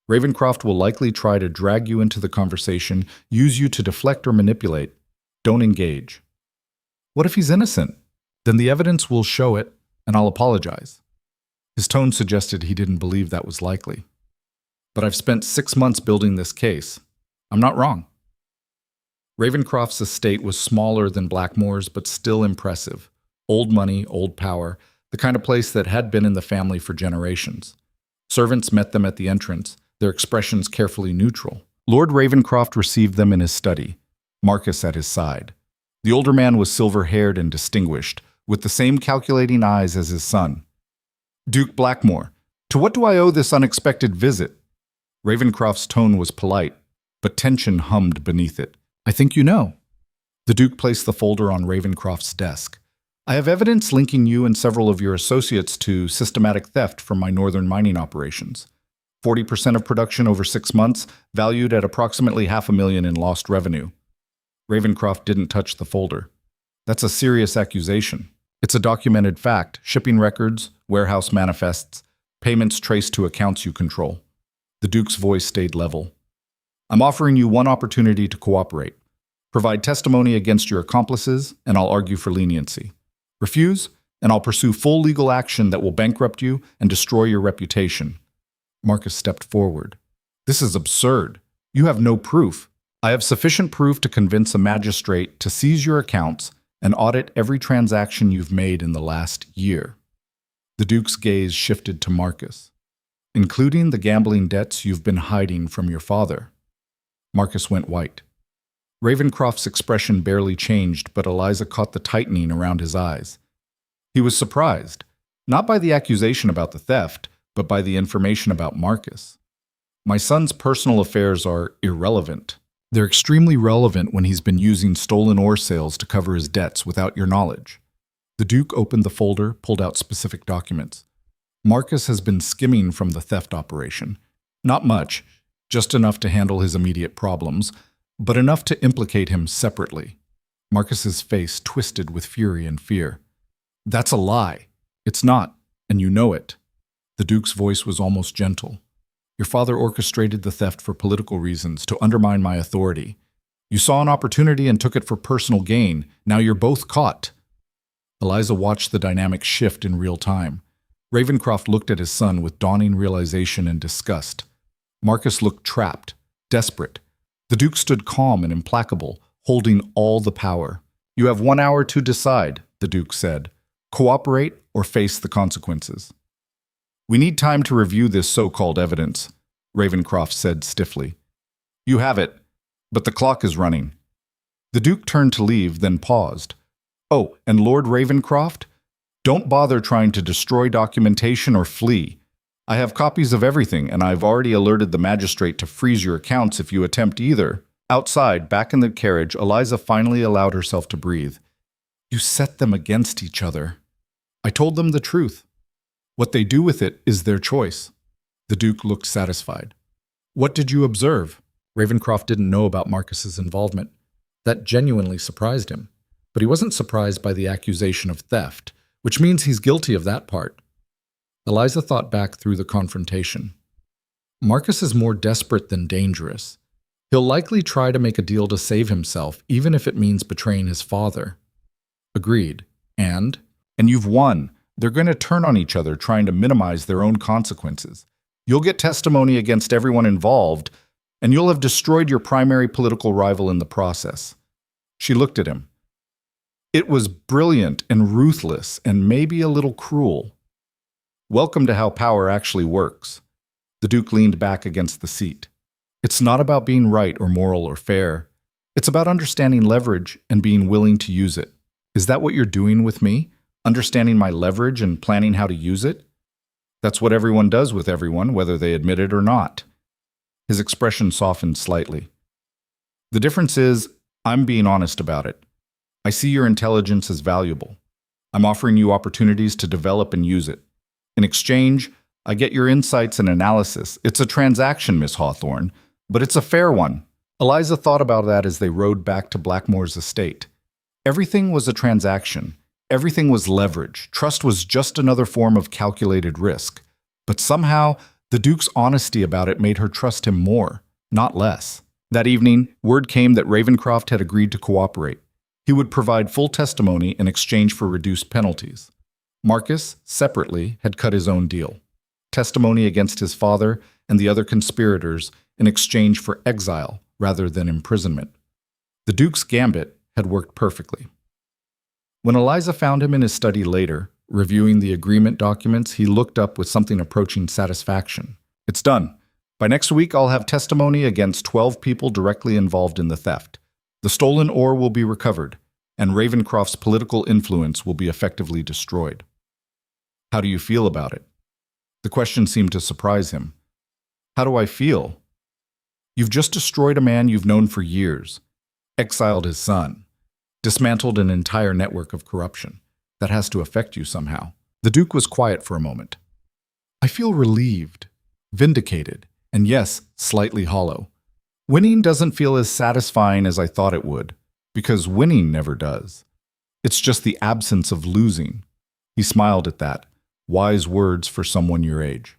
Ravencroft will likely try to drag you into the conversation, use you to deflect or manipulate. Don't engage. What if he's innocent? Then the evidence will show it, and I'll apologize. His tone suggested he didn't believe that was likely. But I've spent 6 months building this case. I'm not wrong. Ravencroft's estate was smaller than Blackmore's, but still impressive. Old money, old power, the kind of place that had been in the family for generations. Servants met them at the entrance, their expressions carefully neutral. Lord Ravencroft received them in his study, Marcus at his side. The older man was silver-haired and distinguished, with the same calculating eyes as his son. Duke Blackmore, to what do I owe this unexpected visit? Ravencroft's tone was polite, but tension hummed beneath it. I think you know. The Duke placed the folder on Ravencroft's desk. I have evidence linking you and several of your associates to systematic theft from my northern mining operations. 40% of production over 6 months, valued at approximately $500,000 in lost revenue. Ravencroft didn't touch the folder. That's a serious accusation. It's a documented fact, shipping records, warehouse manifests, payments traced to accounts you control. The Duke's voice stayed level. I'm offering you one opportunity to cooperate. Provide testimony against your accomplices, and I'll argue for leniency. Refuse, and I'll pursue full legal action that will bankrupt you and destroy your reputation. Marcus stepped forward. This is absurd. You have no proof. I have sufficient proof to convince a magistrate to seize your accounts and audit every transaction you've made in the last year. The Duke's gaze shifted to Marcus. Including the gambling debts you've been hiding from your father. Marcus went white. Ravencroft's expression barely changed, but Eliza caught the tightening around his eyes. He was surprised, not by the accusation about the theft, but by the information about Marcus. My son's personal affairs are irrelevant. They're extremely relevant when he's been using stolen ore sales to cover his debts without your knowledge. The Duke opened the folder, pulled out specific documents. Marcus has been skimming from the theft operation. Not much, just enough to handle his immediate problems, but enough to implicate him separately. Marcus's face twisted with fury and fear. That's a lie. It's not, and you know it. The Duke's voice was almost gentle. Your father orchestrated the theft for political reasons, to undermine my authority. You saw an opportunity and took it for personal gain. Now you're both caught. Eliza watched the dynamic shift in real time. Ravencroft looked at his son with dawning realization and disgust. Marcus looked trapped, desperate. The Duke stood calm and implacable, holding all the power. You have 1 hour to decide, the Duke said. Cooperate or face the consequences. We need time to review this so-called evidence, Ravencroft said stiffly. You have it, but the clock is running. The Duke turned to leave, then paused. Oh, and Lord Ravencroft? Don't bother trying to destroy documentation or flee. I have copies of everything, and I've already alerted the magistrate to freeze your accounts if you attempt either. Outside, back in the carriage, Eliza finally allowed herself to breathe. You set them against each other. I told them the truth. What they do with it is their choice. The Duke looked satisfied. What did you observe? Ravencroft didn't know about Marcus's involvement. That genuinely surprised him. But he wasn't surprised by the accusation of theft, which means he's guilty of that part. Eliza thought back through the confrontation. Marcus is more desperate than dangerous. He'll likely try to make a deal to save himself, even if it means betraying his father. Agreed. And you've won. They're going to turn on each other, trying to minimize their own consequences. You'll get testimony against everyone involved, and you'll have destroyed your primary political rival in the process. She looked at him. It was brilliant and ruthless, and maybe a little cruel. Welcome to how power actually works. The Duke leaned back against the seat. It's not about being right or moral or fair. It's about understanding leverage and being willing to use it. Is that what you're doing with me? Understanding my leverage and planning how to use it? That's what everyone does with everyone, whether they admit it or not. His expression softened slightly. The difference is, I'm being honest about it. I see your intelligence as valuable. I'm offering you opportunities to develop and use it. In exchange, I get your insights and analysis. It's a transaction, Miss Hawthorne, but it's a fair one. Eliza thought about that as they rode back to Blackmore's estate. Everything was a transaction. Everything was leverage. Trust was just another form of calculated risk. But somehow, the Duke's honesty about it made her trust him more, not less. That evening, word came that Ravencroft had agreed to cooperate. He would provide full testimony in exchange for reduced penalties. Marcus, separately, had cut his own deal. Testimony against his father and the other conspirators in exchange for exile rather than imprisonment. The Duke's gambit had worked perfectly. When Eliza found him in his study later, reviewing the agreement documents, he looked up with something approaching satisfaction. It's done. By next week, I'll have testimony against 12 people directly involved in the theft. The stolen ore will be recovered, and Ravencroft's political influence will be effectively destroyed. How do you feel about it? The question seemed to surprise him. How do I feel? You've just destroyed a man you've known for years, exiled his son, dismantled an entire network of corruption. That has to affect you somehow. The Duke was quiet for a moment. I feel relieved, vindicated, and yes, slightly hollow. Winning doesn't feel as satisfying as I thought it would, because winning never does. It's just the absence of losing. He smiled at that. Wise words for someone your age.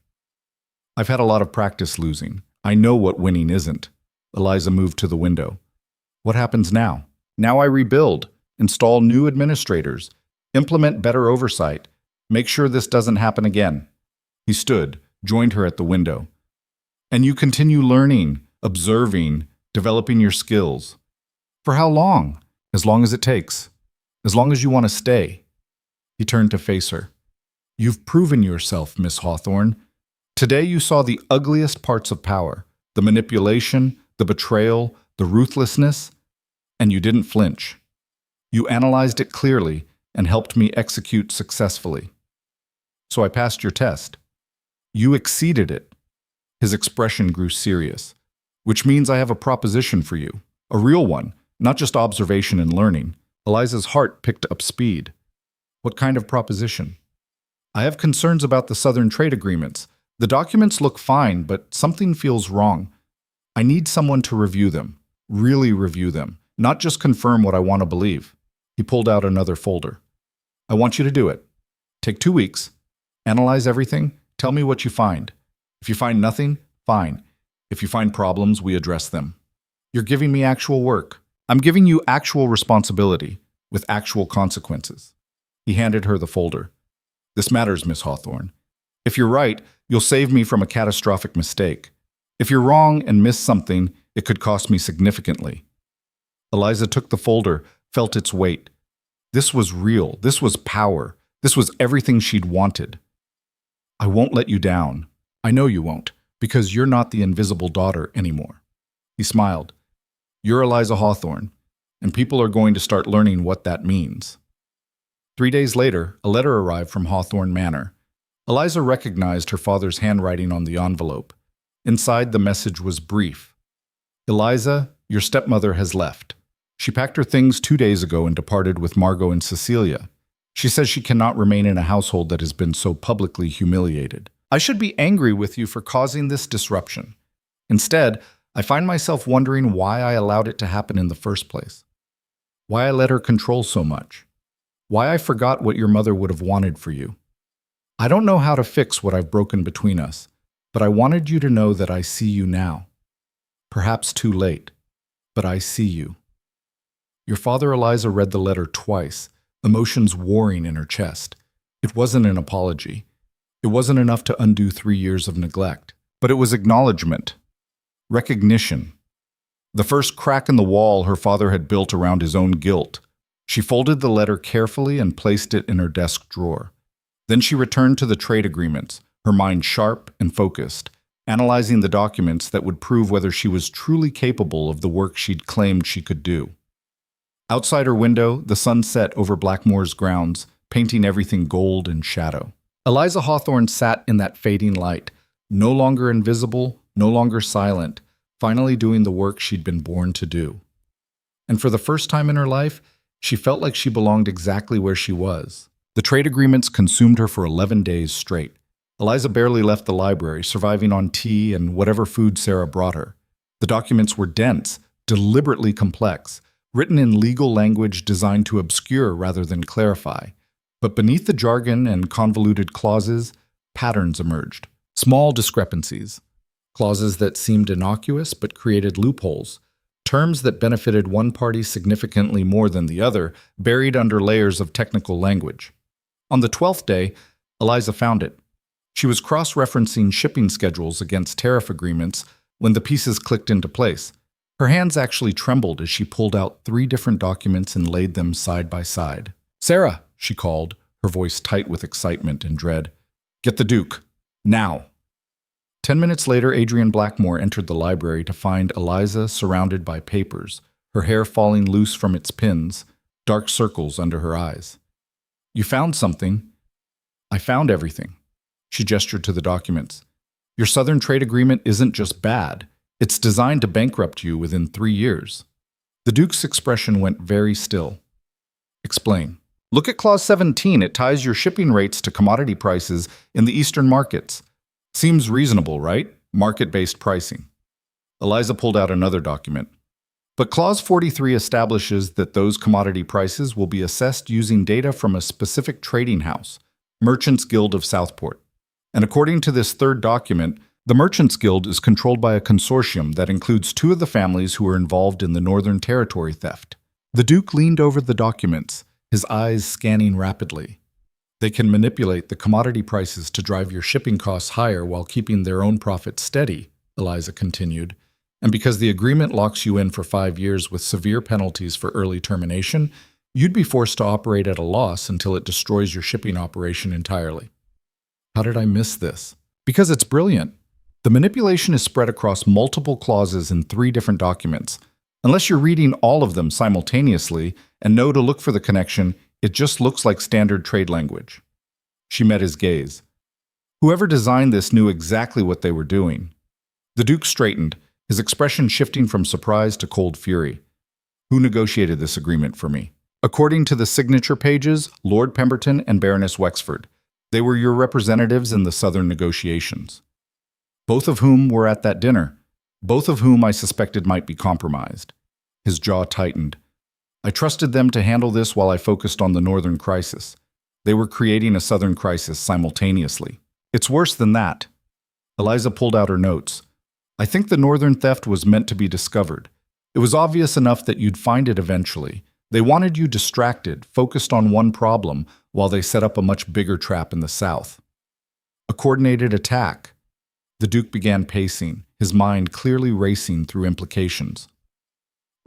I've had a lot of practice losing. I know what winning isn't. Eliza moved to the window. What happens now? Now I rebuild, install new administrators, implement better oversight, make sure this doesn't happen again. He stood, joined her at the window. And you continue learning, observing, developing your skills. For how long? As long as it takes. As long as you want to stay. He turned to face her. You've proven yourself, Miss Hawthorne. Today you saw the ugliest parts of power, the manipulation, the betrayal, the ruthlessness. And you didn't flinch. You analyzed it clearly and helped me execute successfully. So I passed your test. You exceeded it. His expression grew serious, which means I have a proposition for you, a real one, not just observation and learning. Eliza's heart picked up speed. What kind of proposition? I have concerns about the Southern trade agreements. The documents look fine, but something feels wrong. I need someone to review them, really review them, not just confirm what I want to believe. He pulled out another folder. I want you to do it. Take 2 weeks. Analyze everything. Tell me what you find. If you find nothing, fine. If you find problems, we address them. You're giving me actual work. I'm giving you actual responsibility with actual consequences. He handed her the folder. This matters, Miss Hawthorne. If you're right, you'll save me from a catastrophic mistake. If you're wrong and miss something, it could cost me significantly. Eliza took the folder, felt its weight. This was real. This was power. This was everything she'd wanted. I won't let you down. I know you won't, because you're not the invisible daughter anymore. He smiled. You're Eliza Hawthorne, and people are going to start learning what that means. 3 days later, a letter arrived from Hawthorne Manor. Eliza recognized her father's handwriting on the envelope. Inside, the message was brief. Eliza, your stepmother has left. She packed her things 2 days ago and departed with Margot and Cecilia. She says she cannot remain in a household that has been so publicly humiliated. I should be angry with you for causing this disruption. Instead, I find myself wondering why I allowed it to happen in the first place. Why I let her control so much. Why I forgot what your mother would have wanted for you. I don't know how to fix what I've broken between us, but I wanted you to know that I see you now. Perhaps too late, but I see you. Your father, Eliza, read the letter twice, emotions warring in her chest. It wasn't an apology. It wasn't enough to undo 3 years of neglect, but it was acknowledgement, recognition. The first crack in the wall her father had built around his own guilt. She folded the letter carefully and placed it in her desk drawer. Then she returned to the trade agreements, her mind sharp and focused, analyzing the documents that would prove whether she was truly capable of the work she'd claimed she could do. Outside her window, the sun set over Blackmore's grounds, painting everything gold and shadow. Eliza Hawthorne sat in that fading light, no longer invisible, no longer silent, finally doing the work she'd been born to do. And for the first time in her life, she felt like she belonged exactly where she was. The trade agreements consumed her for 11 days straight. Eliza barely left the library, surviving on tea and whatever food Sarah brought her. The documents were dense, deliberately complex, written in legal language designed to obscure rather than clarify. But beneath the jargon and convoluted clauses, patterns emerged. Small discrepancies. Clauses that seemed innocuous but created loopholes. Terms that benefited one party significantly more than the other, buried under layers of technical language. On the 12th day, Eliza found it. She was cross-referencing shipping schedules against tariff agreements when the pieces clicked into place. Her hands actually trembled as she pulled out 3 different documents and laid them side by side. "Sarah," she called, her voice tight with excitement and dread. "Get the Duke. Now." 10 minutes later, Adrian Blackmore entered the library to find Eliza surrounded by papers, her hair falling loose from its pins, dark circles under her eyes. "You found something." "I found everything." She gestured to the documents. "Your Southern trade agreement isn't just bad. It's designed to bankrupt you within 3 years." The Duke's expression went very still. "Explain." "Look at Clause 17. It ties your shipping rates to commodity prices in the Eastern markets. Seems reasonable, right? Market-based pricing." Eliza pulled out another document. "But Clause 43 establishes that those commodity prices will be assessed using data from a specific trading house, Merchants Guild of Southport. And according to this third document, the Merchants Guild is controlled by a consortium that includes 2 of the families who were involved in the Northern Territory theft." The Duke leaned over the documents, his eyes scanning rapidly. "They can manipulate the commodity prices to drive your shipping costs higher while keeping their own profits steady," Eliza continued. "And because the agreement locks you in for 5 years with severe penalties for early termination, you'd be forced to operate at a loss until it destroys your shipping operation entirely." How did I miss this? Because it's brilliant. The manipulation is spread across multiple clauses in 3 different documents. Unless you're reading all of them simultaneously and know to look for the connection, it just looks like standard trade language. She met his gaze. Whoever designed this knew exactly what they were doing. The Duke straightened, his expression shifting from surprise to cold fury. Who negotiated this agreement for me? According to the signature pages, Lord Pemberton and Baroness Wexford. They were your representatives in the Southern negotiations. Both of whom were at that dinner. Both of whom I suspected might be compromised. His jaw tightened. I trusted them to handle this while I focused on the Northern crisis. They were creating a Southern crisis simultaneously. It's worse than that. Eliza pulled out her notes. I think the Northern theft was meant to be discovered. It was obvious enough that you'd find it eventually. They wanted you distracted, focused on one problem, while they set up a much bigger trap in the South. A coordinated attack. The Duke began pacing, his mind clearly racing through implications.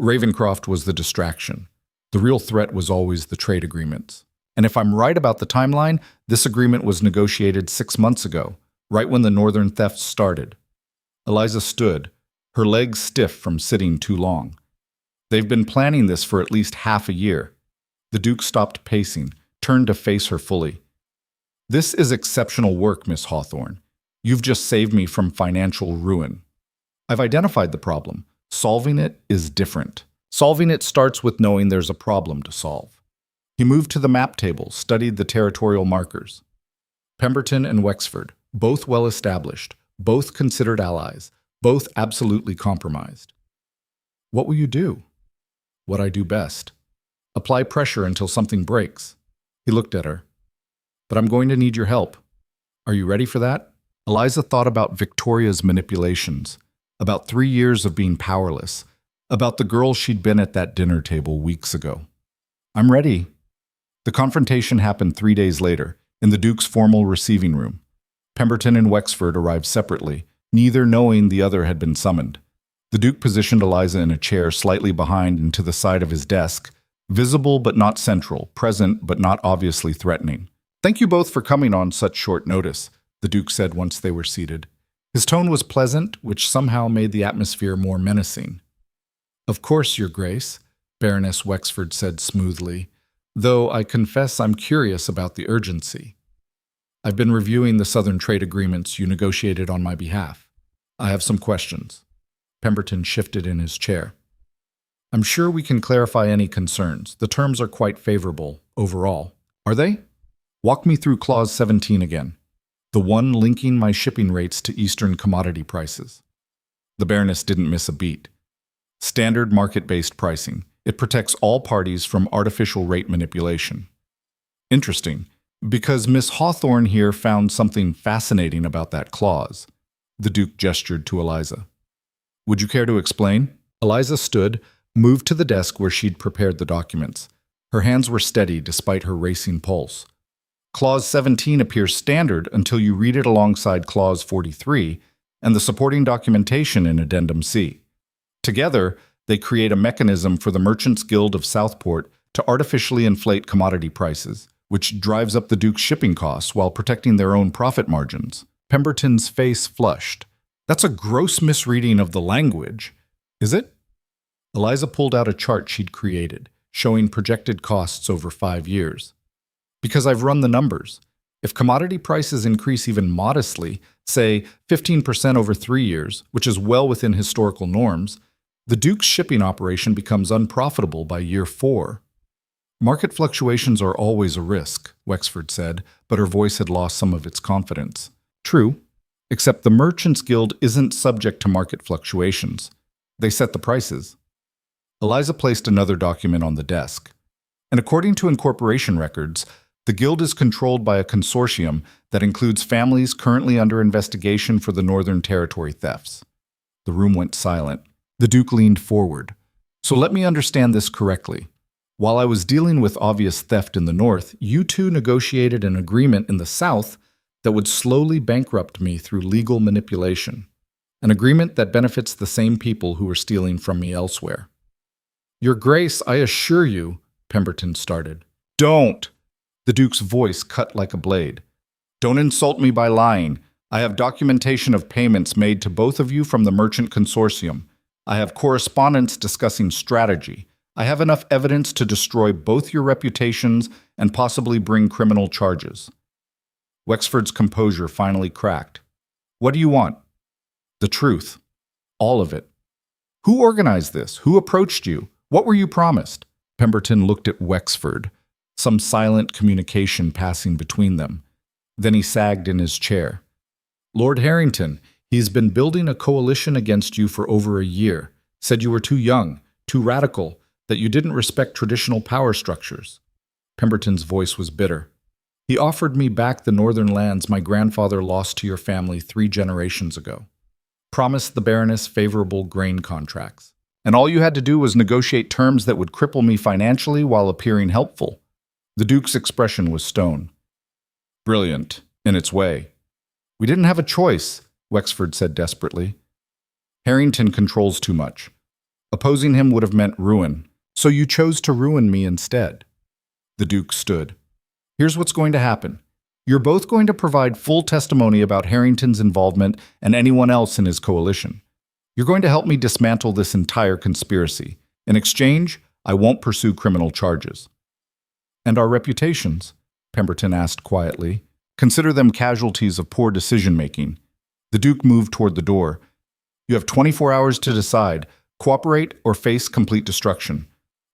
Ravencroft was the distraction. The real threat was always the trade agreements. And if I'm right about the timeline, this agreement was negotiated 6 months ago, right when the Northern theft started. Eliza stood, her legs stiff from sitting too long. They've been planning this for at least half a year. The Duke stopped pacing, turned to face her fully. This is exceptional work, Miss Hawthorne. You've just saved me from financial ruin. I've identified the problem. Solving it is different. Solving it starts with knowing there's a problem to solve. He moved to the map table, studied the territorial markers. Pemberton and Wexford, both well established, both considered allies, both absolutely compromised. What will you do? What I do best. Apply pressure until something breaks. He looked at her. But I'm going to need your help. Are you ready for that? Eliza thought about Victoria's manipulations, about 3 years of being powerless, about the girl she'd been at that dinner table weeks ago. I'm ready. The confrontation happened 3 days later, in the Duke's formal receiving room. Pemberton and Wexford arrived separately, neither knowing the other had been summoned. The Duke positioned Eliza in a chair slightly behind and to the side of his desk, visible but not central, present but not obviously threatening. Thank you both for coming on such short notice, the Duke said once they were seated. His tone was pleasant, which somehow made the atmosphere more menacing. Of course, Your Grace, Baroness Wexford said smoothly, though I confess I'm curious about the urgency. I've been reviewing the Southern trade agreements you negotiated on my behalf. I have some questions. Pemberton shifted in his chair. I'm sure we can clarify any concerns. The terms are quite favorable overall. Are they? Walk me through Clause 17 again. The one linking my shipping rates to Eastern commodity prices. The Baroness didn't miss a beat. Standard market-based pricing. It protects all parties from artificial rate manipulation. Interesting, because Miss Hawthorne here found something fascinating about that clause. The Duke gestured to Eliza. Would you care to explain? Eliza stood, moved to the desk where she'd prepared the documents. Her hands were steady despite her racing pulse. Clause 17 appears standard until you read it alongside Clause 43 and the supporting documentation in Addendum C. Together, they create a mechanism for the Merchants Guild of Southport to artificially inflate commodity prices, which drives up the Duke's shipping costs while protecting their own profit margins. Pemberton's face flushed. That's a gross misreading of the language. Is it? Eliza pulled out a chart she'd created, showing projected costs over 5 years. Because I've run the numbers. If commodity prices increase even modestly, say 15% over 3 years, which is well within historical norms, the Duke's shipping operation becomes unprofitable by year 4. Market fluctuations are always a risk, Wexford said, but her voice had lost some of its confidence. True, except the Merchants Guild isn't subject to market fluctuations. They set the prices. Eliza placed another document on the desk. And according to incorporation records, the Guild is controlled by a consortium that includes families currently under investigation for the Northern Territory thefts. The room went silent. The Duke leaned forward. So let me understand this correctly. While I was dealing with obvious theft in the North, you two negotiated an agreement in the South that would slowly bankrupt me through legal manipulation. An agreement that benefits the same people who were stealing from me elsewhere. Your Grace, I assure you, Pemberton started. Don't! The Duke's voice cut like a blade. Don't insult me by lying. I have documentation of payments made to both of you from the Merchant Consortium. I have correspondence discussing strategy. I have enough evidence to destroy both your reputations and possibly bring criminal charges. Wexford's composure finally cracked. What do you want? The truth. All of it. Who organized this? Who approached you? What were you promised? Pemberton looked at Wexford, some silent communication passing between them. Then he sagged in his chair. Lord Harrington, he's been building a coalition against you for over a year. Said you were too young, too radical, that you didn't respect traditional power structures. Pemberton's voice was bitter. He offered me back the northern lands my grandfather lost to your family 3 generations ago. Promised the Baroness favorable grain contracts. And all you had to do was negotiate terms that would cripple me financially while appearing helpful. The Duke's expression was stone. Brilliant, in its way. We didn't have a choice, Wexford said desperately. Harrington controls too much. Opposing him would have meant ruin, so you chose to ruin me instead. The Duke stood. Here's what's going to happen. You're both going to provide full testimony about Harrington's involvement and anyone else in his coalition. You're going to help me dismantle this entire conspiracy. In exchange, I won't pursue criminal charges. And our reputations? Pemberton asked quietly. Consider them casualties of poor decision-making. The Duke moved toward the door. You have 24 hours to decide. Cooperate or face complete destruction.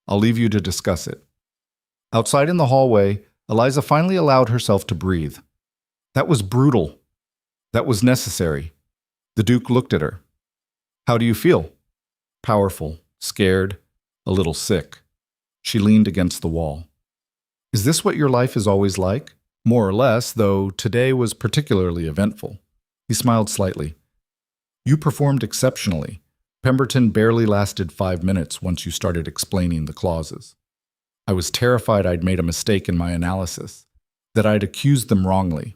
I'll leave you to discuss it. Outside in the hallway, Eliza finally allowed herself to breathe. That was brutal. That was necessary. The Duke looked at her. How do you feel? Powerful, scared, a little sick. She leaned against the wall. Is this what your life is always like? More or less, though today was particularly eventful. He smiled slightly. You performed exceptionally. Pemberton barely lasted 5 minutes once you started explaining the clauses. I was terrified I'd made a mistake in my analysis, that I'd accused them wrongly.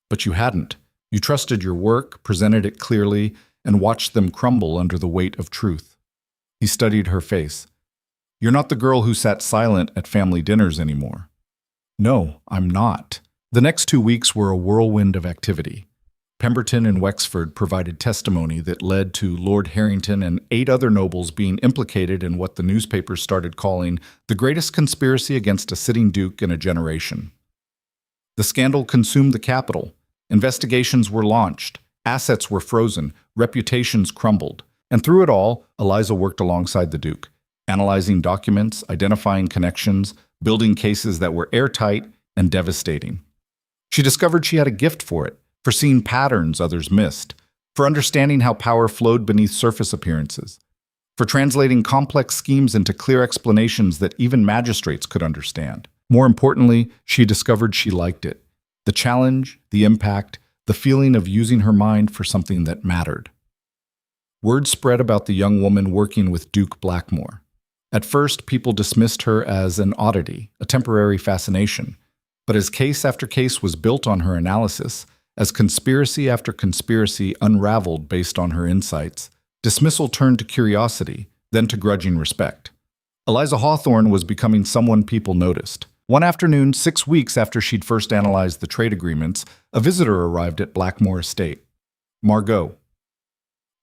But you hadn't. You trusted your work, presented it clearly, and watched them crumble under the weight of truth. He studied her face. You're not the girl who sat silent at family dinners anymore. No, I'm not. The next 2 weeks were a whirlwind of activity. Pemberton and Wexford provided testimony that led to Lord Harrington and 8 other nobles being implicated in what the newspapers started calling the greatest conspiracy against a sitting duke in a generation. The scandal consumed the capital. Investigations were launched. Assets were frozen. Reputations crumbled. And through it all, Eliza worked alongside the Duke, analyzing documents, identifying connections, building cases that were airtight and devastating. She discovered she had a gift for it, for seeing patterns others missed, for understanding how power flowed beneath surface appearances, for translating complex schemes into clear explanations that even magistrates could understand. More importantly, she discovered she liked it. The challenge, the impact, the feeling of using her mind for something that mattered. Word spread about the young woman working with Duke Blackmore. At first, people dismissed her as an oddity, a temporary fascination. But as case after case was built on her analysis, as conspiracy after conspiracy unraveled based on her insights, dismissal turned to curiosity, then to grudging respect. Eliza Hawthorne was becoming someone people noticed. One afternoon, 6 weeks after she'd first analyzed the trade agreements, a visitor arrived at Blackmore Estate. Margot.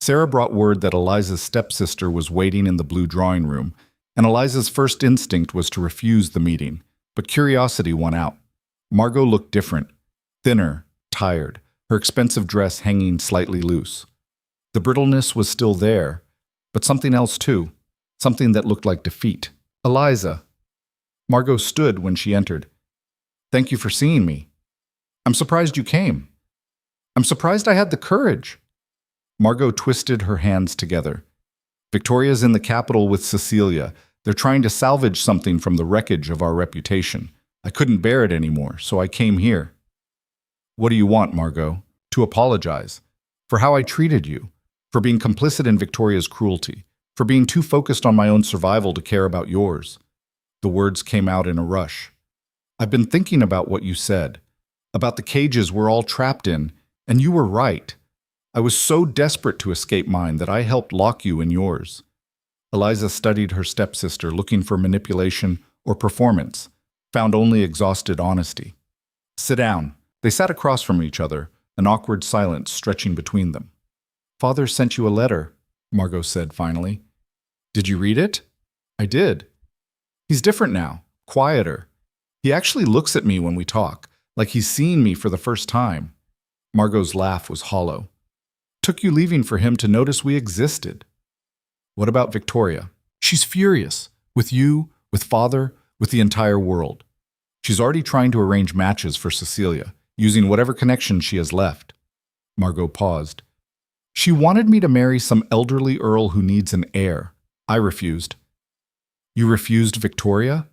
Sarah brought word that Eliza's stepsister was waiting in the blue drawing room, and Eliza's first instinct was to refuse the meeting, but curiosity won out. Margot looked different, thinner, tired, her expensive dress hanging slightly loose. The brittleness was still there, but something else too, something that looked like defeat. Eliza. Margot stood when she entered. Thank you for seeing me. I'm surprised you came. I'm surprised I had the courage. Margot twisted her hands together. Victoria's in the capital with Cecilia. They're trying to salvage something from the wreckage of our reputation. I couldn't bear it anymore, so I came here. What do you want, Margot? To apologize. For how I treated you. For being complicit in Victoria's cruelty. For being too focused on my own survival to care about yours. The words came out in a rush. I've been thinking about what you said. About the cages we're all trapped in, and you were right. I was so desperate to escape mine that I helped lock you in yours. Eliza studied her stepsister, looking for manipulation or performance, found only exhausted honesty. Sit down. They sat across from each other, an awkward silence stretching between them. Father sent you a letter. Margot said finally. Did you read it? I did. He's different now, quieter. He actually looks at me when we talk, like he's seeing me for the first time. Margot's laugh was hollow. Took you leaving for him to notice we existed. What about Victoria? She's furious. With you, with father, with the entire world. She's already trying to arrange matches for Cecilia, using whatever connection she has left. Margot paused. She wanted me to marry some elderly earl who needs an heir. I refused. You refused Victoria?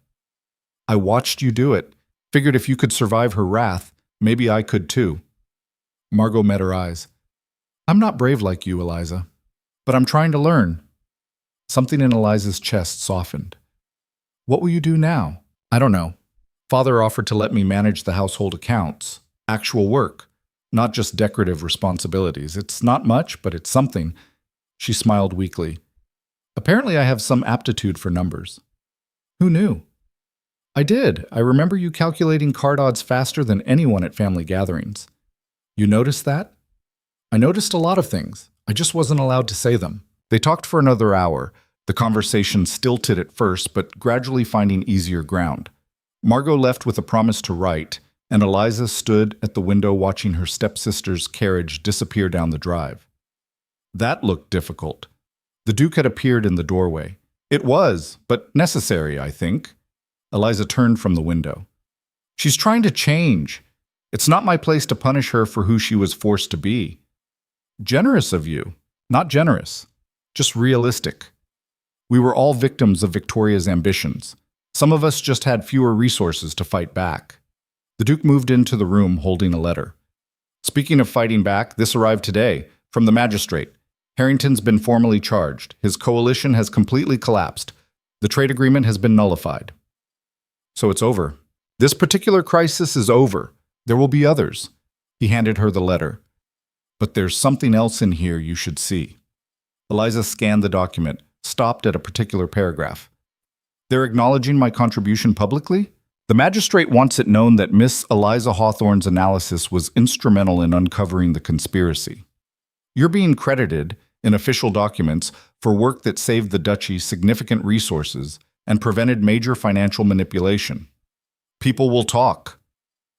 I watched you do it. Figured if you could survive her wrath, maybe I could too. Margot met her eyes. I'm not brave like you, Eliza, but I'm trying to learn. Something in Eliza's chest softened. What will you do now? I don't know. Father offered to let me manage the household accounts, actual work, not just decorative responsibilities. It's not much, but it's something. She smiled weakly. Apparently I have some aptitude for numbers. Who knew? I did. I remember you calculating card odds faster than anyone at family gatherings. You noticed that? I noticed a lot of things. I just wasn't allowed to say them. They talked for another hour, the conversation stilted at first, but gradually finding easier ground. Margot left with a promise to write, and Eliza stood at the window watching her stepsister's carriage disappear down the drive. That looked difficult. The Duke had appeared in the doorway. It was, but necessary, I think. Eliza turned from the window. She's trying to change. It's not my place to punish her for who she was forced to be. Generous of you. Not generous. Just realistic. We were all victims of Victoria's ambitions. Some of us just had fewer resources to fight back. The Duke moved into the room holding a letter. Speaking of fighting back, this arrived today, from the magistrate. Harrington's been formally charged. His coalition has completely collapsed. The trade agreement has been nullified. So it's over. This particular crisis is over. There will be others. He handed her the letter. But there's something else in here you should see. Eliza scanned the document, stopped at a particular paragraph. They're acknowledging my contribution publicly? The magistrate wants it known that Miss Eliza Hawthorne's analysis was instrumental in uncovering the conspiracy. You're being credited, in official documents, for work that saved the duchy significant resources and prevented major financial manipulation. People will talk.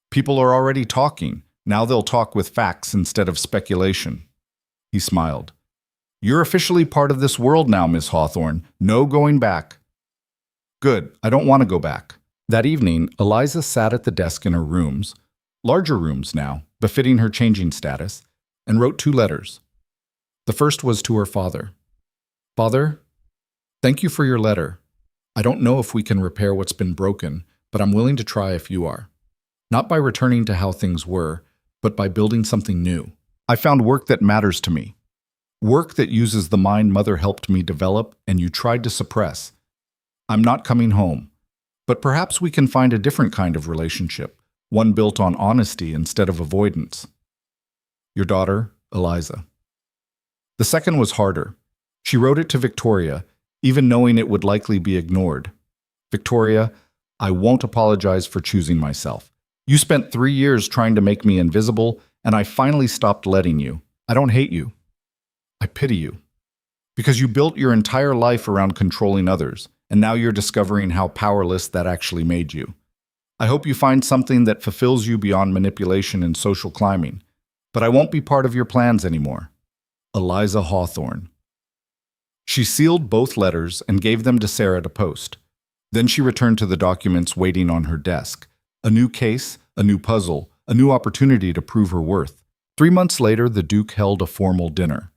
People are already talking. Now they'll talk with facts instead of speculation. He smiled. You're officially part of this world now, Miss Hawthorne. No going back. Good. I don't want to go back. That evening, Eliza sat at the desk in her rooms, larger rooms now, befitting her changing status, and wrote 2 letters. The first was to her father. Father, thank you for your letter. I don't know if we can repair what's been broken, but I'm willing to try if you are. Not by returning to how things were, but by building something new. I found work that matters to me. Work that uses the mind Mother helped me develop and you tried to suppress. I'm not coming home, but perhaps we can find a different kind of relationship, one built on honesty instead of avoidance. Your daughter, Eliza. The second was harder. She wrote it to Victoria, even knowing it would likely be ignored. Victoria, I won't apologize for choosing myself. You spent 3 years trying to make me invisible, and I finally stopped letting you. I don't hate you. I pity you. Because you built your entire life around controlling others, and now you're discovering how powerless that actually made you. I hope you find something that fulfills you beyond manipulation and social climbing, but I won't be part of your plans anymore. Eliza Hawthorne. She sealed both letters and gave them to Sarah to post. Then she returned to the documents waiting on her desk. A new case, a new puzzle, a new opportunity to prove her worth. 3 months later, the Duke held a formal dinner.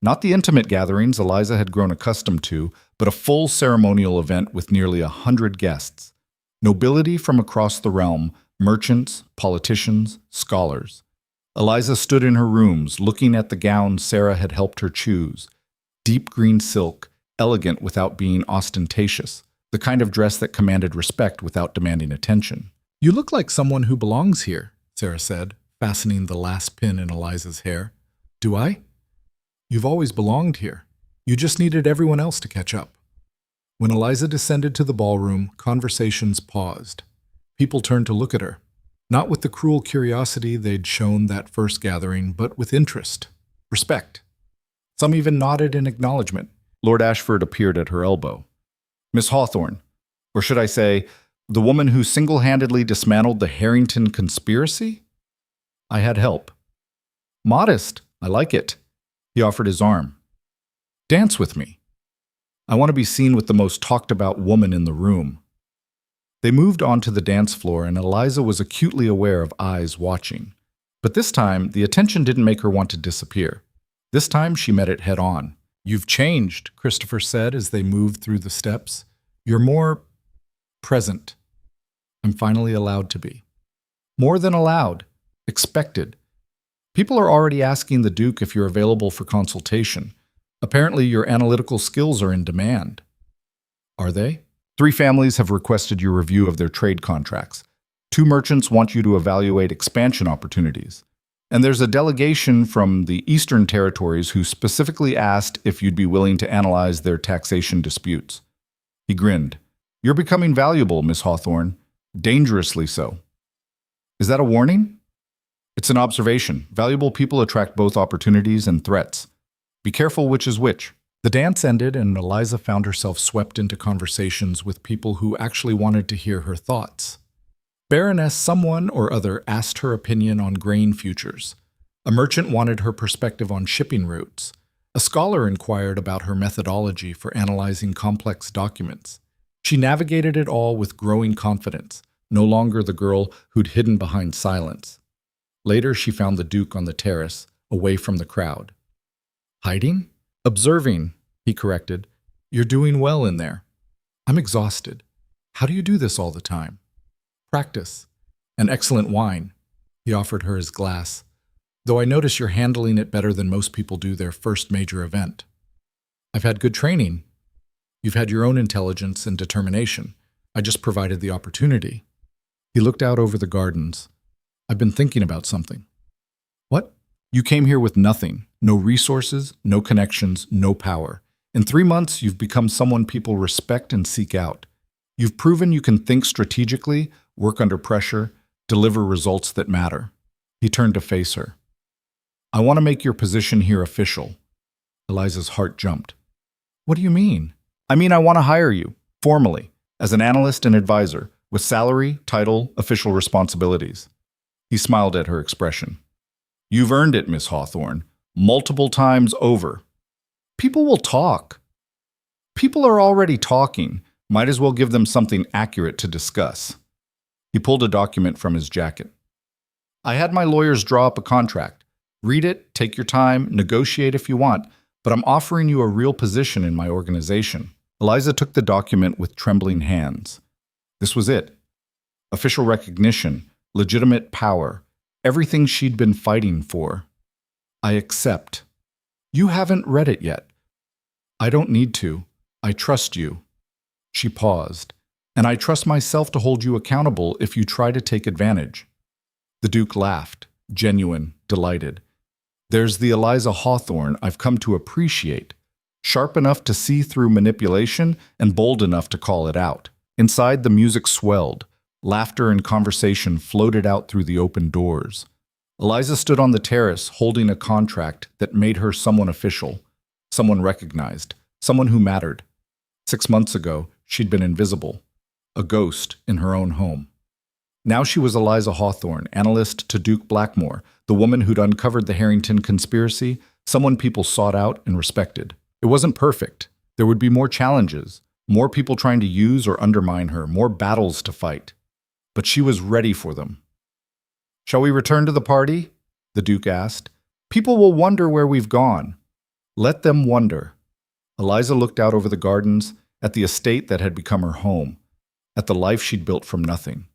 Not the intimate gatherings Eliza had grown accustomed to, but a full ceremonial event with nearly 100 guests. Nobility from across the realm, merchants, politicians, scholars. Eliza stood in her rooms, looking at the gown Sarah had helped her choose. Deep green silk, elegant without being ostentatious, the kind of dress that commanded respect without demanding attention. You look like someone who belongs here, Sarah said, fastening the last pin in Eliza's hair. Do I? You've always belonged here. You just needed everyone else to catch up. When Eliza descended to the ballroom, conversations paused. People turned to look at her, not with the cruel curiosity they'd shown that first gathering, but with interest, respect. Some even nodded in acknowledgement. Lord Ashford appeared at her elbow. Miss Hawthorne, or should I say, the woman who single-handedly dismantled the Harrington conspiracy? I had help. Modest, I like it. He offered his arm. Dance with me. I want to be seen with the most talked-about woman in the room. They moved onto the dance floor, and Eliza was acutely aware of eyes watching. But this time, the attention didn't make her want to disappear. This time, she met it head-on. You've changed, Christopher said as they moved through the steps. You're more present. I'm finally allowed to be. More than allowed. Expected. People are already asking the Duke if you're available for consultation. Apparently, your analytical skills are in demand. Are they? 3 families have requested your review of their trade contracts. 2 merchants want you to evaluate expansion opportunities. And there's a delegation from the Eastern Territories who specifically asked if you'd be willing to analyze their taxation disputes. He grinned. You're becoming valuable, Miss Hawthorne. Dangerously so. Is that a warning? It's an observation. Valuable people attract both opportunities and threats. Be careful which is which. The dance ended, and Eliza found herself swept into conversations with people who actually wanted to hear her thoughts. Baroness someone or other asked her opinion on grain futures. A merchant wanted her perspective on shipping routes. A scholar inquired about her methodology for analyzing complex documents. She navigated it all with growing confidence, no longer the girl who'd hidden behind silence. Later, she found the Duke on the terrace, away from the crowd. Hiding? Observing, he corrected. You're doing well in there. I'm exhausted. How do you do this all the time? Practice. An excellent wine. He offered her his glass. Though I notice you're handling it better than most people do their first major event. I've had good training. You've had your own intelligence and determination. I just provided the opportunity. He looked out over the gardens. I've been thinking about something. What? You came here with nothing. No resources, no connections, no power. In 3 months, you've become someone people respect and seek out. You've proven you can think strategically, work under pressure, deliver results that matter. He turned to face her. I want to make your position here official. Eliza's heart jumped. What do you mean? I mean, I want to hire you, formally, as an analyst and advisor, with salary, title, official responsibilities. He smiled at her expression. You've earned it, Miss Hawthorne, multiple times over. People will talk. People are already talking. Might as well give them something accurate to discuss. He pulled a document from his jacket. I had my lawyers draw up a contract. Read it, take your time, negotiate if you want, but I'm offering you a real position in my organization. Eliza took the document with trembling hands. This was it. Official recognition, legitimate power, everything she'd been fighting for. I accept. You haven't read it yet. I don't need to. I trust you. She paused. And I trust myself to hold you accountable if you try to take advantage. The Duke laughed, genuine, delighted. There's the Eliza Hawthorne I've come to appreciate, sharp enough to see through manipulation and bold enough to call it out. Inside, the music swelled. Laughter and conversation floated out through the open doors. Eliza stood on the terrace holding a contract that made her someone official, someone recognized, someone who mattered. 6 months ago, she'd been invisible, a ghost in her own home. Now she was Eliza Hawthorne, analyst to Duke Blackmore, the woman who'd uncovered the Harrington conspiracy, someone people sought out and respected. It wasn't perfect. There would be more challenges, more people trying to use or undermine her, more battles to fight. But she was ready for them. Shall we return to the party? The Duke asked. People will wonder where we've gone. Let them wonder. Eliza looked out over the gardens, at the estate that had become her home, at the life she'd built from nothing.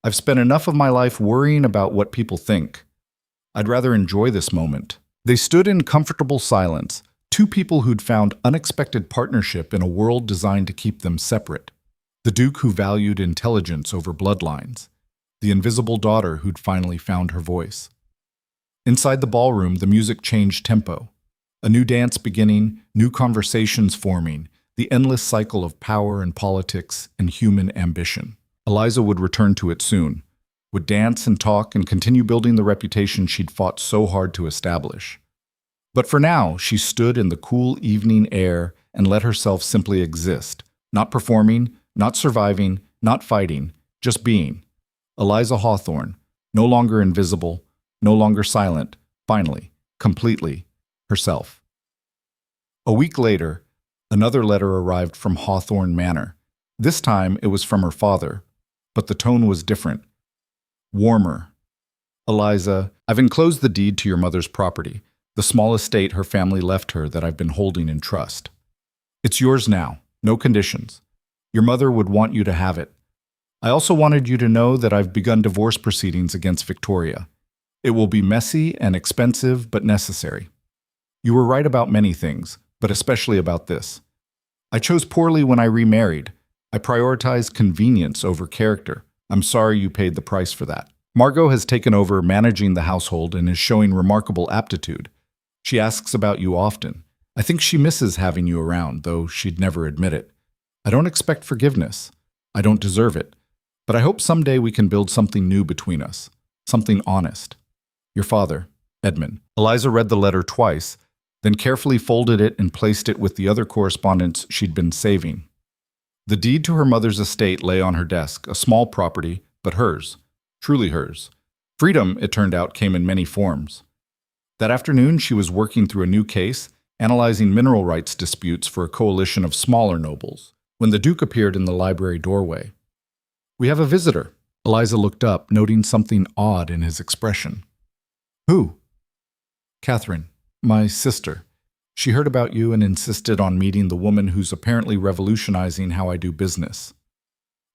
I've spent enough of my life worrying about what people think. I'd rather enjoy this moment. They stood in comfortable silence, 2 people who'd found unexpected partnership in a world designed to keep them separate. The Duke who valued intelligence over bloodlines. The invisible daughter who'd finally found her voice. Inside the ballroom, the music changed tempo. A new dance beginning, new conversations forming, the endless cycle of power and politics and human ambition. Eliza would return to it soon, would dance and talk and continue building the reputation she'd fought so hard to establish. But for now, she stood in the cool evening air and let herself simply exist, not performing, not surviving, not fighting, just being. Eliza Hawthorne, no longer invisible, no longer silent, finally, completely, herself. A week later, another letter arrived from Hawthorne Manor. This time it was from her father, but the tone was different, warmer. Eliza, I've enclosed the deed to your mother's property, the small estate her family left her that I've been holding in trust. It's yours now, no conditions. Your mother would want you to have it. I also wanted you to know that I've begun divorce proceedings against Victoria. It will be messy and expensive, but necessary. You were right about many things, but especially about this. I chose poorly when I remarried. I prioritized convenience over character. I'm sorry you paid the price for that. Margot has taken over managing the household and is showing remarkable aptitude. She asks about you often. I think she misses having you around, though she'd never admit it. I don't expect forgiveness. I don't deserve it. But I hope someday we can build something new between us. Something honest. Your father, Edmund. Eliza read the letter twice, then carefully folded it and placed it with the other correspondence she'd been saving. The deed to her mother's estate lay on her desk, a small property, but hers. Truly hers. Freedom, it turned out, came in many forms. That afternoon, she was working through a new case, analyzing mineral rights disputes for a coalition of smaller nobles, when the Duke appeared in the library doorway. We have a visitor. Eliza looked up, noting something odd in his expression. Who? Catherine, my sister. She heard about you and insisted on meeting the woman who's apparently revolutionizing how I do business.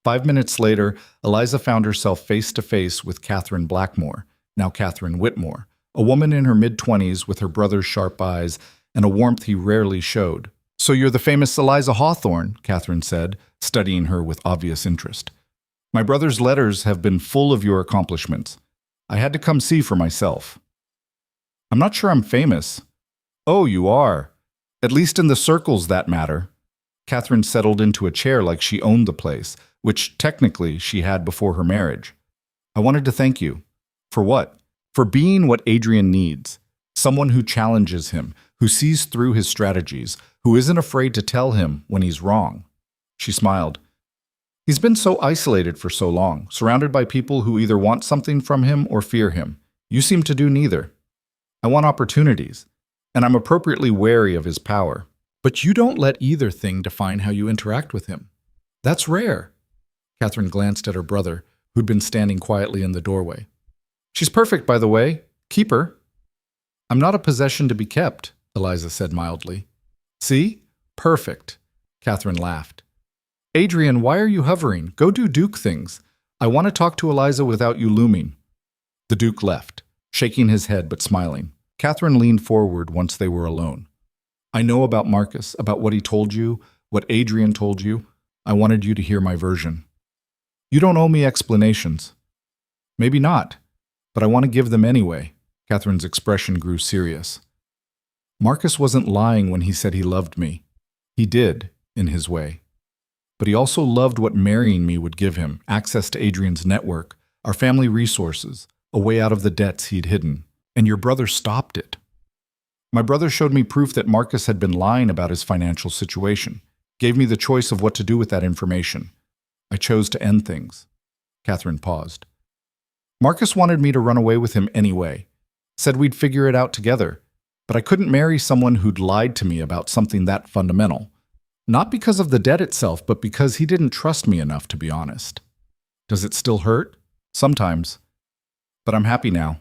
5 minutes later, Eliza found herself face to face with Catherine Blackmore, now Catherine Whitmore, a woman in her mid-20s with her brother's sharp eyes and a warmth he rarely showed. So you're the famous Eliza Hawthorne, Catherine said, studying her with obvious interest. My brother's letters have been full of your accomplishments. I had to come see for myself. I'm not sure I'm famous. Oh, you are. At least in the circles that matter. Catherine settled into a chair like she owned the place, which technically she had before her marriage. I wanted to thank you. For what? For being what Adrian needs. Someone who challenges him, who sees through his strategies, who isn't afraid to tell him when he's wrong. She smiled. He's been so isolated for so long, surrounded by people who either want something from him or fear him. You seem to do neither. I want opportunities, and I'm appropriately wary of his power. But you don't let either thing define how you interact with him. That's rare. Catherine glanced at her brother, who'd been standing quietly in the doorway. She's perfect, by the way. Keep her. I'm not a possession to be kept, Eliza said mildly. See? Perfect. Catherine laughed. Adrian, why are you hovering? Go do Duke things. I want to talk to Eliza without you looming. The Duke left, shaking his head but smiling. Catherine leaned forward once they were alone. I know about Marcus, about what he told you, what Adrian told you. I wanted you to hear my version. You don't owe me explanations. Maybe not, but I want to give them anyway. Catherine's expression grew serious. Marcus wasn't lying when he said he loved me. He did, in his way. But he also loved what marrying me would give him, access to Adrian's network, our family resources, a way out of the debts he'd hidden. And your brother stopped it. My brother showed me proof that Marcus had been lying about his financial situation, gave me the choice of what to do with that information. I chose to end things. Catherine paused. Marcus wanted me to run away with him anyway, said we'd figure it out together, but I couldn't marry someone who'd lied to me about something that fundamental. Not because of the debt itself, but because he didn't trust me enough, to be honest. Does it still hurt? Sometimes. But I'm happy now.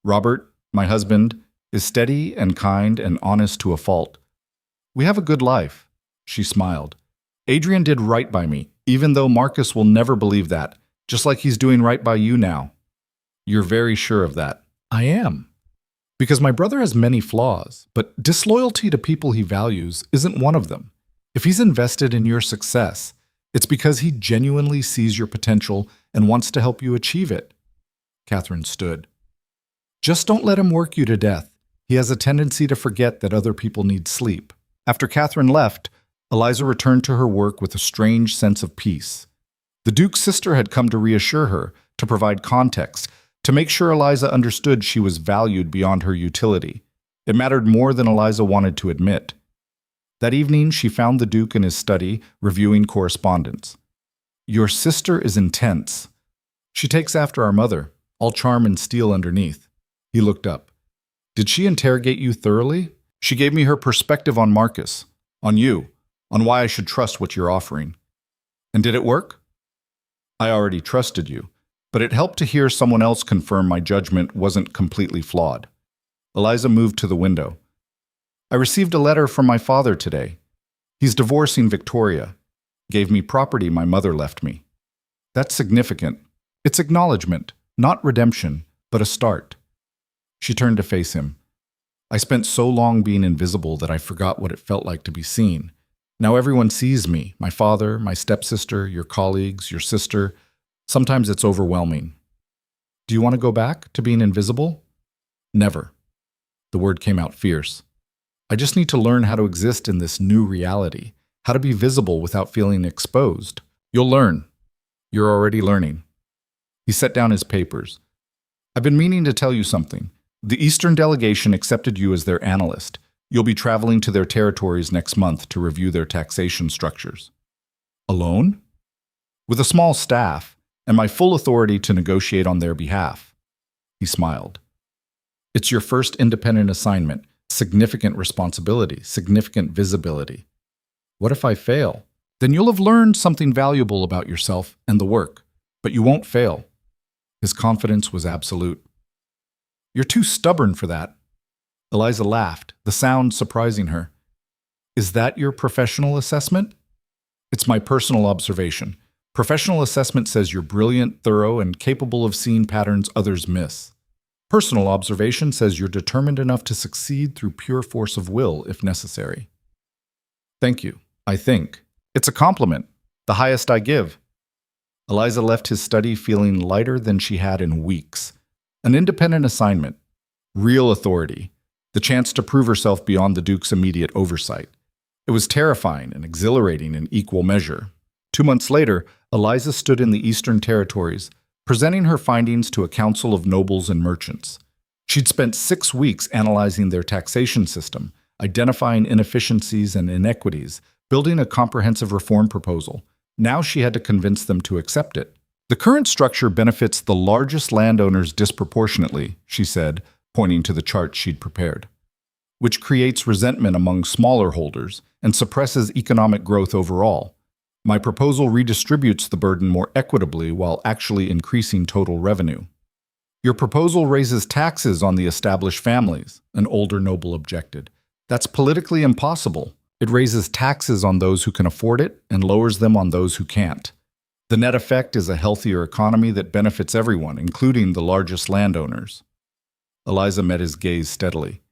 Robert, my husband, is steady and kind and honest to a fault. We have a good life. She smiled. Adrian did right by me, even though Marcus will never believe that, just like he's doing right by you now. You're very sure of that. I am. Because my brother has many flaws, but disloyalty to people he values isn't one of them. If he's invested in your success, it's because he genuinely sees your potential and wants to help you achieve it. Catherine stood. Just don't let him work you to death. He has a tendency to forget that other people need sleep. After Catherine left, Eliza returned to her work with a strange sense of peace. The Duke's sister had come to reassure her, to provide context, to make sure Eliza understood she was valued beyond her utility. It mattered more than Eliza wanted to admit. That evening, she found the Duke in his study, reviewing correspondence. "Your sister is intense. She takes after our mother, all charm and steel underneath." He looked up. "Did she interrogate you thoroughly?" "She gave me her perspective on Marcus, on you, on why I should trust what you're offering." "And did it work?" "I already trusted you, but it helped to hear someone else confirm my judgment wasn't completely flawed." Eliza moved to the window. "I received a letter from my father today. He's divorcing Victoria. Gave me property my mother left me. That's significant. It's acknowledgement, not redemption, but a start." She turned to face him. "I spent so long being invisible that I forgot what it felt like to be seen. Now everyone sees me, my father, my stepsister, your colleagues, your sister. Sometimes it's overwhelming." "Do you want to go back to being invisible?" "Never." The word came out fierce. "I just need to learn how to exist in this new reality, how to be visible without feeling exposed." "You'll learn. You're already learning." He set down his papers. "I've been meaning to tell you something. The Eastern delegation accepted you as their analyst. You'll be traveling to their territories next month to review their taxation structures." "Alone?" "With a small staff, and my full authority to negotiate on their behalf." He smiled. "It's your first independent assignment, significant responsibility, significant visibility. What if I fail? Then you'll have learned something valuable about yourself and the work, but you won't fail." His confidence was absolute. "You're too stubborn for that." Eliza laughed, the sound surprising her. "Is that your professional assessment?" "It's my personal observation. Professional assessment says you're brilliant, thorough, and capable of seeing patterns others miss. Personal observation says you're determined enough to succeed through pure force of will, if necessary." "Thank you, I think. It's a compliment, the highest I give." Eliza left his study feeling lighter than she had in weeks. An independent assignment, real authority, the chance to prove herself beyond the Duke's immediate oversight. It was terrifying and exhilarating in equal measure. 2 months later, Eliza stood in the Eastern Territories, presenting her findings to a council of nobles and merchants. She'd spent 6 weeks analyzing their taxation system, identifying inefficiencies and inequities, building a comprehensive reform proposal. Now she had to convince them to accept it. "The current structure benefits the largest landowners disproportionately," she said, pointing to the chart she'd prepared, "which creates resentment among smaller holders and suppresses economic growth overall. My proposal redistributes the burden more equitably while actually increasing total revenue." "Your proposal raises taxes on the established families," an older noble objected. "That's politically impossible. It raises taxes on those who can afford it and lowers them on those who can't. The net effect is a healthier economy that benefits everyone, including the largest landowners." Eliza met his gaze steadily.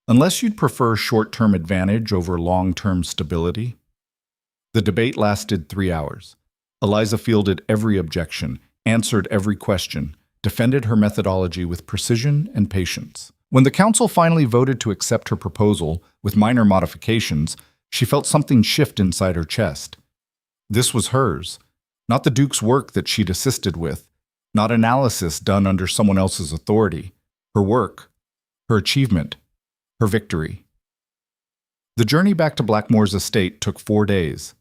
"Unless you'd prefer short-term advantage over long-term stability?" The debate lasted 3 hours. Eliza fielded every objection, answered every question, defended her methodology with precision and patience. When the council finally voted to accept her proposal, with minor modifications, she felt something shift inside her chest. This was hers, not the Duke's work that she'd assisted with, not analysis done under someone else's authority. Her work, her achievement, her victory. The journey back to Blackmore's estate took 4 days.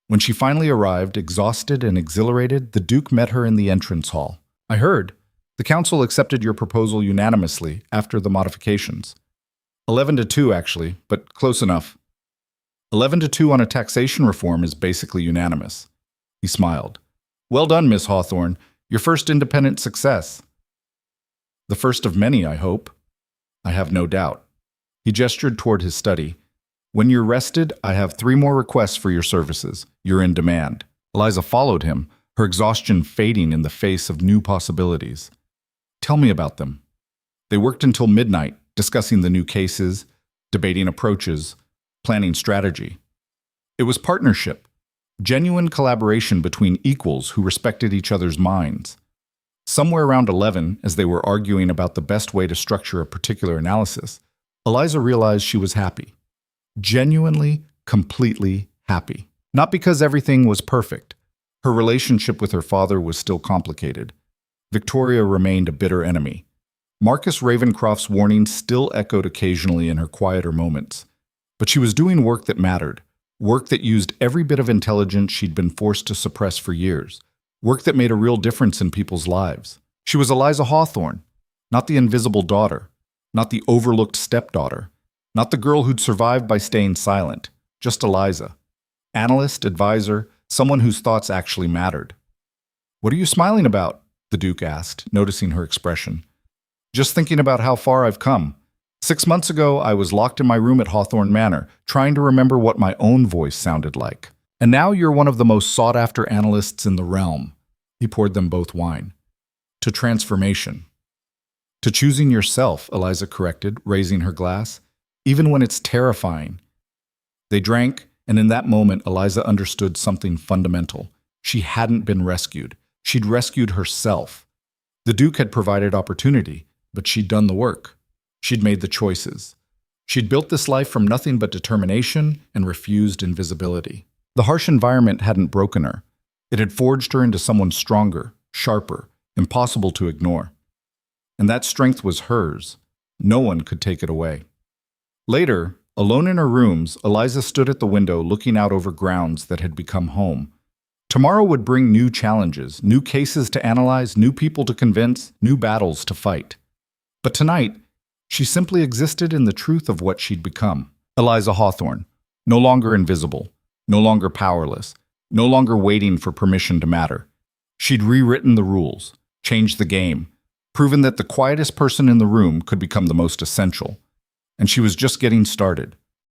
When she finally arrived, exhausted and exhilarated, the Duke met her in the entrance hall. "I heard. The council accepted your proposal unanimously after the modifications. 11-2, actually, but close enough. 11-2 on a taxation reform is basically unanimous." He smiled. "Well done, Miss Hawthorne. Your first independent success." "The first of many, I hope." "I have no doubt." He gestured toward his study. "When you're rested, I have 3 more requests for your services. You're in demand." Eliza followed him, her exhaustion fading in the face of new possibilities. "Tell me about them." They worked until midnight, discussing the new cases, debating approaches, planning strategy. It was partnership, genuine collaboration between equals who respected each other's minds. Somewhere around 11, as they were arguing about the best way to structure a particular analysis, Eliza realized she was happy. Genuinely, completely happy. Not because everything was perfect. Her relationship with her father was still complicated. Victoria remained a bitter enemy. Marcus Ravencroft's warning still echoed occasionally in her quieter moments. But she was doing work that mattered, work that used every bit of intelligence she'd been forced to suppress for years, work that made a real difference in people's lives. She was Eliza Hawthorne, not the invisible daughter, not the overlooked stepdaughter, not the girl who'd survived by staying silent, just Eliza. Analyst, advisor, someone whose thoughts actually mattered. "What are you smiling about?" the Duke asked, noticing her expression. "Just thinking about how far I've come. 6 months ago, I was locked in my room at Hawthorne Manor, trying to remember what my own voice sounded like. And now you're one of the most sought-after analysts in the realm." He poured them both wine. "To transformation." "To choosing yourself," Eliza corrected, raising her glass, "even when it's terrifying." They drank, and in that moment, Eliza understood something fundamental. She hadn't been rescued. She'd rescued herself. The Duke had provided opportunity, but she'd done the work. She'd made the choices. She'd built this life from nothing but determination and refused invisibility. The harsh environment hadn't broken her. It had forged her into someone stronger, sharper, impossible to ignore. And that strength was hers. No one could take it away. Later, alone in her rooms, Eliza stood at the window looking out over grounds that had become home. Tomorrow would bring new challenges, new cases to analyze, new people to convince, new battles to fight. But tonight, she simply existed in the truth of what she'd become. Eliza Hawthorne, no longer invisible, no longer powerless, no longer waiting for permission to matter. She'd rewritten the rules, changed the game, proven that the quietest person in the room could become the most essential. And she was just getting started.